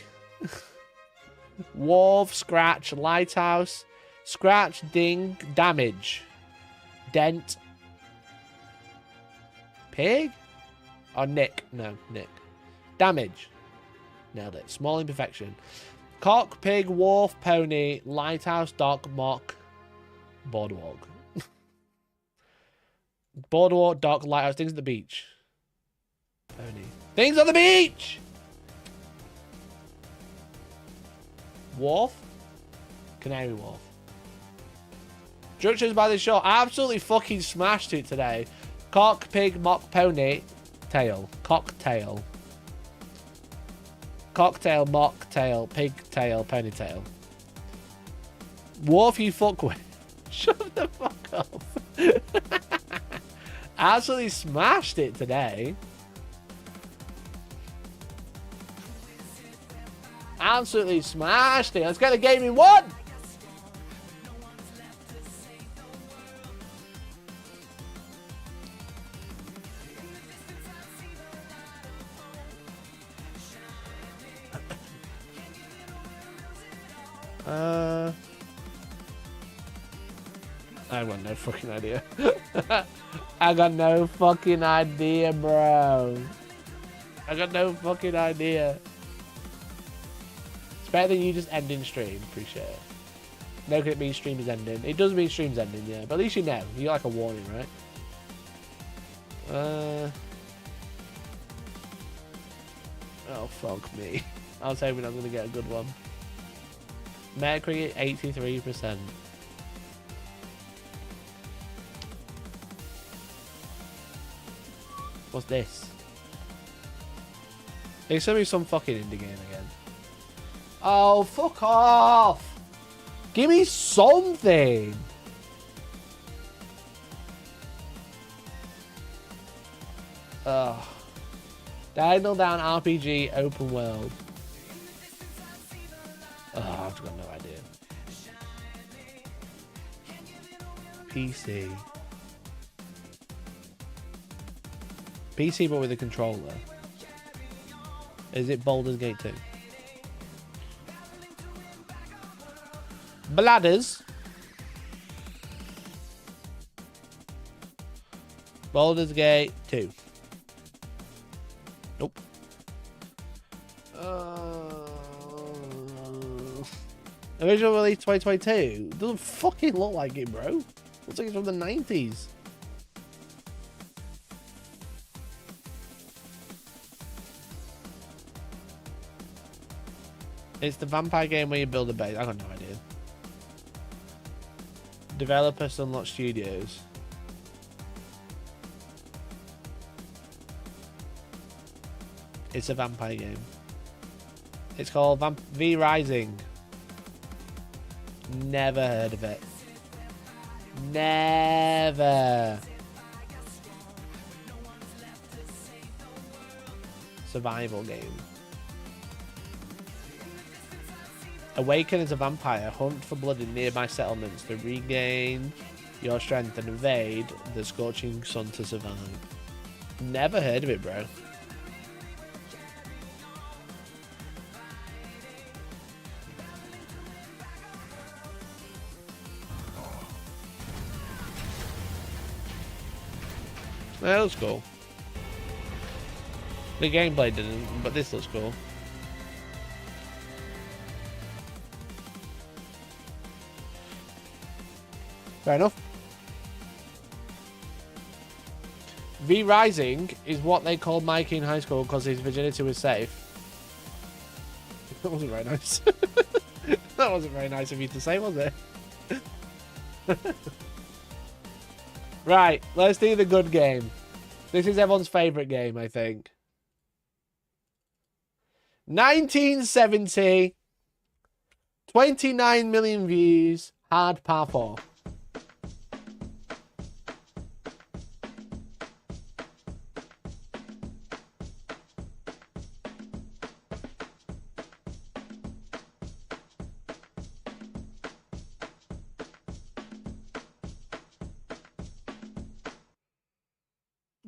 S1: Wolf, scratch, lighthouse. Scratch, ding, damage. Dent. Pig? Or Nick? No, Nick. Damage. Nailed it. Small imperfection. Cock, pig, wharf, pony, lighthouse, dock, mock, boardwalk. Boardwalk, dock, lighthouse, things at the beach. Pony. Things on the beach! Wharf? Canary Wharf. Structures by the shore. I absolutely fucking smashed it today. Cock, pig, mock, pony, tail. Cocktail. Cocktail, mock, tail, pig, tail, ponytail. Wharf, you fuckwit. Shut the fuck up. I absolutely smashed it today. Absolutely smashed it. Let's get the game in 1. I got no fucking idea. I got no fucking idea, bro. I got no fucking idea. It's better than you just ending stream. Appreciate it. No, because it means stream is ending. It does mean stream's ending, yeah. But at least you know. You got like a warning, right? Oh, fuck me. I was hoping I was going to get a good one. Meta cricket, 83%. What's this? It's gonna be some fucking indie game again. Oh, fuck off! Give me something! Ugh. Diagonal down RPG open world. Oh, I've got no idea. PC. PC but with a controller. Is it Baldur's Gate 2? Bladders. Baldur's Gate 2. Nope. Original release 2022. Doesn't fucking look like it, bro. Looks like it's from the 90s. It's the vampire game where you build a base. I got no idea. Developer Sunlock Studios. It's a vampire game. It's called V Rising. Never heard of it. Never. Survival game. Awaken as a vampire. Hunt for blood in nearby settlements to regain your strength and evade the scorching sun to survive. Never heard of it, bro. That looks cool. The gameplay didn't, but this looks cool. Fair enough. V Rising is what they called Mikey in high school because his virginity was safe. That wasn't very nice. That wasn't very nice of you to say, was it? Right, let's do the good game. This is everyone's favourite game, I think. 1970. 29 million views. Hard par 4.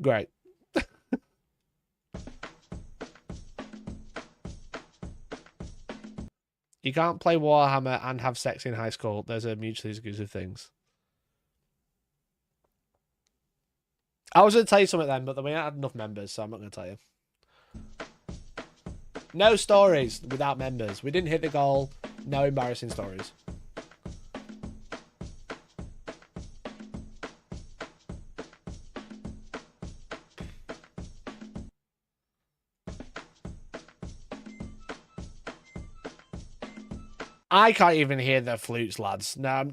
S1: Great. You can't play Warhammer and have sex in high school. Those are mutually exclusive things. I was going to tell you something then, but we don't have enough members, so I'm not going to tell you. No stories without members. We didn't hit the goal. No embarrassing stories. I can't even hear the flutes, lads. No,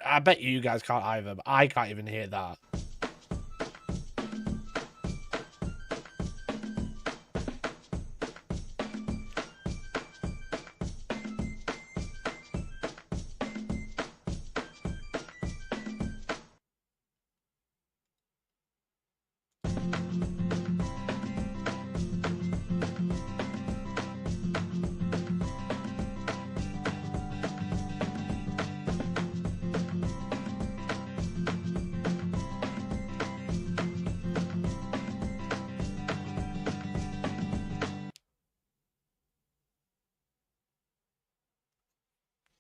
S1: I bet you guys can't either, but I can't even hear that.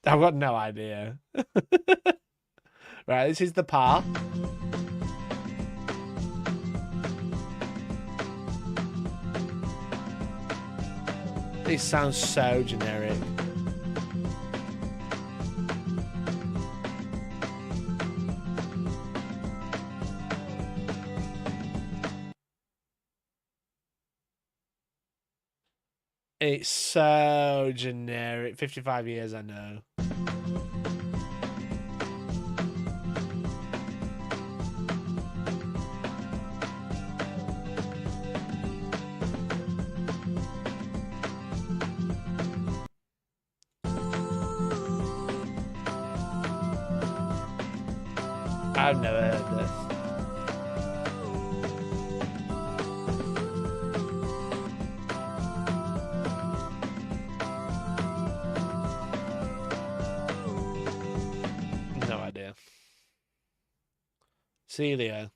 S1: I've got no idea. Right, this is the par. This sounds so generic. It's so generic. 55 years, I know. I've never heard this. Celia.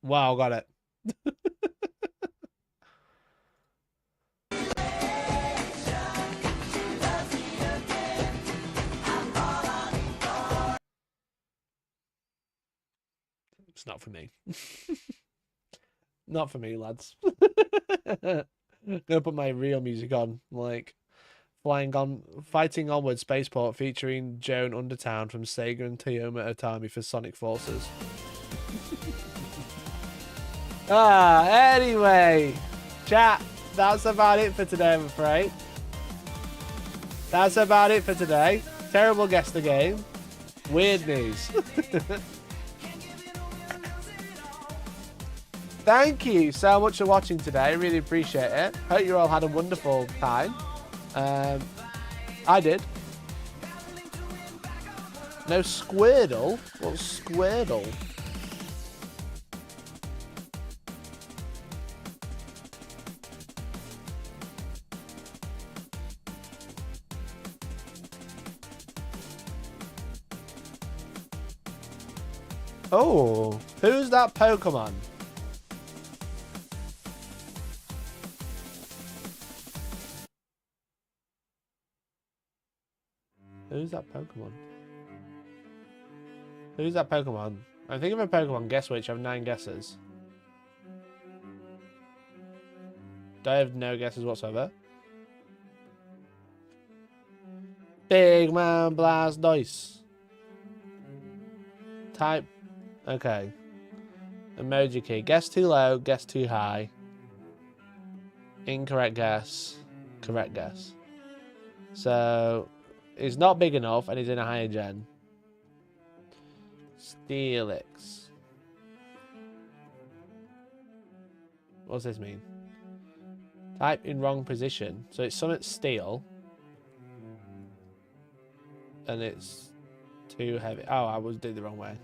S1: Wow, got it. It's not for me. Not for me, lads. I'm gonna put my real music on, like Fighting Onward Spaceport featuring Joan Undertown from Sega and Toyota Atami for Sonic Forces. Anyway, chat, that's about it for today, I'm afraid. That's about it for today. Terrible guess the game. Weird news. Thank you so much for watching today. I really appreciate it. Hope you all had a wonderful time. I did. No Squirtle? What's Squirtle? Oh, who's that Pokemon? Who's that Pokemon? Who's that Pokemon? I think of a Pokemon, guess which, I have 9 guesses. I have no guesses whatsoever. Big Man Blastoise. Type. Okay. Emoji key. Guess too low, guess too high. Incorrect guess. Correct guess. So, it's not big enough and he's in a higher gen. Steelix. What's this mean? Type in wrong position. So it's something steel. And it's too heavy. Oh, I was doing the wrong way.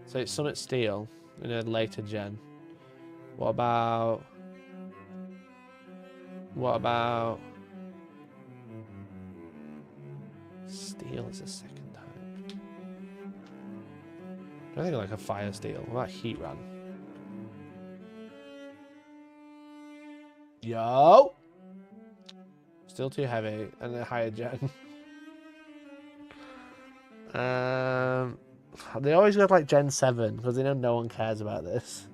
S1: So it's something steel in a later gen. What about steel is a second type? I think like a fire steel. What about heat run? Yo! Still too heavy and a higher gen. They always go to like Gen 7 because they know no one cares about this.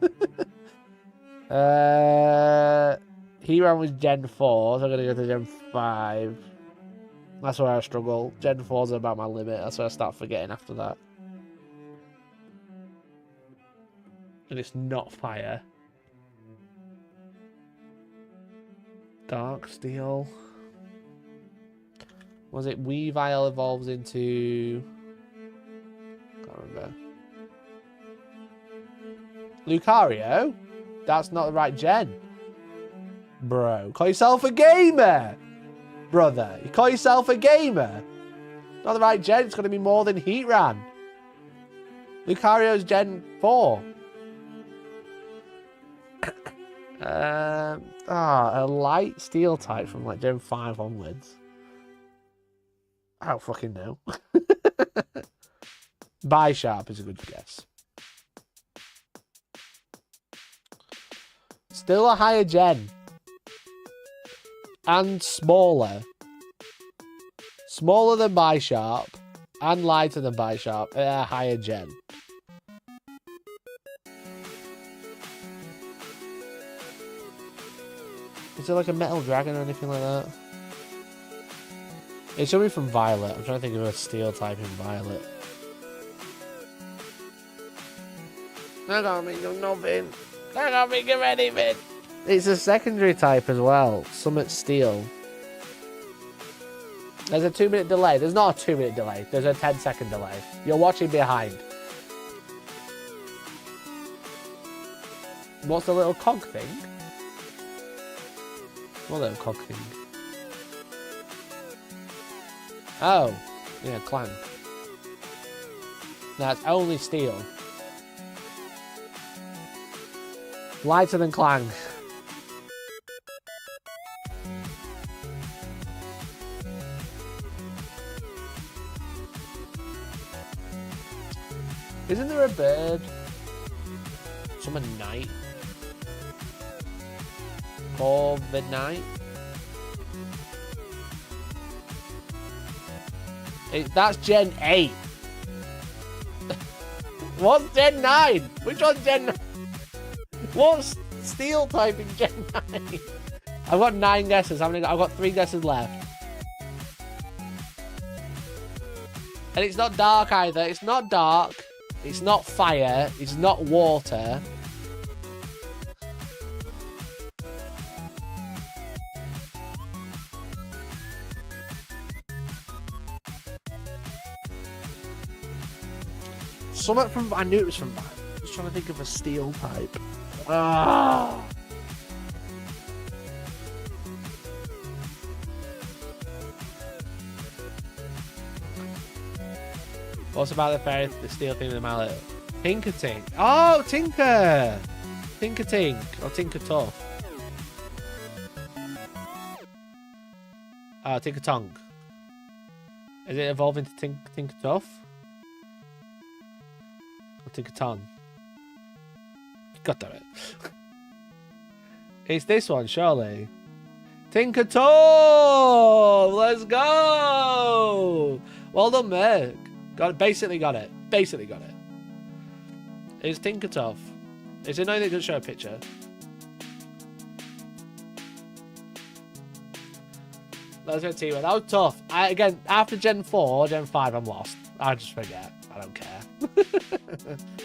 S1: He-Ran was Gen 4, so I'm going to go to Gen 5. That's where I struggle. Gen 4 is about my limit. That's where I start forgetting after that. And it's not fire. Dark Steel. Was it Weavile evolves into... Can't remember. Lucario? That's not the right gen. Bro, call yourself a gamer! Brother, you call yourself a gamer? Not the right gen, it's going to be more than Heatran. Lucario's Gen 4. A light steel type from like Gen 5 onwards. I don't fucking know. Bisharp is a good guess. Still a higher gen. And smaller. Smaller than Bisharp. And lighter than Bisharp. A higher gen. Is it like a metal dragon or anything like that? It should be from Violet. I'm trying to think of a steel type in Violet. I can't think of nothing. I can't think of anything. It's a secondary type as well. Summit Steel. There's a 2-minute delay. There's not a 2-minute delay. There's a 10-second delay. You're watching behind. What's the little cog thing? What little cog thing? Oh. Yeah, Clang. That's only steel. Lighter than Clang. Isn't there a bird? Some night. Corviknight. That's Gen 8. What's Gen 9? Which one's Gen 9? What's steel type in Gen 9? I've got 9 guesses. I've got 3 guesses left. And it's not dark either. It's not dark. It's not fire. It's not water. Something from... I knew it was from... I was trying to think of a steel type. Ah. What's about the fairy, the steel thing in the mallet? Tinker Tink. Oh, Tinker! Tinker Tink. Or Tinker Tough. Oh, Tinker Tongue. Is it evolving to Tinker Tough? Or Tinker Tongue? God damn it. It's this one, surely. Tinker Tough! Let's go! Well done, Merc. Got it. Basically got it. Basically got it. It's Tinker Tough. It's annoying that it doesn't show a picture. Let's go T-Way. That was tough. Again, after Gen 4, Gen 5, I'm lost. I just forget. I don't care.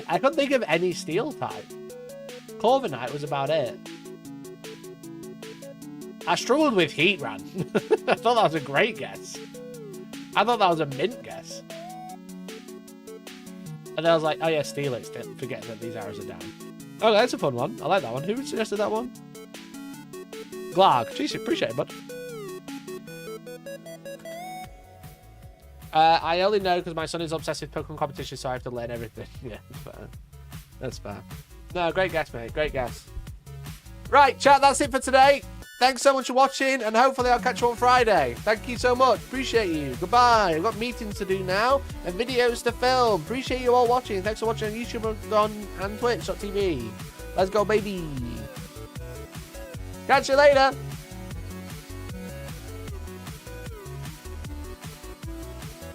S1: I couldn't think of any steel type. Corviknight was about it. I struggled with Heatran. I thought that was a great guess. I thought that was a mint guess. And then I was like, oh yeah, steal it. Forget that these arrows are down. Oh, that's a fun one. I like that one. Who suggested that one? Glarg. Jeez, appreciate it, bud. I only know because my son is obsessed with Pokemon competition, so I have to learn everything. Yeah, that's fair. That's fair. No, great guess, mate. Great guess. Right, chat, that's it for today. Thanks so much for watching, and hopefully I'll catch you on Friday. Thank you so much. Appreciate you. Goodbye. I've got meetings to do now and videos to film. Appreciate you all watching. Thanks for watching on YouTube and Twitch.tv. Let's go, baby. Catch you later.